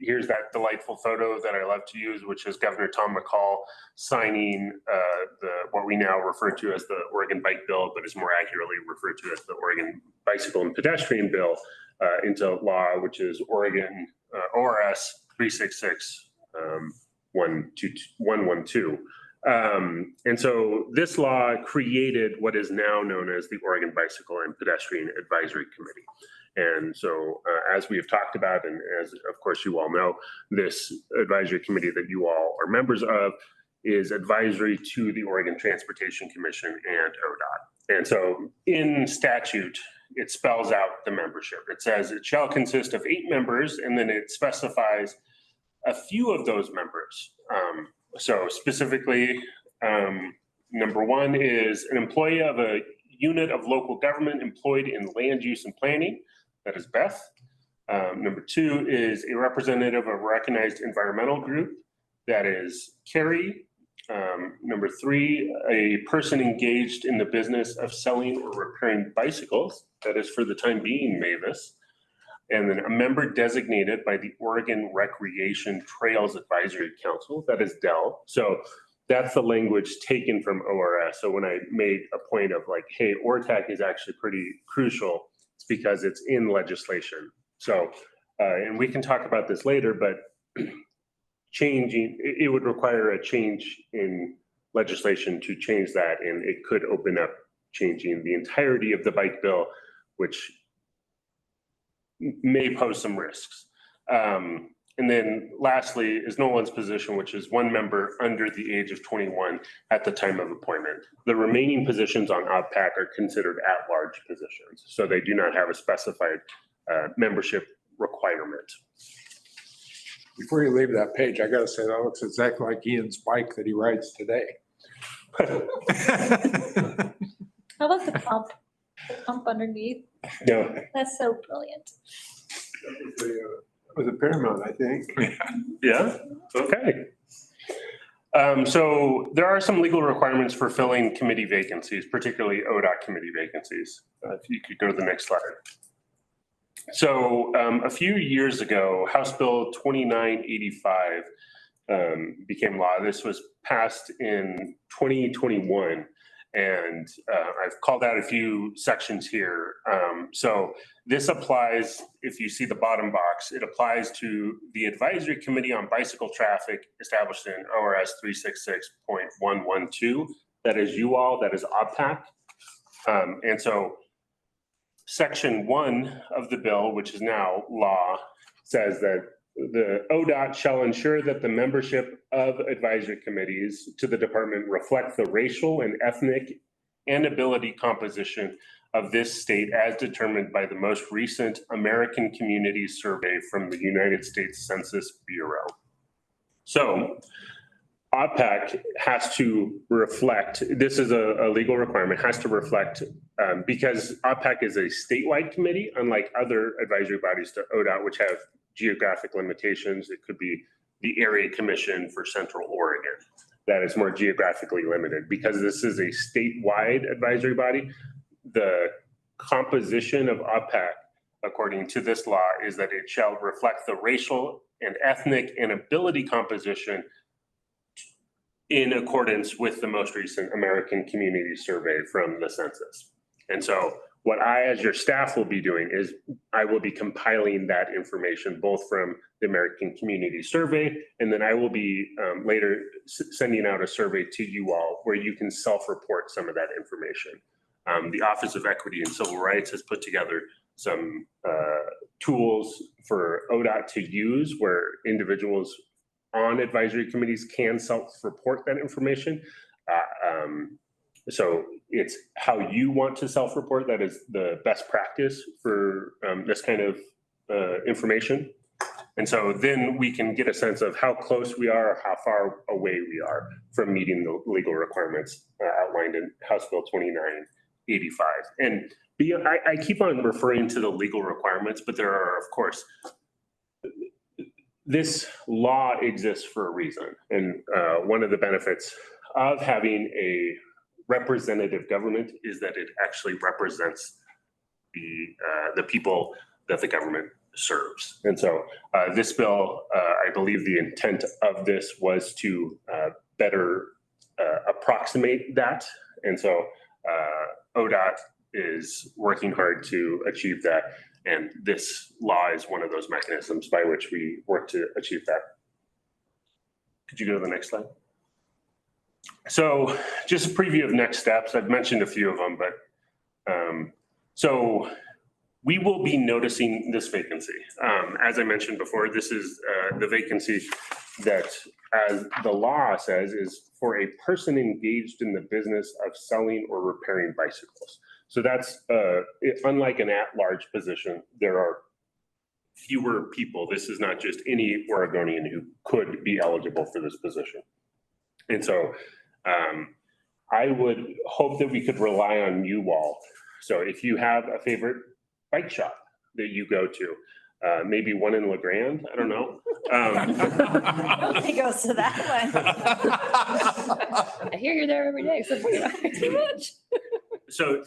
Here's that delightful photo that I love to use, which is Governor Tom McCall signing what we now refer to as the Oregon Bike Bill, but is more accurately referred to as the Oregon Bicycle and Pedestrian Bill into law, which is Oregon ORS 366 112. And so this law created what is now known as the Oregon Bicycle and Pedestrian Advisory Committee. And so as we have talked about, and as of course you all know, this advisory committee that you all are members of is advisory to the Oregon Transportation Commission and ODOT. And so in statute, it spells out the membership. It says it shall consist of 8 members, and then it specifies a few of those members. So specifically, Number one is an employee of a unit of local government employed in land use and planning. That is Beth. Number two is a representative of a recognized environmental group. That is Carrie. Number three, a person engaged in the business of selling or repairing bicycles. That is for the time being Mavis. And then a member designated by the Oregon Recreation Trails Advisory Council. That is Dell. So that's the language taken from ORS. So when I made a point of like, hey, ORTAC is actually pretty crucial, it's because it's in legislation. So, and we can talk about this later, but changing, it would require a change in legislation to change that, and it could open up changing the entirety of the bike bill, which may pose some risks. And then lastly is Nolan's position, which is one member under the age of 21 at the time of appointment. The remaining positions on OBPAC are considered at-large positions, so they do not have a specified membership requirement. Before you leave that page, I gotta say that looks exactly like Ian's bike that he rides today. How about the pump? The pump underneath? No. That's so brilliant. It was a Paramount, I think. Yeah, okay. So there are some legal requirements for filling committee vacancies, particularly ODOT committee vacancies. If you could go to the next slide. So a few years ago, House Bill 2985 became law. This was passed in 2021. And I've called out a few sections here. So this applies, if you see the bottom box, it applies to the Advisory Committee on Bicycle Traffic established in ORS 366.112. That is you all, that is OBPAC. And so section 1 of the bill, which is now law, says that the ODOT shall ensure that the membership of advisory committees to the department reflect the racial and ethnic and ability composition of this state as determined by the most recent American Community Survey from the United States Census Bureau. So OBPAC has to reflect, this is a legal requirement, has to reflect, because OBPAC is a statewide committee, unlike other advisory bodies to ODOT, which have geographic limitations. It could be the Area Commission for Central Oregon that is more geographically limited. Because this is a statewide advisory body, the composition of OBPAC, according to this law, is that it shall reflect the racial and ethnic and ability composition in accordance with the most recent American Community Survey from the census. And so what I, as your staff, will be doing is I will be compiling that information both from the American Community Survey, and then I will be later sending out a survey to you all where you can self-report some of that information. The Office of Equity and Civil Rights has put together some tools for ODOT to use where individuals on advisory committees can self-report that information. So it's how you want to self-report that is the best practice for this kind of information. And so then we can get a sense of how close we are or how far away we are from meeting the legal requirements outlined in House Bill 2985. And I keep on referring to the legal requirements, but there are, of course, this law exists for a reason. And one of the benefits of having a representative government is that it actually represents the people that the government serves. And so this bill, I believe the intent of this was to better approximate that. And so ODOT is working hard to achieve that. And this law is one of those mechanisms by which we work to achieve that. Could you go to the next slide? So just a preview of next steps. I've mentioned a few of them, but so we will be noticing this vacancy. As I mentioned before, this is the vacancy that, as the law says, is for a person engaged in the business of selling or repairing bicycles. So that's, unlike an at-large position, there are fewer people. This is not just any Oregonian who could be eligible for this position. And so I would hope that we could rely on you all. So if you have a favorite bike shop that you go to, maybe one in LeGrand, I don't know. Nobody goes to that one. I hear you're there every day, so too much. So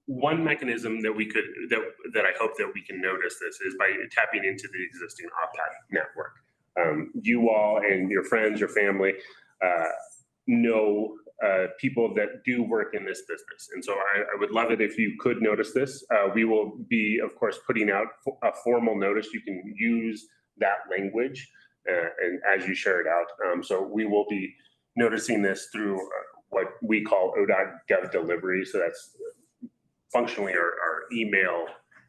one mechanism that we could, that I hope that we can notice this is by tapping into the existing OBPAC network. You all and your friends, your family know people that do work in this business. And so I would love it if you could notice this. We will be, of course, putting out a formal notice. You can use that language and as you share it out. So we will be noticing this through what we call ODOT Gov Delivery. So that's functionally our email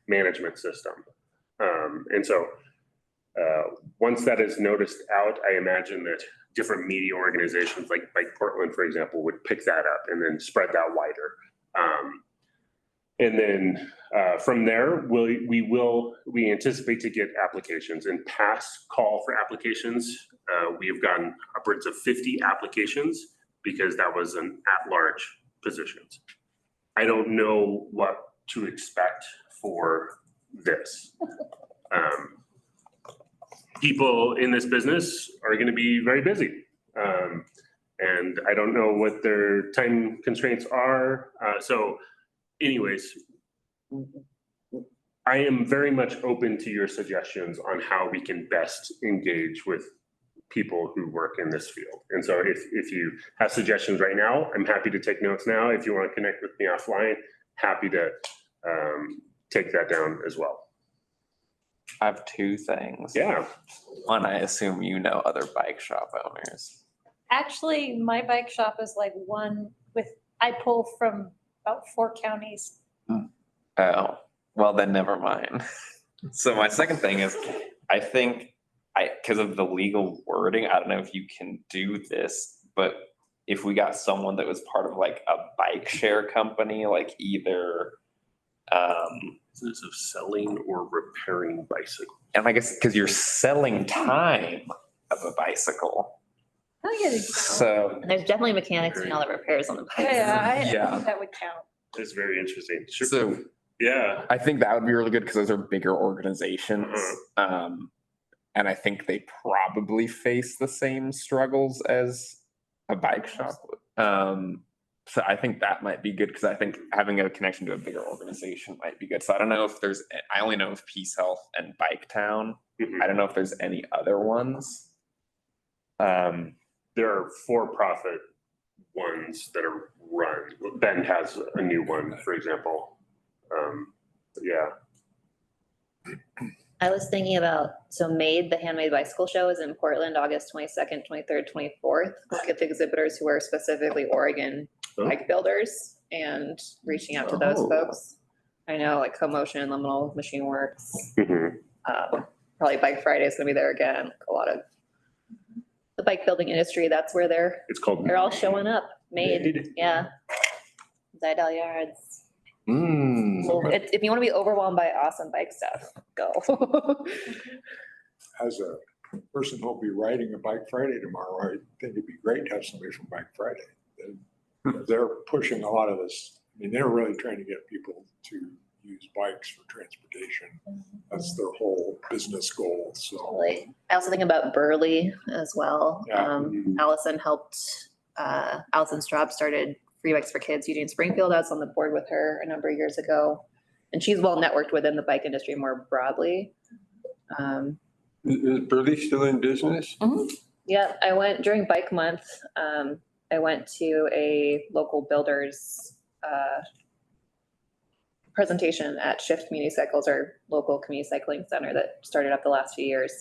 management system. And so once that is noticed out, I imagine that different media organizations like Portland, for example, would pick that up and then spread that wider. And then from there, we anticipate to get applications. In past call for applications, we have gotten upwards of 50 applications because that was an at-large positions. I don't know what to expect for this. People in this business are going to be very busy. And I don't know what their time constraints are. So anyways, I am very much open to your suggestions on how we can best engage with people who work in this field. And so if you have suggestions right now, I'm happy to take notes now. If you want to connect with me offline, happy to take that down as well. I have two things. Yeah. One, I assume you know other bike shop owners. Actually, my bike shop is like I pull from about 4 counties. Oh, well then never mind. So my second thing is, I think because of the legal wording, I don't know if you can do this, but if we got someone that was part of like a bike share company, like either business of selling or repairing bicycles. And I guess because you're selling time of a bicycle. Oh, yeah. So And there's definitely mechanics and all the repairs on the bikes. I think that would count. It's very interesting. Sure. So yeah, I think that would be really good because those are bigger organizations. And I think they probably face the same struggles as a bike shop. So I think that might be good because I think having a connection to a bigger organization might be good. So I don't know if I only know of Peace Health and Bike Town. I don't know if there's any other ones. There are for-profit ones that are run. Bend has a new one, for example. Yeah. I was thinking about, so MADE, the Handmade Bicycle Show, is in Portland, August 22nd, 23rd, 24th. Look at the exhibitors who are specifically Oregon bike builders and reaching out to those folks. I know, like Commotion, Liminal Machine Works. Probably Bike Friday is going to be there again. A lot of the bike building industry, that's where they're all showing up. MADE, yeah. Zidal Yards. If you want to be overwhelmed by awesome bike stuff, go. As a person who'll be riding a Bike Friday tomorrow, I think it'd be great to have somebody from Bike Friday. They're pushing a lot of this. I mean, they're really trying to get people to use bikes for transportation. That's their whole business goal. So Totally. I also think about Burley as well. Yeah. Allison Straub started Free Bikes for Kids Eugene Springfield. I was on the board with her a number of years ago. And she's well networked within the bike industry more broadly. Is Burley still in business? Yeah, I went during Bike Month. I went to a local builders presentation at Shift Community Cycles, our local community cycling center that started up the last few years.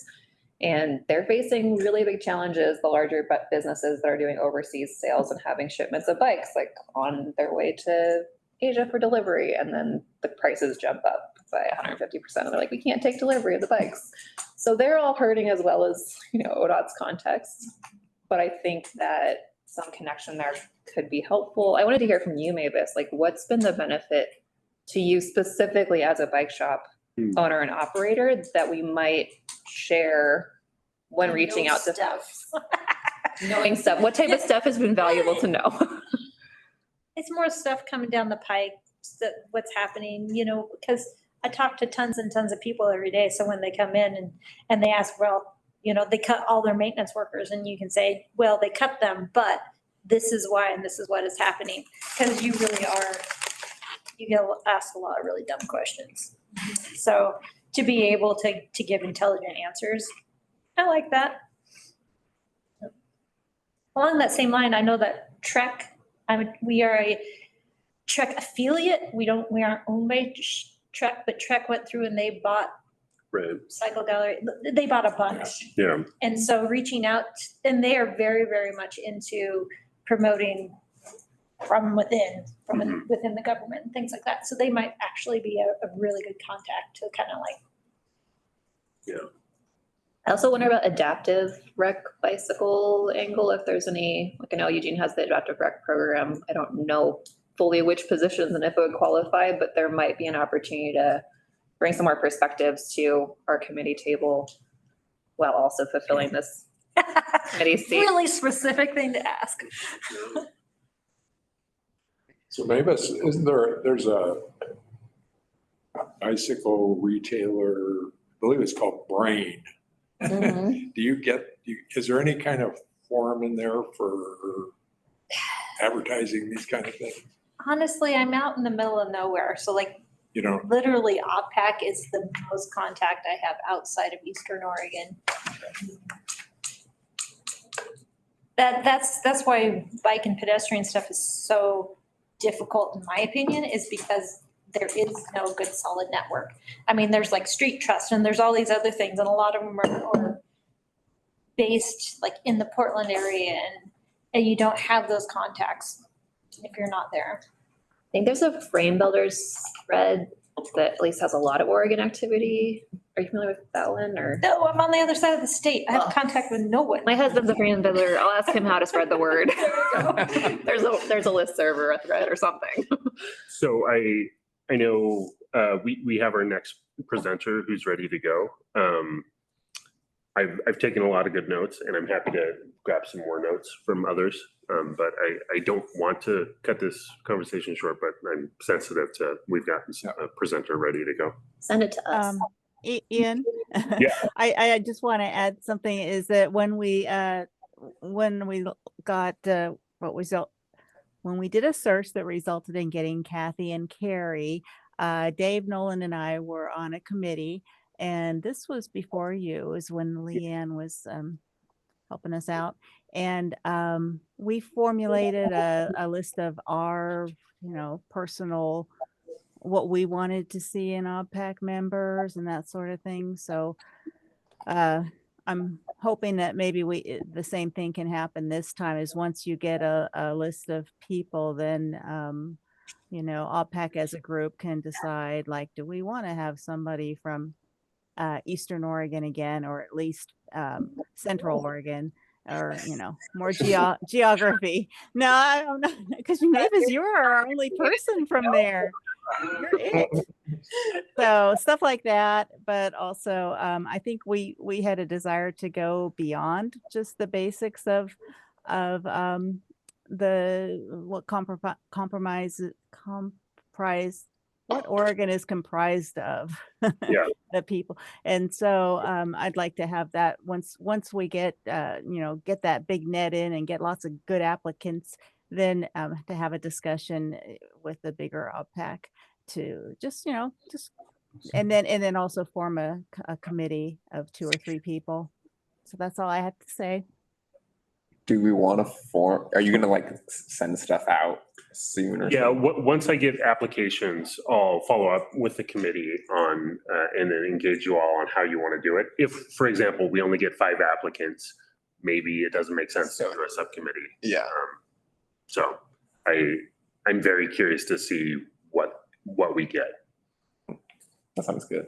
And they're facing really big challenges, the larger businesses that are doing overseas sales and having shipments of bikes like on their way to Asia for delivery. And then the prices jump up by 150%. And they're like, we can't take delivery of the bikes. So they're all hurting as well as, ODOT's context. But I think that some connection there could be helpful. I wanted to hear from you, Mavis, like what's been the benefit to you specifically as a bike shop owner and operator that we might share when reaching out to folks? Knowing stuff, what type of stuff has been valuable to know? It's more stuff coming down the pike, what's happening, because I talk to tons and tons of people every day. So when they come in and they ask, well, they cut all their maintenance workers, and you can say, well, they cut them, but this is why, and this is what is happening. Because you really you get asked a lot of really dumb questions. So to be able to give intelligent answers, I like that. Along that same line, I know that Trek, we are a Trek affiliate. We aren't owned by Trek, but Trek went through and they bought Cycle Gallery. They bought a bunch. Yeah. And so reaching out, and they are very, very much into promoting from within the government and things like that. So they might actually be a really good contact to kind of like. Yeah. I also wonder about adaptive rec bicycle angle, if there's any, like I know Eugene has the adaptive rec program. I don't know fully which positions and if it would qualify, but there might be an opportunity to bring some more perspectives to our committee table while also fulfilling this committee seat. Really specific thing to ask. So Mavis, there's a bicycle retailer, I believe it's called Brain. Is there any kind of forum in there for advertising these kind of things? Honestly, I'm out in the middle of nowhere. So like, literally OBPAC is the most contact I have outside of Eastern Oregon. That's why bike and pedestrian stuff is so difficult, in my opinion, is because there is no good solid network. I mean, there's like Street Trust and there's all these other things, and a lot of them are based like in the Portland area, and you don't have those contacts if you're not there. I think there's a frame builders thread that at least has a lot of Oregon activity. Are you familiar with that one, or? No, I'm on the other side of the state. I have contact with no one. My husband's a frame builder. I'll ask him how to spread the word. There's a listserv or a thread or something. So I know we have our next presenter who's ready to go. I've taken a lot of good notes, and I'm happy to grab some more notes from others. But I don't want to cut this conversation short, but I'm sensitive to, we've got a presenter ready to go. Send it to us. Ian, Yeah. I just want to add something, is that when we got when we did a search that resulted in getting Kathy and Carrie, Dave Nolan and I were on a committee, and this was before you, is when Leanne was helping us out. And we formulated a list of our, personal, what we wanted to see in OBPAC members and that sort of thing. So I'm hoping that maybe the same thing can happen this time, is once you get a list of people, then, OBPAC as a group can decide, like, do we want to have somebody from Eastern Oregon again, or at least Central Oregon, or more geography. No, I don't know, because Mavis, you're our only person from there. You're it. So stuff like that, but also I think we had a desire to go beyond just the basics of what Oregon is comprised of. The people. And so I'd like to have that once we get get that big net in and get lots of good applicants, then to have a discussion with the bigger OBPAC to just and then also form a committee of 2 or 3 people. So that's all I have to say. Do we want to form, are you going to send stuff out soon? Or yeah, once I get applications, I'll follow up with the committee on, and then engage you all on how you want to do it. If, for example, we only get 5 applicants, maybe it doesn't make sense to do a subcommittee. Yeah. So I'm very curious to see what we get. That sounds good.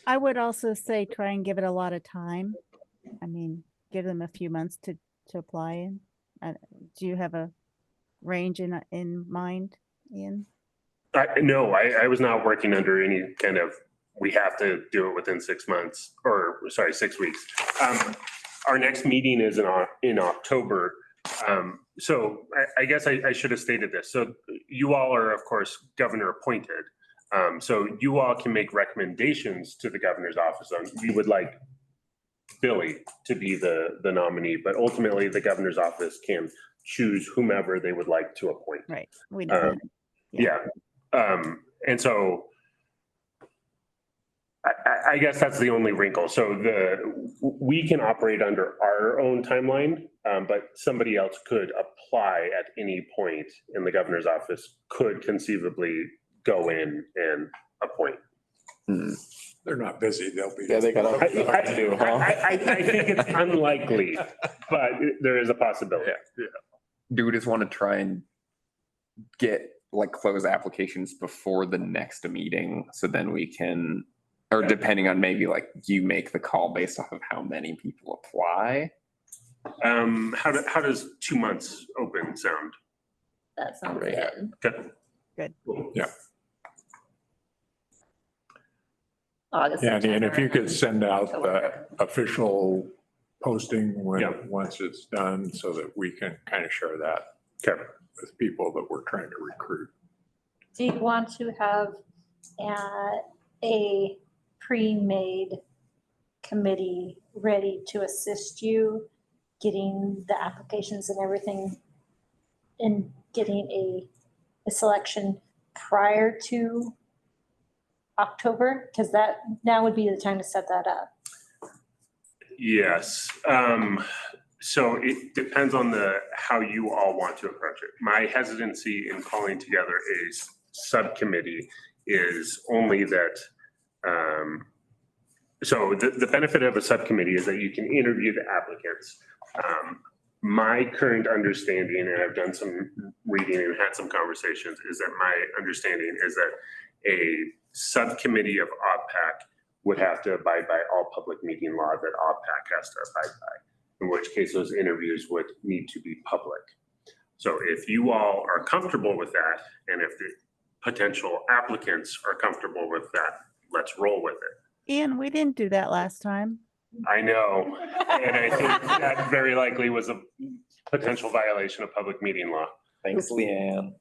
I would also say try and give it a lot of time. I mean, give them a few months to apply in. Do you have a range in mind, Ian? No, I was not working under any kind of, we have to do it within 6 months, or sorry, 6 weeks. our next meeting is in October. So I guess I should have stated this. So you all are, of course, governor appointed. So you all can make recommendations to the governor's office on, we would like Billy to be the nominee, but ultimately the governor's office can choose whomever they would like to appoint. Right. We know that. Yeah. And so I guess that's the only wrinkle. So we can operate under our own timeline, but somebody else could apply at any point in the governor's office, could conceivably go in and appoint. They're not busy, they'll be. Yeah, they got other stuff to do, huh? I think it's unlikely, but there is a possibility. Do we just want to try and get close applications before the next meeting, so then we can, or depending on maybe you make the call based off of how many people apply? How does 2 months open sound? That sounds good. Okay. Good. Yeah. August. Yeah, and if you could send out October. the official posting once it's done, so that we can kind of share that with people that we're trying to recruit. Do you want to have a pre-made committee ready to assist you getting the applications and everything and getting a selection prior to October? Because that now would be the time to set that up. Yes. So it depends on how you all want to approach it. My hesitancy in calling together a subcommittee is only that, so the benefit of a subcommittee is that you can interview the applicants. My current understanding, and I've done some reading and had some conversations, is that my understanding is that a subcommittee of OBPAC would have to abide by all public meeting law that OBPAC has to abide by, in which case those interviews would need to be public. So if you all are comfortable with that, and if the potential applicants are comfortable with that, let's roll with it. Ian, we didn't do that last time. I know, and I think that very likely was a potential violation of public meeting law. Thanks, Leanne.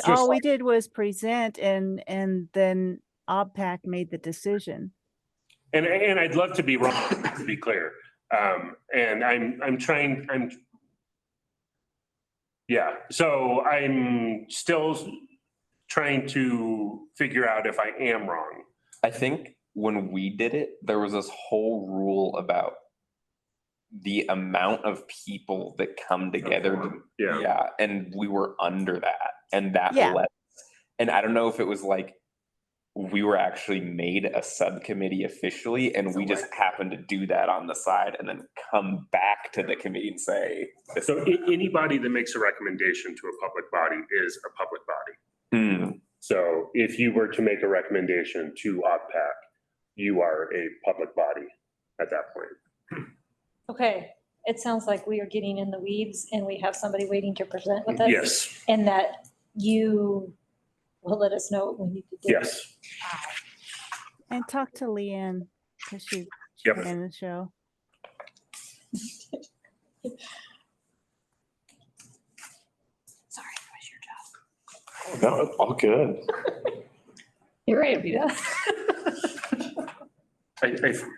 All we did was present and then OBPAC made the decision. And I'd love to be wrong, to be clear. And so I'm still trying to figure out if I am wrong. I think when we did it, there was this whole rule about the amount of people that come together. Yeah. And we were under that. And that led, and I don't know if it was we were actually made a subcommittee officially, and we just happened to do that on the side and then come back to the committee and say. So anybody that makes a recommendation to a public body is a public body. So if you were to make a recommendation to OBPAC, you are a public body at that point. Okay, it sounds like we are getting in the weeds and we have somebody waiting to present with us. Yes. And that you will let us know what we need to do. Yes. And talk to Leanne, because she's in the show. Sorry, that was your job. No, all good. You're right, Vita.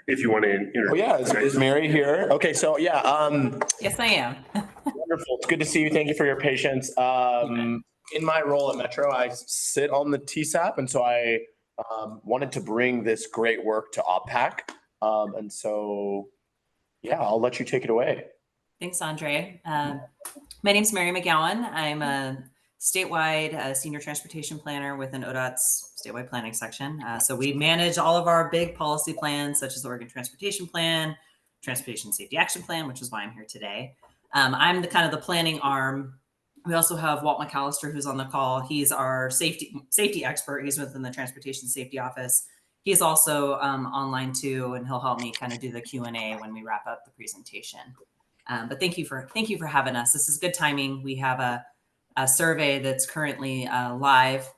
If you want to introduce. Oh yeah, is Mary here? Okay, so yeah. Yes, I am. Wonderful. It's good to see you. Thank you for your patience. In my role at Metro, I sit on the TSAP, and so I wanted to bring this great work to OBPAC. And so, yeah, I'll let you take it away. Thanks, Andre. My name's Mary McGowan. I'm a statewide senior transportation planner within ODOT's statewide planning section. So we manage all of our big policy plans, such as the Oregon Transportation Plan, Transportation Safety Action Plan, which is why I'm here today. I'm the kind of the planning arm. We also have Walt McAllister, who's on the call. He's our safety expert. He's within the Transportation Safety Office. He's also online too, and he'll help me kind of do the Q&A when we wrap up the presentation. But thank you for having us. This is good timing. We have a survey that's currently live.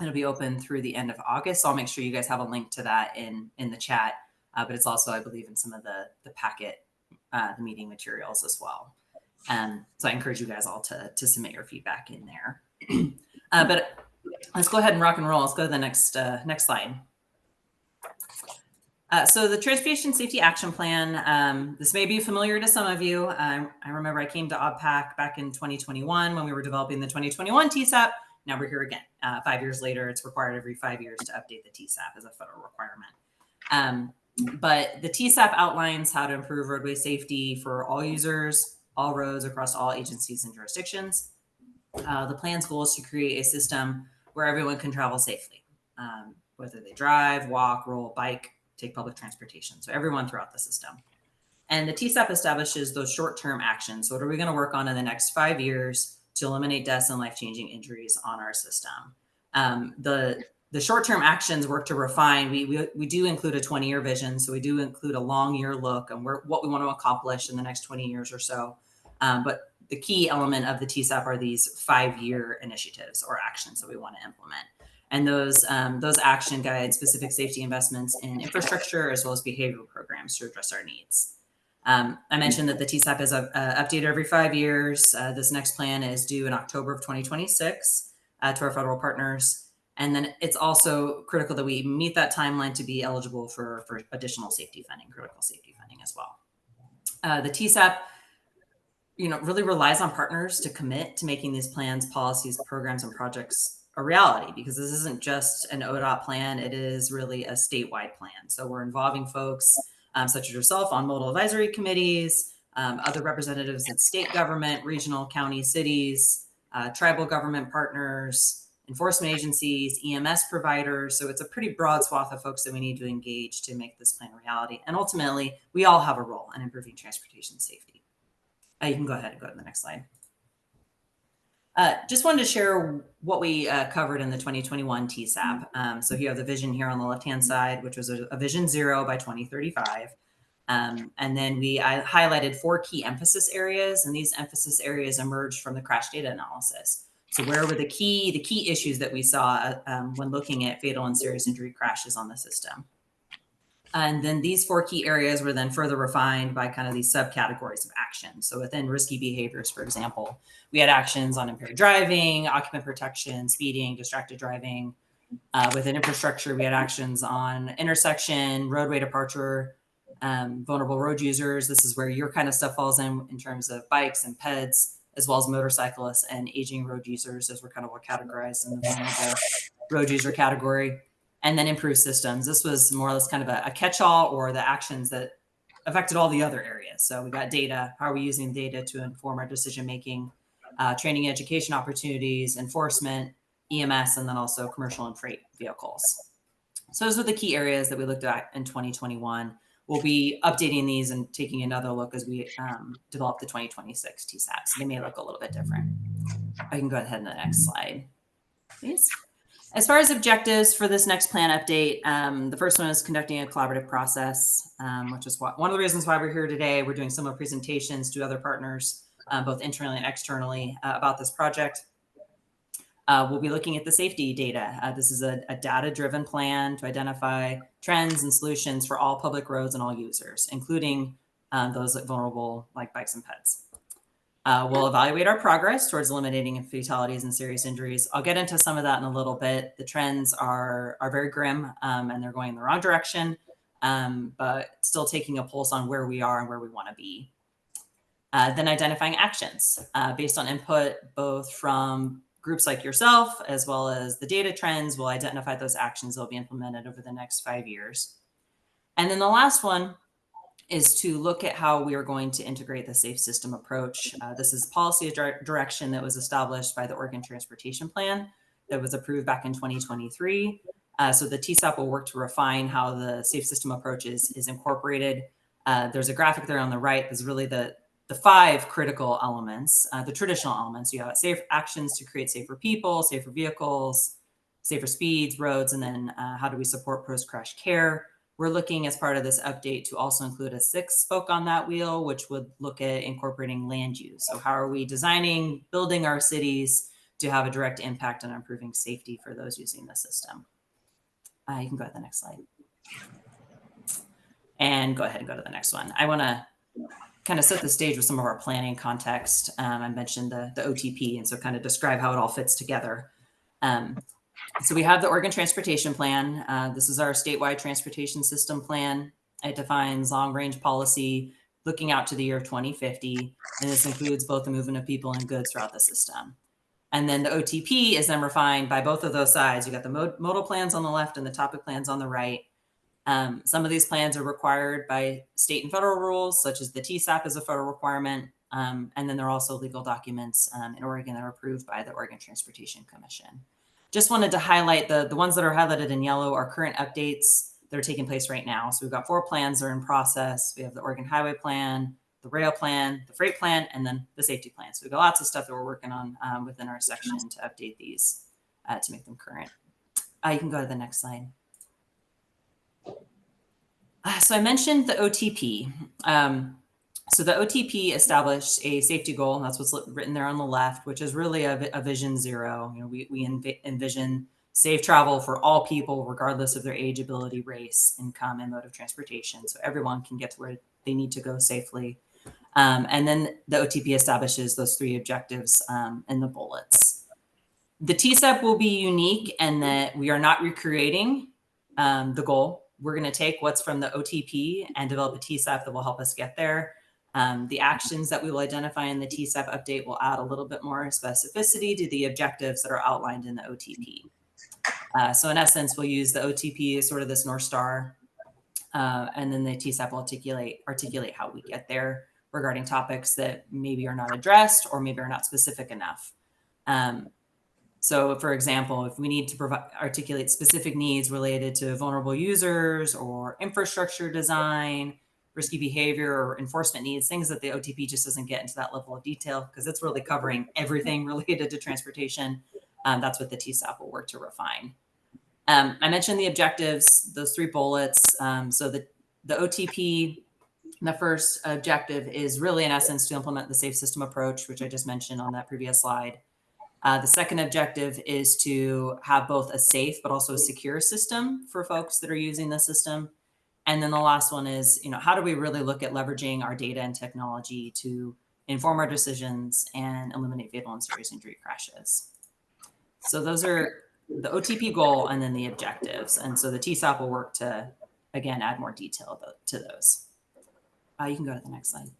It'll be open through the end of August. So I'll make sure you guys have a link to that in the chat. but it's also, I believe, in some of the packet, the meeting materials as well. So I encourage you guys all to submit your feedback in there. But let's go ahead and rock and roll. Let's go to the next slide. So the Transportation Safety Action Plan, this may be familiar to some of you. I remember I came to OBPAC back in 2021 when we were developing the 2021 TSAP. Now we're here again. 5 years later, it's required every 5 years to update the TSAP as a federal requirement. But the TSAP outlines how to improve roadway safety for all users, all roads across all agencies and jurisdictions. The plan's goal is to create a system where everyone can travel safely, whether they drive, walk, roll, bike, take public transportation. So everyone throughout the system. And the TSAP establishes those short-term actions. So what are we going to work on in the next 5 years to eliminate deaths and life-changing injuries on our system? The short-term actions work to refine. We do include a 20-year vision. So we do include a long year look and what we want to accomplish in the next 20 years or so. But the key element of the TSAP are these 5-year initiatives or actions that we want to implement. And those action guide specific safety investments in infrastructure as well as behavioral programs to address our needs. I mentioned that the TSAP is updated every 5 years. This next plan is due in October of 2026 to our federal partners. And then it's also critical that we meet that timeline to be eligible for additional safety funding, critical safety funding as well. The TSAP, really relies on partners to commit to making these plans, policies, programs, and projects a reality, because this isn't just an ODOT plan, it is really a statewide plan. So we're involving folks such as yourself on modal advisory committees, other representatives at state government, regional, county, cities, tribal government partners, enforcement agencies, EMS providers. So it's a pretty broad swath of folks that we need to engage to make this plan a reality. And ultimately, we all have a role in improving transportation safety. You can go ahead and go to the next slide. Just wanted to share what we covered in the 2021 TSAP. So you have the vision here on the left-hand side, which was a vision 0 by 2035. And then we highlighted 4 key emphasis areas, and these emphasis areas emerged from the crash data analysis. So where were the key issues that we saw when looking at fatal and serious injury crashes on the system? And then these 4 key areas were then further refined by kind of these subcategories of action. So within risky behaviors, for example, we had actions on impaired driving, occupant protection, speeding, distracted driving. Within infrastructure, we had actions on intersection, roadway departure, vulnerable road users. This is where your kind of stuff falls in terms of bikes and peds, as well as motorcyclists and aging road users, as we're kind of categorized in the vulnerable road user category. And then improve systems. This was more or less kind of a catch-all, or the actions that affected all the other areas. So we got data. How are we using data to inform our decision-making, training, education opportunities, enforcement, EMS, and then also commercial and freight vehicles. So those are the key areas that we looked at in 2021. We'll be updating these and taking another look as we develop the 2026 TSAP. So they may look a little bit different. I can go ahead to the next slide, please. As far as objectives for this next plan update, the first one is conducting a collaborative process, which is one of the reasons why we're here today. We're doing similar presentations to other partners, both internally and externally, about this project. We'll be looking at the safety data. This is a data-driven plan to identify trends and solutions for all public roads and all users, including those vulnerable like bikes and pets. We'll evaluate our progress towards eliminating fatalities and serious injuries. I'll get into some of that in a little bit. The trends are very grim and they're going in the wrong direction, but still taking a pulse on where we are and where we want to be. Then identifying actions based on input both from groups like yourself as well as the data trends. We'll identify those actions that will be implemented over the next 5 years. And then the last one is to look at how we are going to integrate the safe system approach. This is policy direction that was established by the Oregon Transportation Plan that was approved back in 2023. So the TSAP will work to refine how the safe system approach is incorporated. There's a graphic there on the right. There's really the 5 critical elements, the traditional elements. You have safe actions to create safer people, safer vehicles, safer speeds, roads, and then how do we support post-crash care? We're looking as part of this update to also include a 6th spoke on that wheel, which would look at incorporating land use. So how are we designing, building our cities to have a direct impact on improving safety for those using the system? You can go to the next slide. And go ahead and go to the next one. I want to kind of set the stage with some of our planning context. I mentioned the OTP, and so kind of describe how it all fits together. So we have the Oregon Transportation Plan. This is our statewide transportation system plan. It defines long-range policy looking out to the year 2050, and this includes both the movement of people and goods throughout the system. And then the OTP is then refined by both of those sides. You got the modal plans on the left and the topic plans on the right. Some of these plans are required by state and federal rules, such as the TSAP is a federal requirement. And then there are also legal documents in Oregon that are approved by the Oregon Transportation Commission. Just wanted to highlight the ones that are highlighted in yellow are current updates that are taking place right now. So we've got 4 plans that are in process. We have the Oregon Highway Plan, the Rail Plan, the Freight Plan, and then the Safety Plan. So we've got lots of stuff that we're working on within our section to update these to make them current. You can go to the next slide. So I mentioned the OTP. So the OTP established a safety goal, and that's what's written there on the left, which is really a vision 0. You know, we envision safe travel for all people, regardless of their age, ability, race, income, and mode of transportation. So everyone can get to where they need to go safely. And then the OTP establishes those 3 objectives in the bullets. The TSAP will be unique in that we are not recreating the goal. We're going to take what's from the OTP and develop a TSAP that will help us get there. The actions that we will identify in the TSAP update will add a little bit more specificity to the objectives that are outlined in the OTP. So in essence, we'll use the OTP as sort of this North Star, and then the TSAP will articulate how we get there regarding topics that maybe are not addressed or maybe are not specific enough. So for example, if we need to articulate specific needs related to vulnerable users or infrastructure design, risky behavior or enforcement needs, things that the OTP just doesn't get into that level of detail because it's really covering everything related to transportation. That's what the TSAP will work to refine. I mentioned the objectives, those 3 bullets. So the OTP, the first objective is really in essence to implement the safe system approach, which I just mentioned on that previous slide. The second objective is to have both a safe but also a secure system for folks that are using the system. And then the last one is, you know, how do we really look at leveraging our data and technology to inform our decisions and eliminate fatal and serious injury crashes? So those are the OTP goal and then the objectives. And so the TSAP will work to, again, add more detail to those. You can go to the next slide.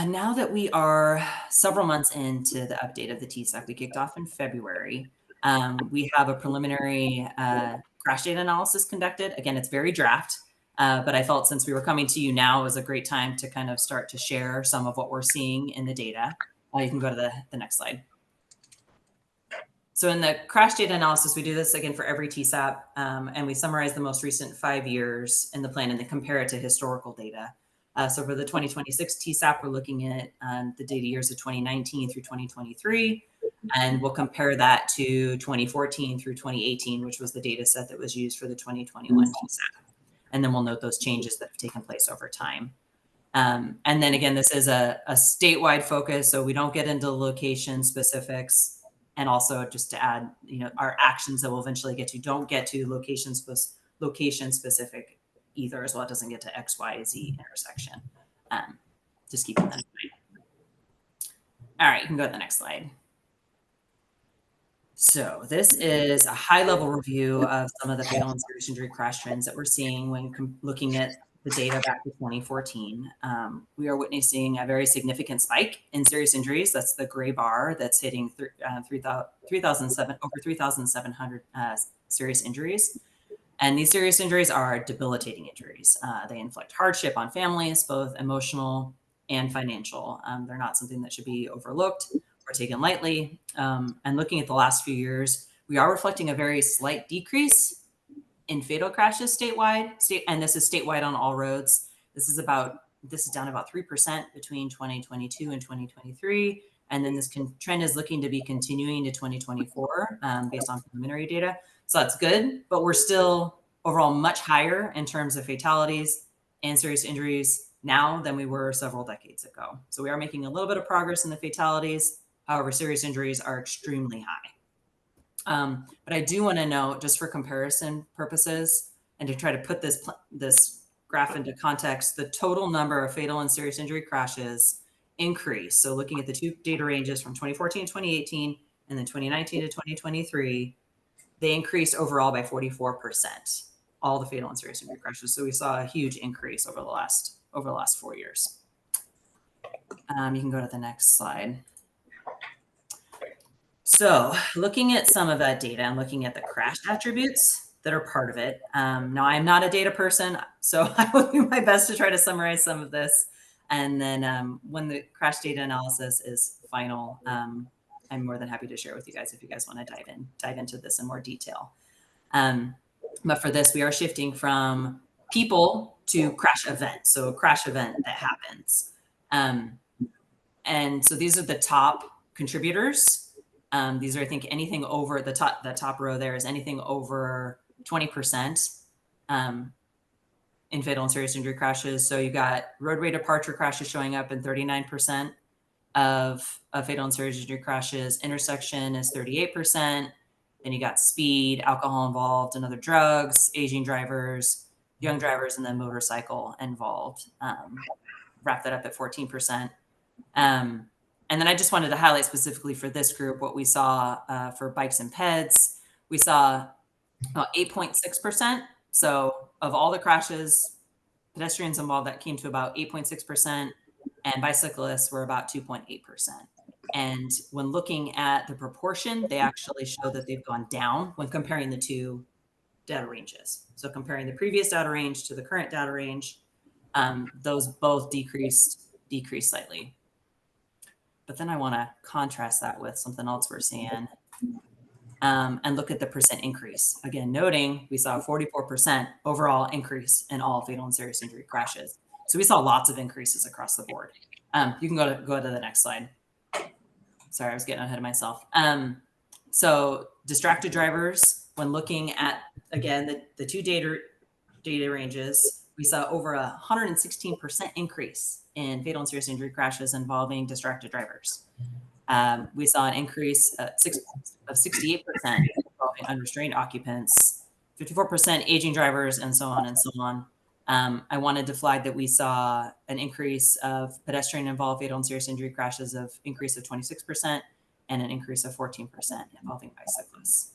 Now that we are several months into the update of the TSAP, we kicked off in February. We have a preliminary crash data analysis conducted. Again, it's very draft, but I felt since we were coming to you now, it was a great time to kind of start to share some of what we're seeing in the data. You can go to the next slide. So in the crash data analysis, we do this again for every TSAP, and we summarize the most recent 5 years in the plan and then compare it to historical data. So for the 2026 TSAP, we're looking at the data years of 2019 through 2023, and we'll compare that to 2014 through 2018, which was the data set that was used for the 2021 TSAP. And then we'll note those changes that have taken place over time. And then again, this is a statewide focus, so we don't get into location specifics. And also just to add, you know, our actions that we'll eventually get to don't get to location specific either as well. It doesn't get to X, Y, Z intersection. Just keep that in mind. All right, you can go to the next slide. So this is a high-level review of some of the fatal and serious injury crash trends that we're seeing when looking at the data back to 2014. We are witnessing a very significant spike in serious injuries. That's the gray bar that's hitting 3,700 serious injuries. And these serious injuries are debilitating injuries. They inflict hardship on families, both emotional and financial. They're not something that should be overlooked or taken lightly. And looking at the last few years, we are reflecting a very slight decrease in fatal crashes statewide, and this is statewide on all roads. This is down about 3% between 2022 and 2023. And then this trend is looking to be continuing to 2024 based on preliminary data. So that's good, but we're still overall much higher in terms of fatalities and serious injuries now than we were several decades ago. So we are making a little bit of progress in the fatalities. However, serious injuries are extremely high. But I do want to note, just for comparison purposes, And to try to put this graph into context, the total number of fatal and serious injury crashes increased. So looking at the two data ranges from 2014 to 2018 and then 2019 to 2023, they increased overall by 44%, all the fatal and serious injury crashes. So we saw a huge increase over the last 4 years. You can go to the next slide. So looking at some of that data and looking at the crash attributes that are part of it. Now I'm not a data person, so I will do my best to try to summarize some of this. And then when the crash data analysis is final, I'm more than happy to share with you guys if you guys want to dive into this in more detail. But for this, we are shifting from people to crash events. So a crash event that happens. And so these are the top contributors. These are, I think, anything over the top row there is anything over 20% in fatal and serious injury crashes. So you got roadway departure crashes showing up in 39% of fatal and serious injury crashes. Intersection is 38%. Then you got speed, alcohol involved, and other drugs, aging drivers, young drivers, and then motorcycle involved. Wrap that up at 14%. And then I just wanted to highlight specifically for this group what we saw for bikes and peds. We saw 8.6%. So of all the crashes, pedestrians involved, that came to about 8.6%, and bicyclists were about 2.8%. And when looking at the proportion, they actually show that they've gone down when comparing the two data ranges. So comparing the previous data range to the current data range, those both decreased slightly. But then I want to contrast that with something else we're seeing and look at the percent increase. Again, noting we saw a 44% overall increase in all fatal and serious injury crashes. So we saw lots of increases across the board. You can go to the next slide. Sorry, I was getting ahead of myself. So distracted drivers, when looking at, again, the two data ranges, we saw over 116% increase in fatal and serious injury crashes involving distracted drivers. We saw an increase of 68% involving unrestrained occupants, 54% aging drivers, and so on and so on. I wanted to flag that we saw an increase of pedestrian-involved fatal and serious injury crashes of increase of 26% and an increase of 14% involving bicyclists.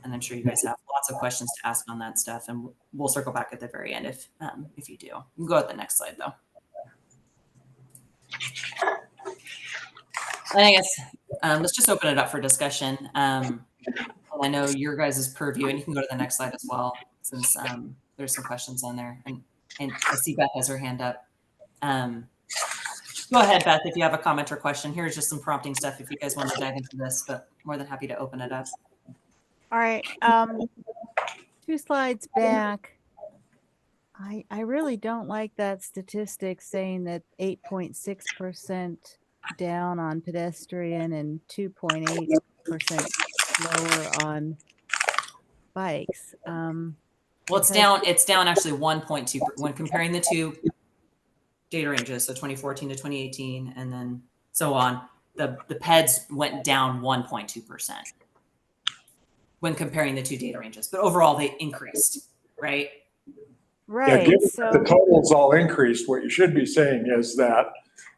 And I'm sure you guys have lots of questions to ask on that stuff, and we'll circle back at the very end if you do. You can go to the next slide, though. I guess let's just open it up for discussion. I know your guys' purview, and you can go to the next slide as well, since there's some questions on there. And I see Beth has her hand up. Go ahead, Beth, if you have a comment or question. Here's just some prompting stuff if you guys want to dive into this, but more than happy to open it up. All right. 2 slides back. I really don't like that statistic saying that 8.6% down on pedestrian and 2.8% lower on bikes. Well, it's down actually 1.2 when comparing the two data ranges, so 2014 to 2018, and then so on. The PEDs went down 1.2% when comparing the two data ranges, but overall they increased, right? Right. Yeah, given that the totals all increased, what you should be saying is that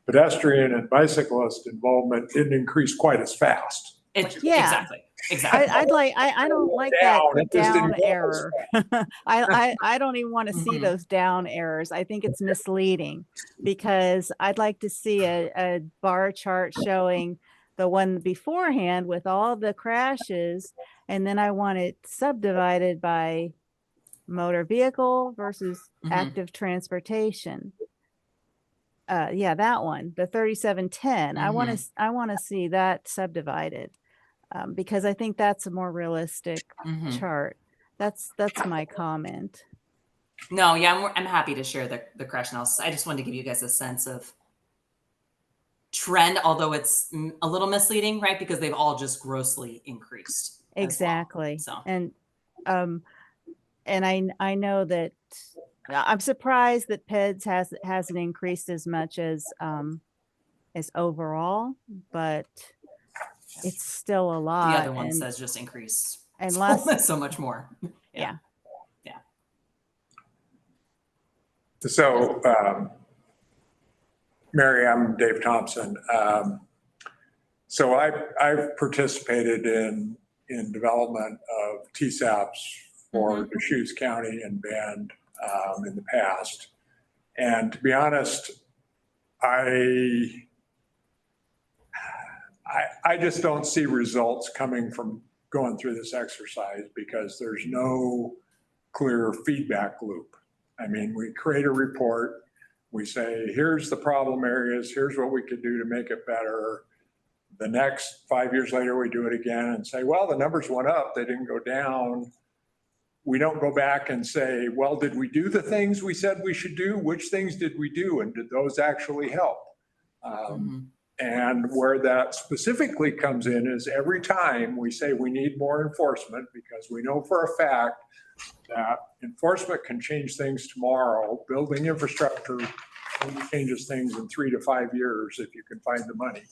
pedestrian and bicyclist involvement didn't increase quite as fast. Exactly. I don't like that down error. I don't even want to see those down errors. I think it's misleading because I'd like to see a bar chart showing the one beforehand with all the crashes, and then I want it subdivided by motor vehicle versus active transportation. Yeah, that one, the 3710. I want to see that subdivided. Because I think that's a more realistic chart. That's my comment. No, yeah, I'm happy to share the crash analysis. I just wanted to give you guys a sense of trend, although it's a little misleading, right? Because they've all just grossly increased. Exactly. Well, so. And I know that I'm surprised that PEDS hasn't increased as much as overall, but it's still a lot. The other one says just increase and less so much more. Yeah. So, Mary, I'm Dave Thompson. So I've participated in development of TSAPs for Deschutes County and Bend in the past. And to be honest, I just don't see results coming from going through this exercise because there's no clear feedback loop. I mean, we create a report, we say, here's the problem areas, here's what we could do to make it better. The next 5 years later, we do it again and say, well, the numbers went up, they didn't go down. We don't go back and say, well, did we do the things we said we should do? Which things did we do? And did those actually help? And where that specifically comes in is every time we say we need more enforcement because we know for a fact that enforcement can change things tomorrow. Building infrastructure changes things in 3 to 5 years if you can find the money.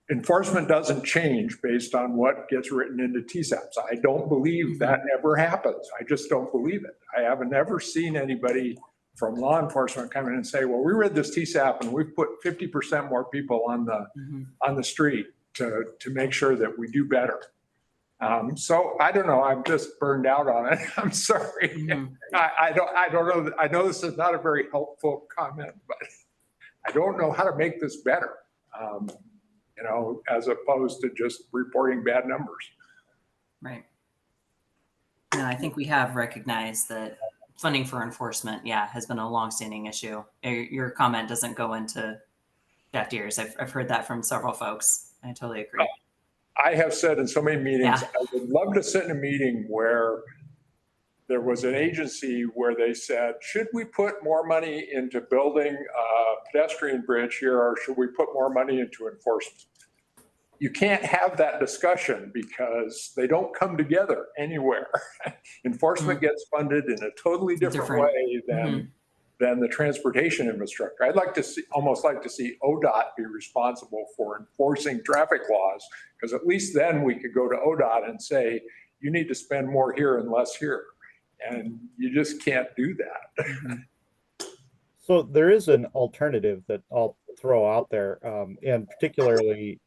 Enforcement doesn't change based on what gets written into TSAPs. I don't believe that ever happens. I just don't believe it. I haven't ever seen anybody from law enforcement come in and say, well, we read this TSAP and we've put 50% more people on the street to make sure that we do better. So I don't know. I'm just burned out on it. I'm sorry. I don't know. I know this is not a very helpful comment, but I don't know how to make this better. You know, as opposed to just reporting bad numbers. Right. And I think we have recognized that funding for enforcement, has been a longstanding issue. Your comment doesn't go into deaf ears. I've heard that from several folks. I totally agree. I have said in so many meetings, I would love to sit in a meeting where there was an agency where they said, should we put more money into building a pedestrian bridge here or should we put more money into enforcement? You can't have that discussion because they don't come together anywhere. Enforcement gets funded in a totally different way than the transportation infrastructure. I'd like to see, almost like to see ODOT be responsible for enforcing traffic laws, because at least then we could go to ODOT and say, you need to spend more here and less here. And you just can't do that. So there is an alternative that I'll throw out there, and particularly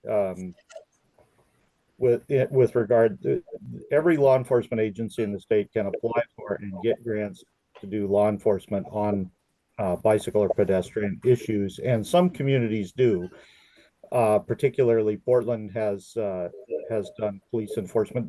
with regard to every law enforcement agency in the state can apply for and get grants to do law enforcement on bicycle or pedestrian issues, and some communities do. Particularly, Portland has done police enforcement.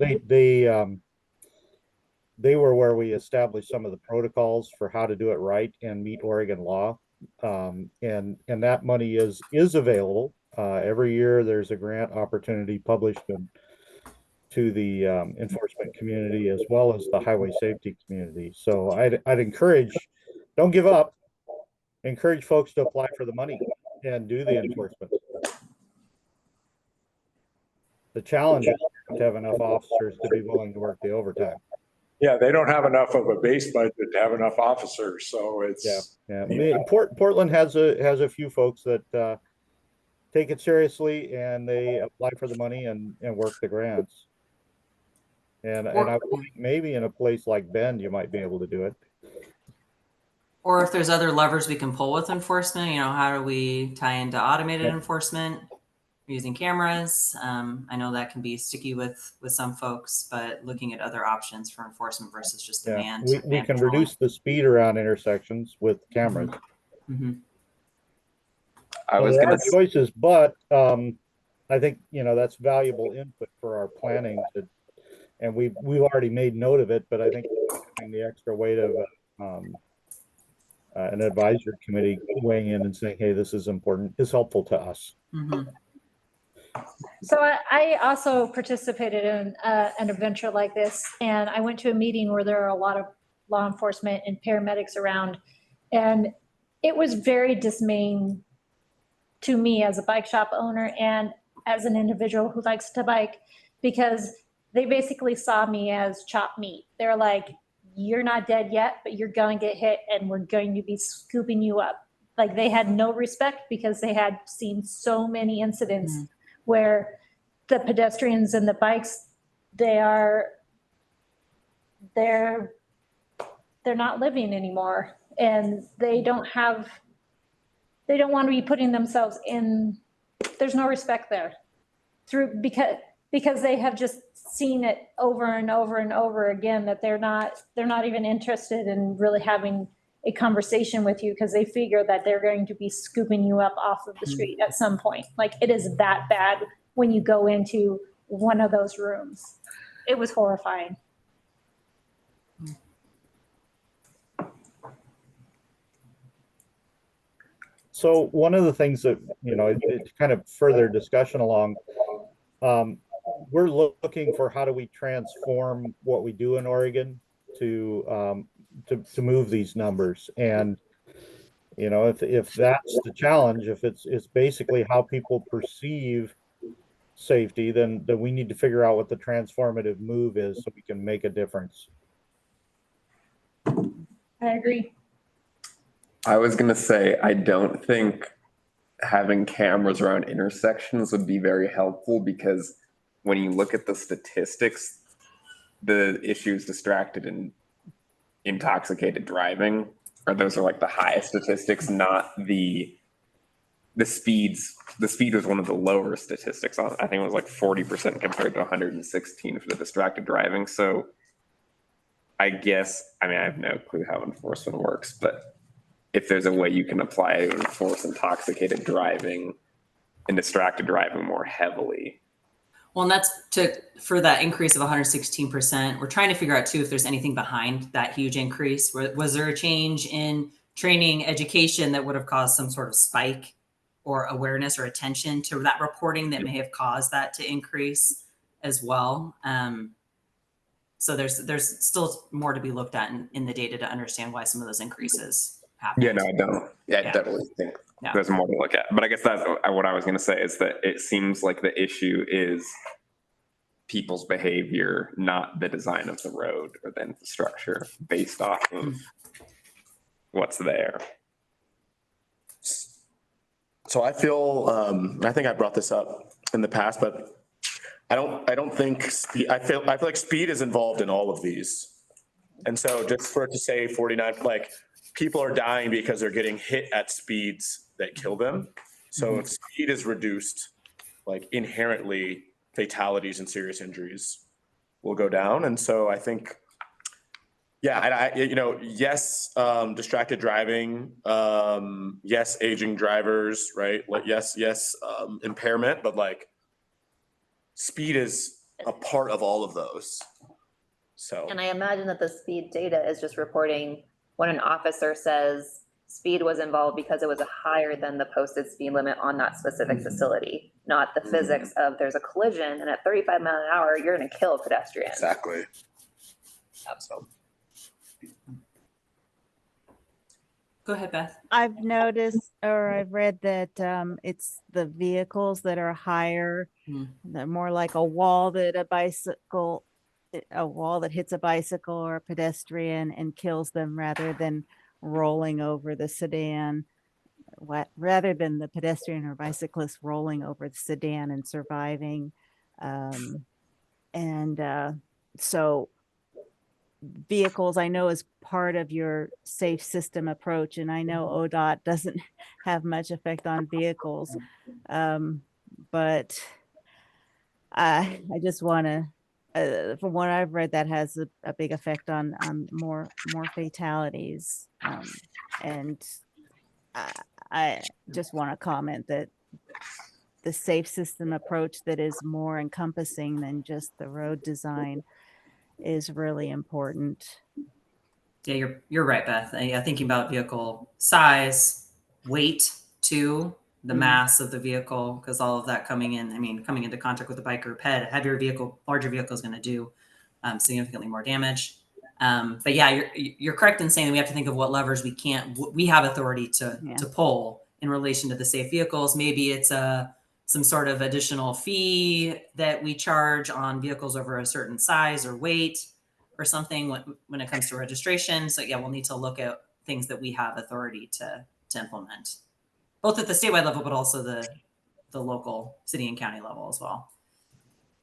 They were where we established some of the protocols for how to do it right and meet Oregon law. And that money is available. Every year there's a grant opportunity published to the enforcement community as well as the highway safety community. So I'd encourage, don't give up, encourage folks to apply for the money and do the enforcement. The challenge is to have enough officers to be willing to work the overtime. Yeah, they don't have enough of a base budget to have enough officers, so it's Portland has a few folks that take it seriously and they apply for the money and work the grants. And I think maybe in a place like Bend, you might be able to do it. Or if there's other levers we can pull with enforcement, how do we tie into automated enforcement? Using cameras. I know that can be sticky with some folks, but looking at other options for enforcement versus just demand. We can reduce the speed around intersections with cameras. I was going to choices, but I think that's valuable input for our planning. And we've already made note of it, but I think having the extra weight of an advisory committee weighing in and saying, "Hey, this is important," is helpful to us. So I also participated in an adventure like this, and I went to a meeting where there are a lot of law enforcement and paramedics around, and it was very dismaying to me as a bike shop owner and as an individual who likes to bike, because they basically saw me as chopped meat. They're like, you're not dead yet, but you're going to get hit and we're going to be scooping you up. Like, they had no respect because they had seen so many incidents where the pedestrians and the bikes, they are they're not living anymore, and they don't want to be putting themselves in, there's no respect there because they have just seen it over and over and over again, that they're not even interested in really having a conversation with you, because they figure that they're going to be scooping you up off of the street at some point. Like, it is that bad when you go into one of those rooms. It was horrifying. So one of the things that, it's kind of further discussion along, we're looking for how do we transform what we do in Oregon to move these numbers. And, if that's the challenge, if it's basically how people perceive safety, then we need to figure out what the transformative move is so we can make a difference. I agree. I was gonna say, I don't think having cameras around intersections would be very helpful, because when you look at the statistics, the issues distracted and intoxicated driving, or those are like the highest statistics, not the speeds. The speed was one of the lower statistics. I think it was like 40% compared to 116 for the distracted driving. So I guess, I have no clue how enforcement works, but if there's a way you can apply it to enforce intoxicated driving and distracted driving more heavily. Well, and that's for that increase of 116%. We're trying to figure out too if there's anything behind that huge increase. Was there a change in training, education that would have caused some sort of spike or awareness or attention to that reporting that may have caused that to increase as well? So there's still more to be looked at in the data to understand why some of those increases happen. Yeah, no, I don't. Yeah, I definitely think there's more to look at. But I guess that's what I was going to say, is that it seems like the issue is people's behavior, not the design of the road or the infrastructure based off of what's there. So I feel, I think I brought this up in the past, but I don't think speed, I feel like speed is involved in all of these. And so just for it to say 49, like, people are dying because they're getting hit at speeds that kill them. So if speed is reduced, like, inherently fatalities and serious injuries will go down. And so I think, yes, distracted driving, yes, aging drivers, right? Yes, impairment, but like, speed is a part of all of those. So. And I imagine that the speed data is just reporting when an officer says speed was involved because it was higher than the posted speed limit on that specific facility, not the physics of there's a collision and at 35 miles an hour, you're going to kill a pedestrian. Exactly. So. Go ahead, Beth. I've noticed, or I've read that it's the vehicles that are higher, they're more like a wall that hits a bicycle or a pedestrian and kills them, rather than rolling over the sedan, rather than the pedestrian or bicyclist rolling over the sedan and surviving. So vehicles, I know, is part of your safe system approach, and I know ODOT doesn't have much effect on vehicles, but I just want to, from what I've read, that has a big effect on more fatalities, and I just want to comment that the safe system approach that is more encompassing than just the road design is really important. Yeah, you're right, Beth. Thinking about vehicle size, weight too, the mass of the vehicle, because all of that coming into contact with the bike or ped, heavier vehicle, larger vehicle is going to do significantly more damage. But yeah, you're correct in saying that we have to think of what levers we have authority to pull in relation to the safe vehicles. Maybe it's some sort of additional fee that we charge on vehicles over a certain size or weight or something when it comes to registration. So yeah, we'll need to look at things that we have authority to implement, both at the statewide level, but also the local city and county level as well.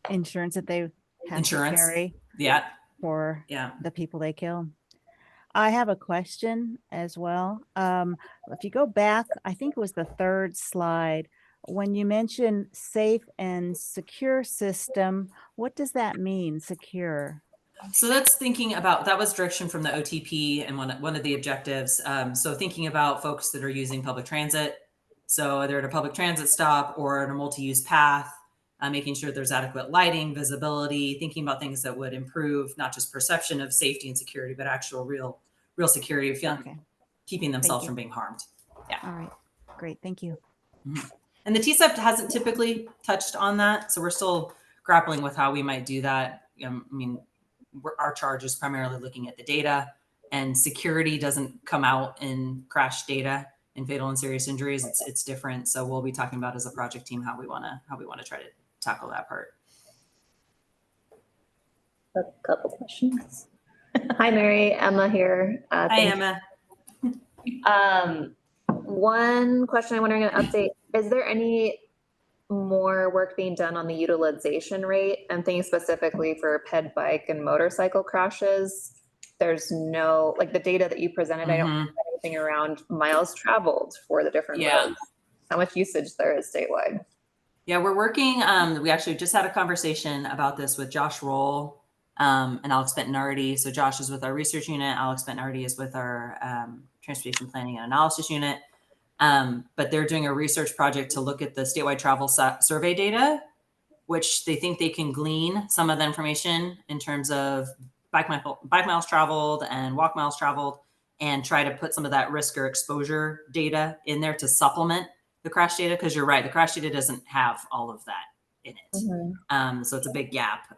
Insurance that they have to carry. Yeah. for Yeah. the people they kill. I have a question as well. If you go back, I think it was the third slide, when you mention safe and secure system, what does that mean, secure? So that's thinking about, that was direction from the OTP and one of the objectives. So thinking about folks that are using public transit. So they're at a public transit stop or in a multi-use path, making sure there's adequate lighting, visibility, thinking about things that would improve not just perception of safety and security, but actual real security of feeling, keeping themselves from being harmed. Yeah. All right, great, thank you. And the TSEP hasn't typically touched on that. So we're still grappling with how we might do that. I mean, our charge is primarily looking at the data, and security doesn't come out in crash data in fatal and serious injuries. It's different. So we'll be talking about as a project team how we want to try to tackle that part. A couple questions. Hi, Mary. Emma here. Hi, Emma. One question I'm wondering, an update, is there any more work being done on the utilization rate? I'm thinking specifically for ped bike and motorcycle crashes. There's no, like the data that you presented, I don't have anything around miles traveled for the different roads. How much usage there is statewide? Yeah, we're working, we actually just had a conversation about this with Josh Roll and Alex Bentonardi. So Josh is with our research unit, Alex Bentonardi is with our transportation planning and analysis unit. But they're doing a research project to look at the statewide travel survey data, which they think they can glean some of the information in terms of bike miles traveled and walk miles traveled, and try to put some of that risk or exposure data in there to supplement the crash data. Because you're right, the crash data doesn't have all of that in it. So it's a big gap.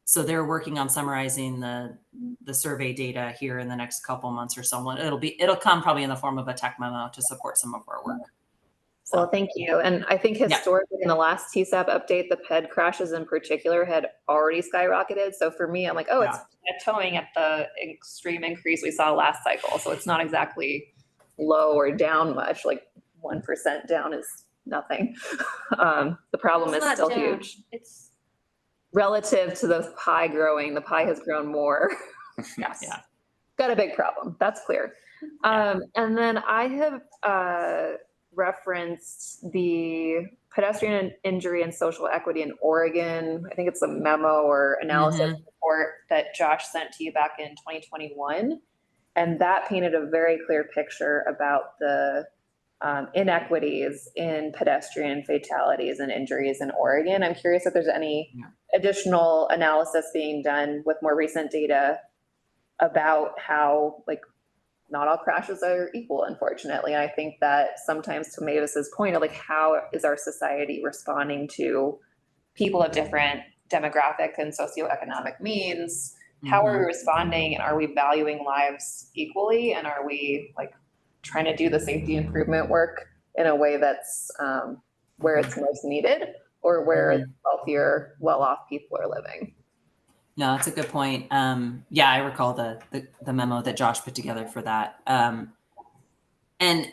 So they're working on summarizing the survey data here in the next couple months or so. It'll come probably in the form of a tech memo to support some of our work. Well, thank you. And I think historically in the last TSAP update, the PED crashes in particular had already skyrocketed. So for me, I'm like, oh, it's plateauing at the extreme increase we saw last cycle. So it's not exactly low or down much, like 1% down is nothing. The problem is still huge. It's relative to the pie growing, the pie has grown more. Yes. Yeah. Got a big problem. That's clear. And then I have referenced the pedestrian injury and social equity in Oregon. I think it's a memo or analysis report that Josh sent to you back in 2021. And that painted a very clear picture about the inequities in pedestrian fatalities and injuries in Oregon. I'm curious if there's any additional analysis being done with more recent data about how, like, not all crashes are equal, unfortunately. And I think that sometimes, to Mavis's point of like, how is our society responding to people of different demographic and socioeconomic means? How are we responding, and are we valuing lives equally? And are we like trying to do the safety improvement work in a way that's where it's most needed, or where healthier, well-off people are living? No, that's a good point. Yeah, I recall the memo that Josh put together for that. And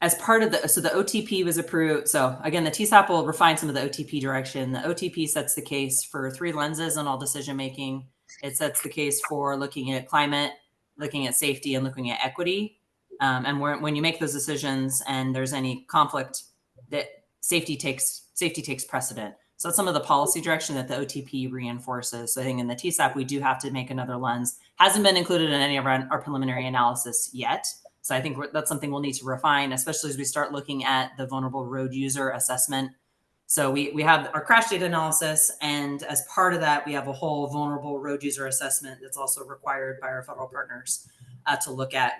as part of so the OTP was approved. So again, the TSAP will refine some of the OTP direction. The OTP sets the case for 3 lenses on all decision-making. It sets the case for looking at climate, looking at safety, and looking at equity. And when you make those decisions and there's any conflict, that safety takes precedent. So that's some of the policy direction that the OTP reinforces. So I think in the TSAP, we do have to make another lens. Hasn't been included in any of our preliminary analysis yet. So I think that's something we'll need to refine, especially as we start looking at the vulnerable road user assessment. So we have our crash data analysis, and as part of that, we have a whole vulnerable road user assessment that's also required by our federal partners to look at.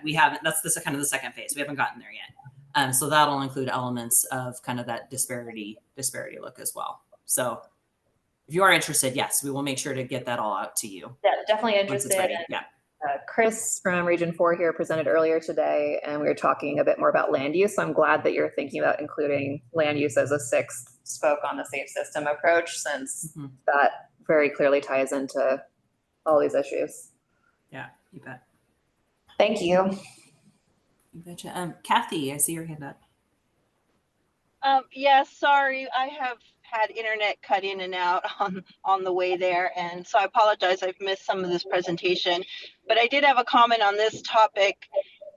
That's kind of the second phase. We haven't gotten there yet. So that'll include elements of kind of that disparity look as well. So if you are interested, yes, we will make sure to get that all out to you. Yeah, definitely interested. Yeah. Chris from Region 4 here presented earlier today, and we were talking a bit more about land use. So I'm glad that you're thinking about including land use as a 6th spoke on the safe system approach, since that very clearly ties into all these issues. Yeah, you bet. Thank you. You betcha. Kathy, I see your hand up. Yes, sorry, I have had internet cut in and out on the way there. And so I apologize, I've missed some of this presentation, but I did have a comment on this topic,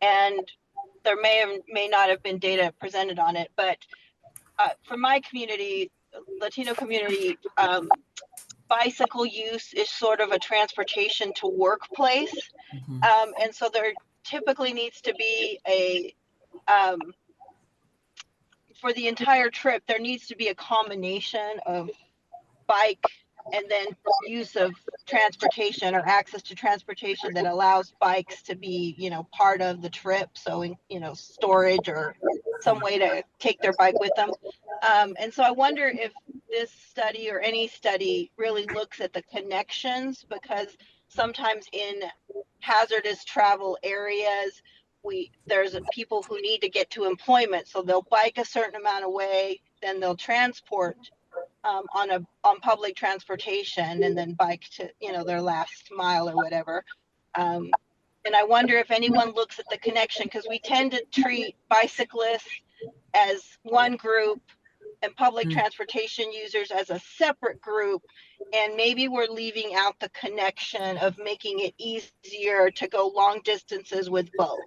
and there may not have been data presented on it, but for my community, Latino community, bicycle use is sort of a transportation to workplace. And so there typically needs to be for the entire trip, there needs to be a combination of bike and then use of transportation or access to transportation that allows bikes to be, part of the trip. So, storage or some way to take their bike with them. And so I wonder if this study or any study really looks at the connections, because sometimes in hazardous travel areas, there's people who need to get to employment, so they'll bike a certain amount of way, then they'll transport on public transportation, and then bike to their last mile or whatever. And I wonder if anyone looks at the connection, because we tend to treat bicyclists as one group and public transportation users as a separate group, and maybe we're leaving out the connection of making it easier to go long distances with both.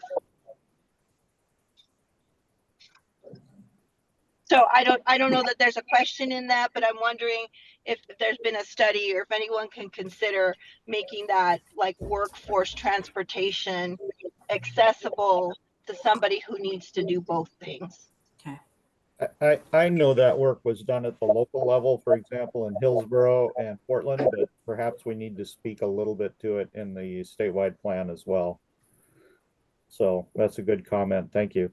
So I don't know that there's a question in that, but I'm wondering if there's been a study, or if anyone can consider making that like workforce transportation accessible to somebody who needs to do both things. I know that work was done at the local level, for example, in Hillsborough and Portland, but perhaps we need to speak a little bit to it in the statewide plan as well. So that's a good comment. Thank you.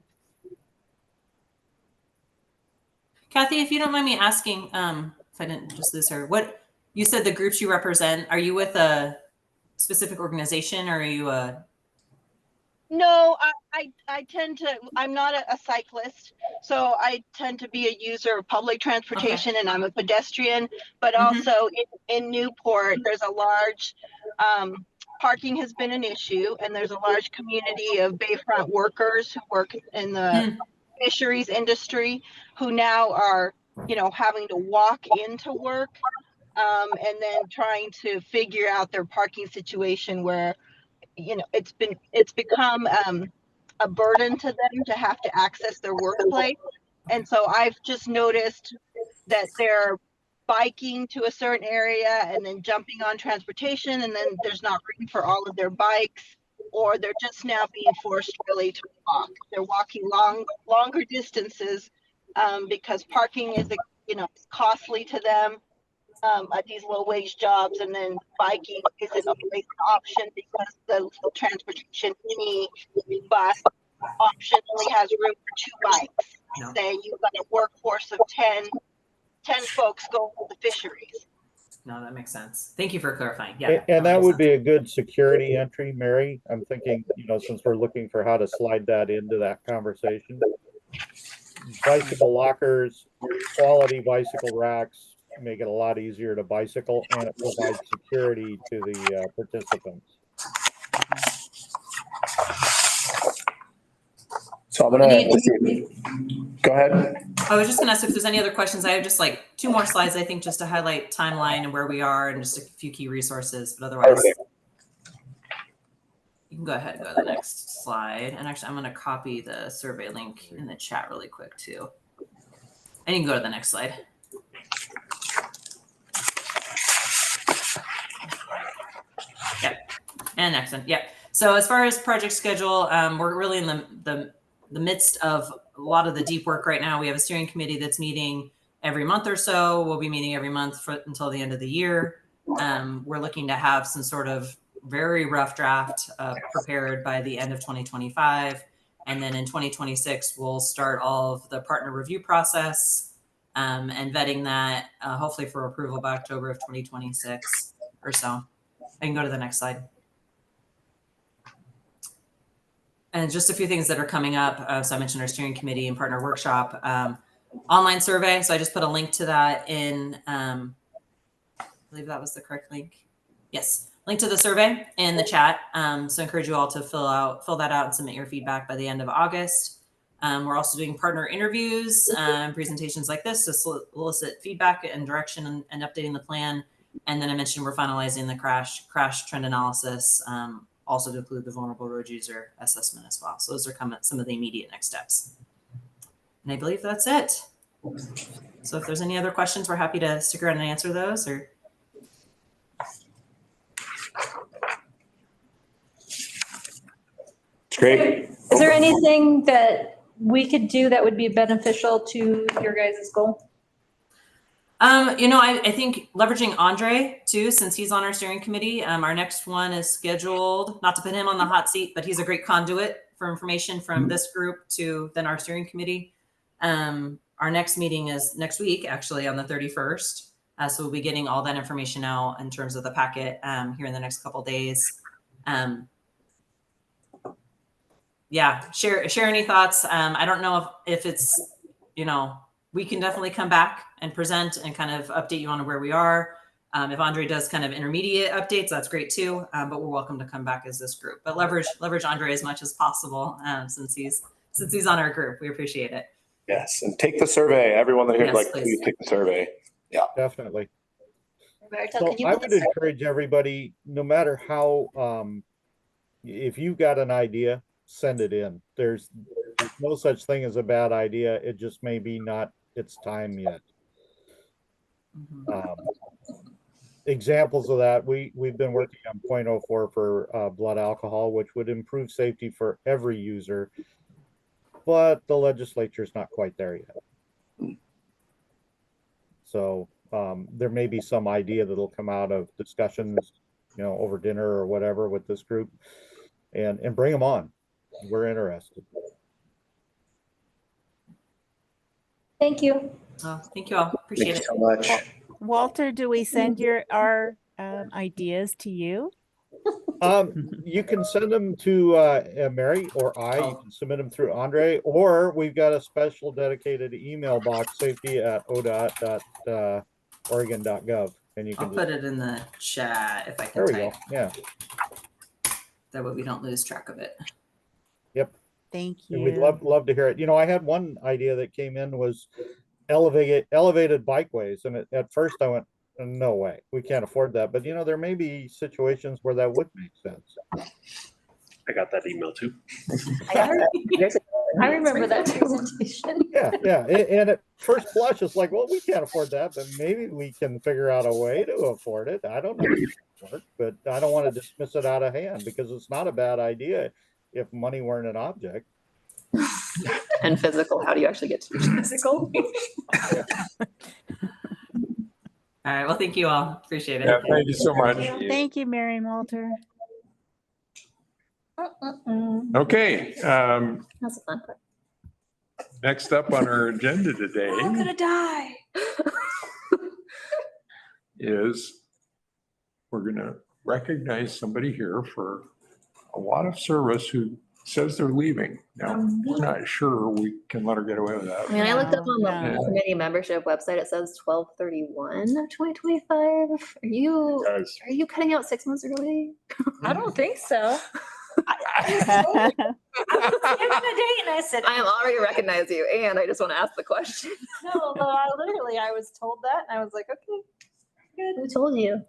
Kathy, if you don't mind me asking, if I didn't just lose her, what you said the groups you represent, are you with a specific organization, or are you a? No, I tend to, I'm not a cyclist, so I tend to be a user of public transportation, and I'm a pedestrian, but also in Newport, there's a large, parking has been an issue, and there's a large community of bayfront workers who work in the fisheries industry who now are, having to walk into work, and then trying to figure out their parking situation where, it's become a burden to them to have to access their workplace. And so I've just noticed that they're biking to a certain area and then jumping on transportation, and then there's not room for all of their bikes, or they're just now being forced really to walk. They're walking longer distances because parking is, costly to them at these low wage jobs, and then biking isn't always an option because the transportation bus option only has room for 2 bikes. Say you've got a workforce of 10 folks going to the fisheries. No, that makes sense. Thank you for clarifying. Yeah. And that would be a good security entry, Mary. I'm thinking, since we're looking for how to slide that into that conversation. Bicycle lockers, quality bicycle racks make it a lot easier to bicycle, and it provides security to the participants. So I'm gonna, go ahead. I was just gonna ask if there's any other questions. I have just like 2 more slides, I think, just to highlight timeline and where we are and just a few key resources, but otherwise. You can go ahead and go to the next slide. And actually, I'm gonna copy the survey link in the chat really quick too. And you can go to the next slide. And next one. Yeah. So as far as project schedule, we're really in the midst of a lot of the deep work right now. We have a steering committee that's meeting every month or so. We'll be meeting every month until the end of the year. We're looking to have some sort of very rough draft prepared by the end of 2025. And then in 2026, we'll start all of the partner review process and vetting that hopefully for approval by October of 2026 or so. I can go to the next slide. And just a few things that are coming up. So I mentioned our steering committee and partner workshop, online survey. So I just put a link to that in, I believe that was the correct link. Yes, link to the survey in the chat. So I encourage you all to fill that out and submit your feedback by the end of August. We're also doing partner interviews, presentations like this to solicit feedback and direction and updating the plan. And then I mentioned we're finalizing the crash trend analysis, also to include the vulnerable road user assessment as well. So those are some of the immediate next steps. And I believe that's it. So if there's any other questions, we're happy to stick around and answer those. Or it's great. Is there anything that we could do that would be beneficial to your guys' goal? I think leveraging Andre too, since he's on our steering committee. Our next one is scheduled, not to put him on the hot seat, but he's a great conduit for information from this group to then our steering committee. Our next meeting is next week, actually on the 31st. So we'll be getting all that information out in terms of the packet here in the next couple of days. Yeah, share any thoughts. I don't know if it's, we can definitely come back and present and kind of update you on where we are. If Andre does kind of intermediate updates, that's great too. But we're welcome to come back as this group. But leverage Andre as much as possible since he's on our group. We appreciate it. Yes, and take the survey. Everyone that here, Yes, please take the survey. Yeah, definitely. Roberto, So can you I put would this- encourage everybody, no matter how, if you've got an idea, send it in. There's no such thing as a bad idea. It just may be not its time yet. Examples of that, we've been working on 0.04 for blood alcohol, which would improve safety for every user, but the legislature's not quite there yet. So there may be some idea that'll come out of discussions, over dinner or whatever with this group, and bring them on. We're interested. Thank you. Thank you all. Appreciate it. so much. Walter, do we send our ideas to you? You can send them to Mary or I. You can submit them through Andre, or we've got a special dedicated email box, safety@odot.oregon.gov, and you I'll can. put it in the chat if I can. There we type. go. Yeah. That way we don't lose track of it. Yep. Thank And you. we'd love to hear it. I had one idea that came in was elevated bikeways, and at first I went, no way, we can't afford that. But there may be situations where that would make sense. I got that email too. I remember that presentation. Yeah. And at first blush, it's like, well, we can't afford that, but maybe we can figure out a way to afford it. I don't know if it work, but I don't want to dismiss it out of hand because it's not a bad idea if money weren't an object. And physical, how do you actually get to be physical? All right. Well, thank you all. Appreciate it. Yeah, thank you so much. Thank you, Mary and Walter. Okay, That's a fun part. next up on our agenda today I'm gonna die. is we're gonna recognize somebody here for a lot of service who says they're leaving. Now, we're not sure we can let her get away with that. I mean, I looked up on the Yeah. committee membership website. It says 12/31 of 2025. Are you cutting out 6 months early? I don't think so. I was given a date and I said, I am already recognize you, and I just want to ask the question. no, I was told that and I was like, okay, good. Who told you?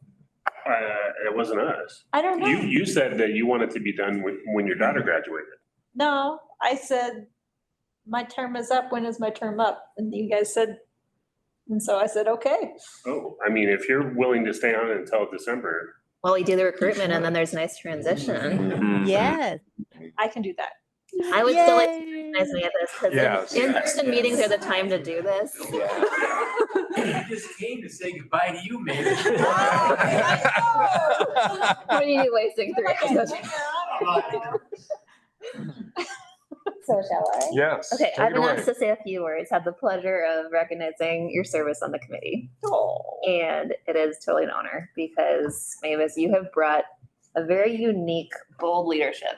It wasn't us. I don't know. You said that you wanted to be done when your daughter graduated. No, I said, my term is up. When is my term up? And you guys said, and so I said, okay. Oh, I mean, if you're willing to stay on until December. Well, we do the recruitment and then there's a nice transition. Yes. I can do that. I would still like to recognize me at this because Yes. in-person meetings are the time to do this. I just came to say goodbye to you, man. What are you wasting 3 hours? So shall I? Yes. Okay, take I've it been away. asked to say a few words. Had the pleasure of recognizing your service on the committee. And it is totally an honor because, Mavis, you have brought a very unique, bold leadership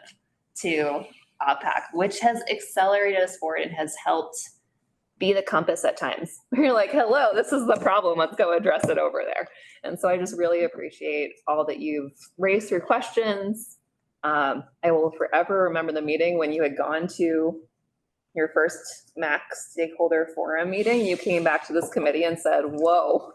to OBPAC, which has accelerated us forward and has helped be the compass at times. You're like, hello, this is the problem. Let's go address it over there. And so I just really appreciate all that you've raised through questions. I will forever remember the meeting when you had gone to your first MAC stakeholder forum meeting, you came back to this committee and said, whoa,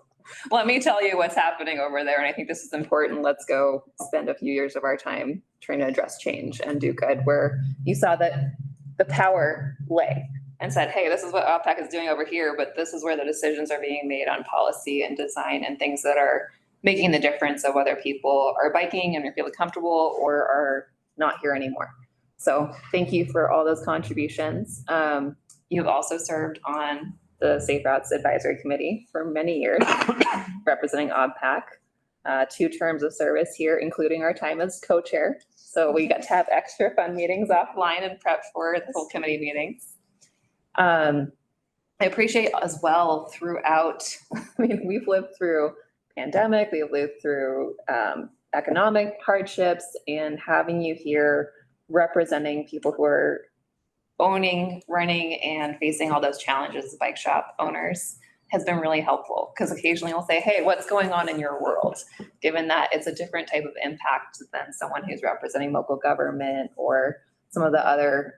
let me tell you what's happening over there. And I think this is important. Let's go spend a few years of our time trying to address change and do good, where you saw that the power lay and said, hey, this is what OBPAC is doing over here, but this is where the decisions are being made on policy and design and things that are making the difference of whether people are biking and are feeling comfortable or are not here anymore. So thank you for all those contributions. You've also served on the Safe Routes Advisory Committee for many years, representing OBPAC, 2 terms of service here, including our time as co-chair. So we got to have extra fun meetings offline and prep for the full committee meetings. I appreciate as well throughout, I mean, we've lived through pandemic, we've lived through economic hardships, and having you here representing people who are owning, running, and facing all those challenges as bike shop owners has been really helpful, because occasionally we'll say, hey, what's going on in your world? Given that it's a different type of impact than someone who's representing local government or some of the other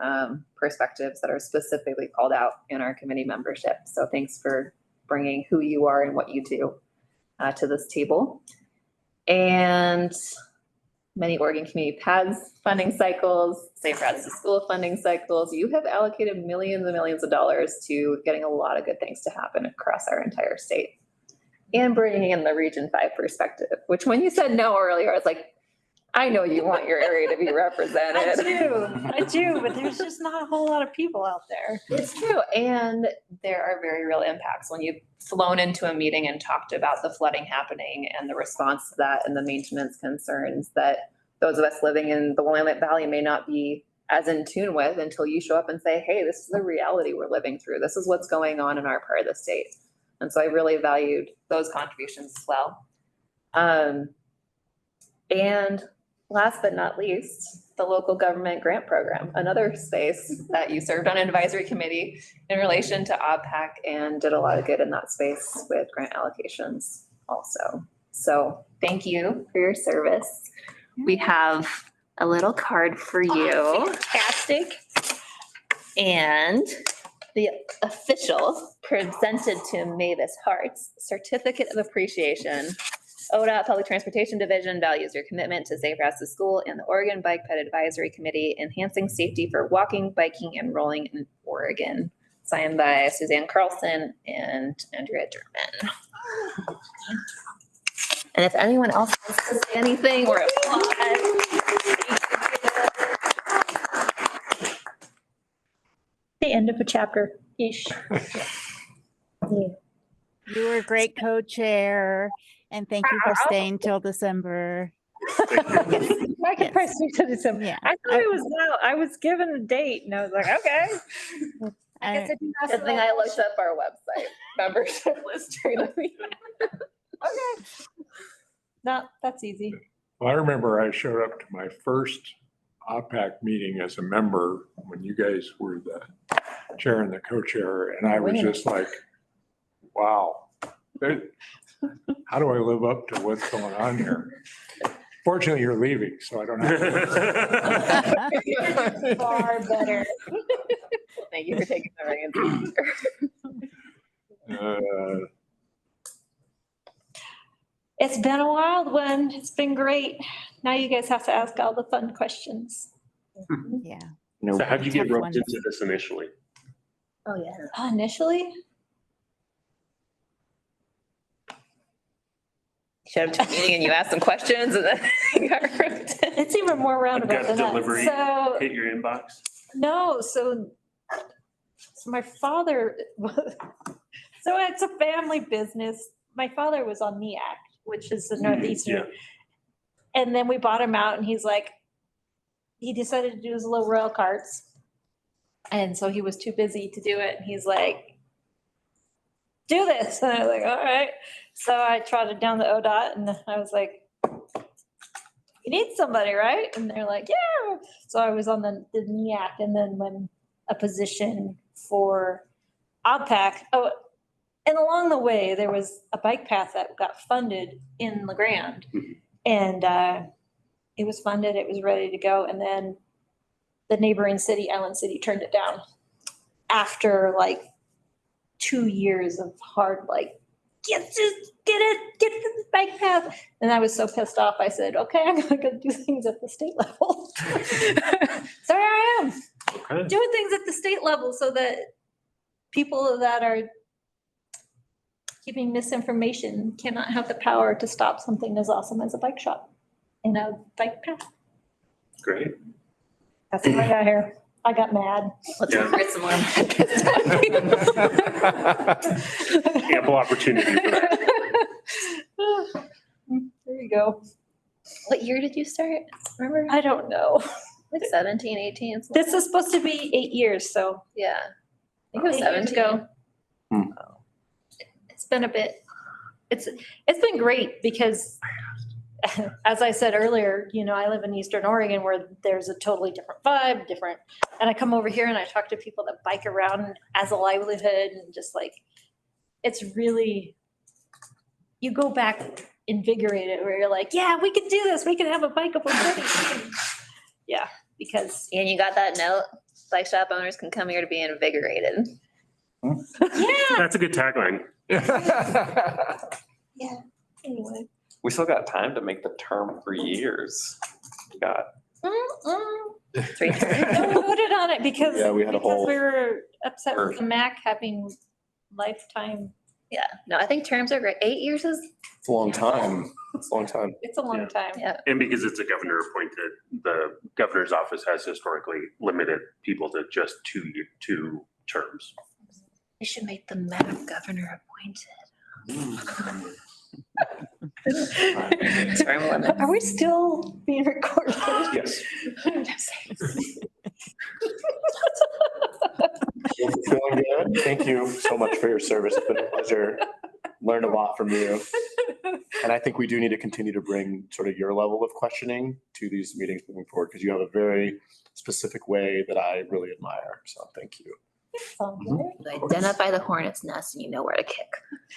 perspectives that are specifically called out in our committee membership. So thanks for bringing who you are and what you do to this table. And many Oregon community paths funding cycles, Safe Routes to School funding cycles. You have allocated millions and millions of dollars to getting a lot of good things to happen across our entire state. And bringing in the Region 5 perspective, which when you said no earlier, I was like, I know you want your area to be represented. I do, but there's just not a whole lot of people out there. It's true. And there are very real impacts when you've flown into a meeting and talked about the flooding happening and the response to that and the maintenance concerns that those of us living in the Willamette Valley may not be as in tune with until you show up and say, hey, this is the reality we're living through. This is what's going on in our part of the state. And so I really valued those contributions as well. And last but not least, the local government grant program, another space that you served on an advisory committee in relation to OBPAC and did a lot of good in that space with grant allocations also. So thank you for your service. We have a little card for you. Oh, fantastic. And the official presented to Mavis Hart's Certificate of Appreciation. ODOT Public Transportation Division values your commitment to Safe Routes to School and the Oregon Bike Ped Advisory Committee, enhancing safety for walking, biking, and rolling in Oregon. Signed by Suzanne Carlson and Andrea German. And if anyone else wants to say anything or applaud. The end of a chapter-ish. You were a great co-chair, and thank you for staying till December. I can press you to December. Yeah. I thought it was now. I was given a date and I was like, okay. I guess I didn't ask Good thing I looked up our website membership list during the meeting. Okay. No, that's easy. Well, I remember I showed up to my first OPAC meeting as a member when you guys were the chair and the co-chair, and I was just like, wow, how do I live up to what's going on here? Fortunately, you're leaving, so I don't have to. Far better. Thank you for taking the reins. It's been a wild one. It's been great. Now you guys have to ask all the fun questions. Yeah. So how'd you get Tough roped one. into this initially? Oh, yeah. Initially? Showed up to a meeting and you asked some questions and then you got roped in. It's even more roundabout Got than that. delivery So, hit your inbox? no, so my father, so it's a family business. My father was on NEAC, which is the Northeastern. Yeah. And then we bought him out and he's like, he decided to do his little rail carts. And so he was too busy to do it. And he's like, do this. And I was like, all right. So I trotted down the ODOT and I was like, you need somebody, right? And they're like, yeah. So I was on the NEAC, and then when a position for OBPAC. Oh, and along the way, there was a bike path that got funded in LeGrand. And it was funded, it was ready to go. And then the neighboring city, Allen City, turned it down. after like 2 years of hard, like, get to the bike path. And I was so pissed off. I said, okay, I'm gonna go do things at the state level. So here I am, Okay. doing things at the state level so that people that are giving misinformation cannot have the power to stop something as awesome as a bike shop and a bike path. Great. That's how I got here. I got mad. Let's Yeah. recruit some more. Ample opportunity for that. There you go. What year did you start? Remember? I don't know. Like 17, 18. This is supposed to be 8 years, so. Yeah. I think it was 8 years 17. ago. It's been a bit, it's been great because as I said earlier, you know, I live in Eastern Oregon where there's a totally different vibe, and I come over here and I talk to people that bike around as a livelihood and just like, it's really, you go back invigorated where you're like, yeah, we can do this. We can have a bikeable city. Yeah, because. And you got that note, bike shop owners can come here to be invigorated. Yeah. That's a good tagline. Yeah, anyway. We still got time to make the term 3 years. We got. We voted on it because, Yeah, we had a whole- we were upset with the MAC having lifetime. Yeah, no, I think terms are great. 8 years is. It's a long time. It's a long time. It's a long time. Yeah. And because it's a governor appointed, the governor's office has historically limited people to just two terms. We should make the MAC governor appointed. Term limits. Are we still being recorded? Yes. Feeling good. Thank you so much for your service. It's been a pleasure. Learned a lot from you. And I think we do need to continue to bring sort of your level of questioning to these meetings moving forward because you have a very specific way that I really admire. So thank you. You identify the hornet's nest and you know where to kick.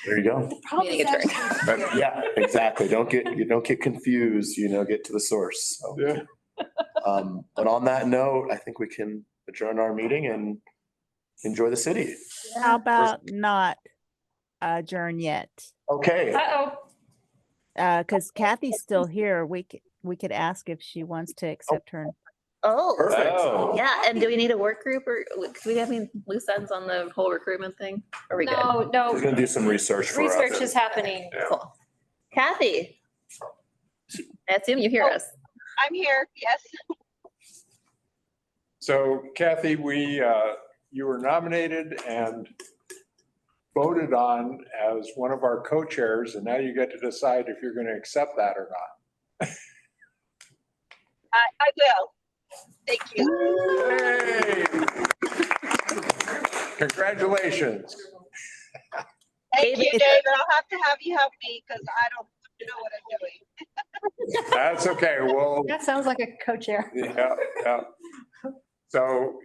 There you go. Meeting adjourned. Yeah, exactly. Don't get confused, get to the source. So, yeah. But on that note, I think we can adjourn our meeting and enjoy the city. How about not adjourn yet? Okay. Uh-oh. Because Kathy's still here. We could ask if she wants to accept her. Oh, Perfect. yeah. And do we need a work group or do we have any loose ends on the whole recruitment thing? Are we good? No. We're gonna do some research for us. Research is happening. Yeah. Cool. Kathy, I assume you hear us. I'm here, yes. So Kathy, you were nominated and voted on as one of our co-chairs, and now you get to decide if you're going to accept that or not. I will. Thank you. Hey! Congratulations. Thank you, David. I'll have to have you help me because I don't know what I'm doing. That's okay. Well, That sounds like a co-chair. yeah. So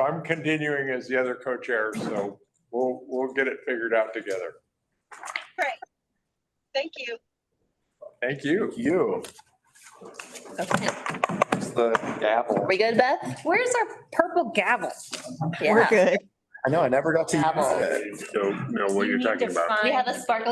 I'm continuing as the other co-chair, so we'll get it figured out together. Great. Thank you. Thank you. Thank you. Okay. It's the gavel. Are we good, Beth? Where's our purple gavel? Yeah. We're good. I know, I never got to use Gavel. it. Don't know what you're talking about. We have a sparkly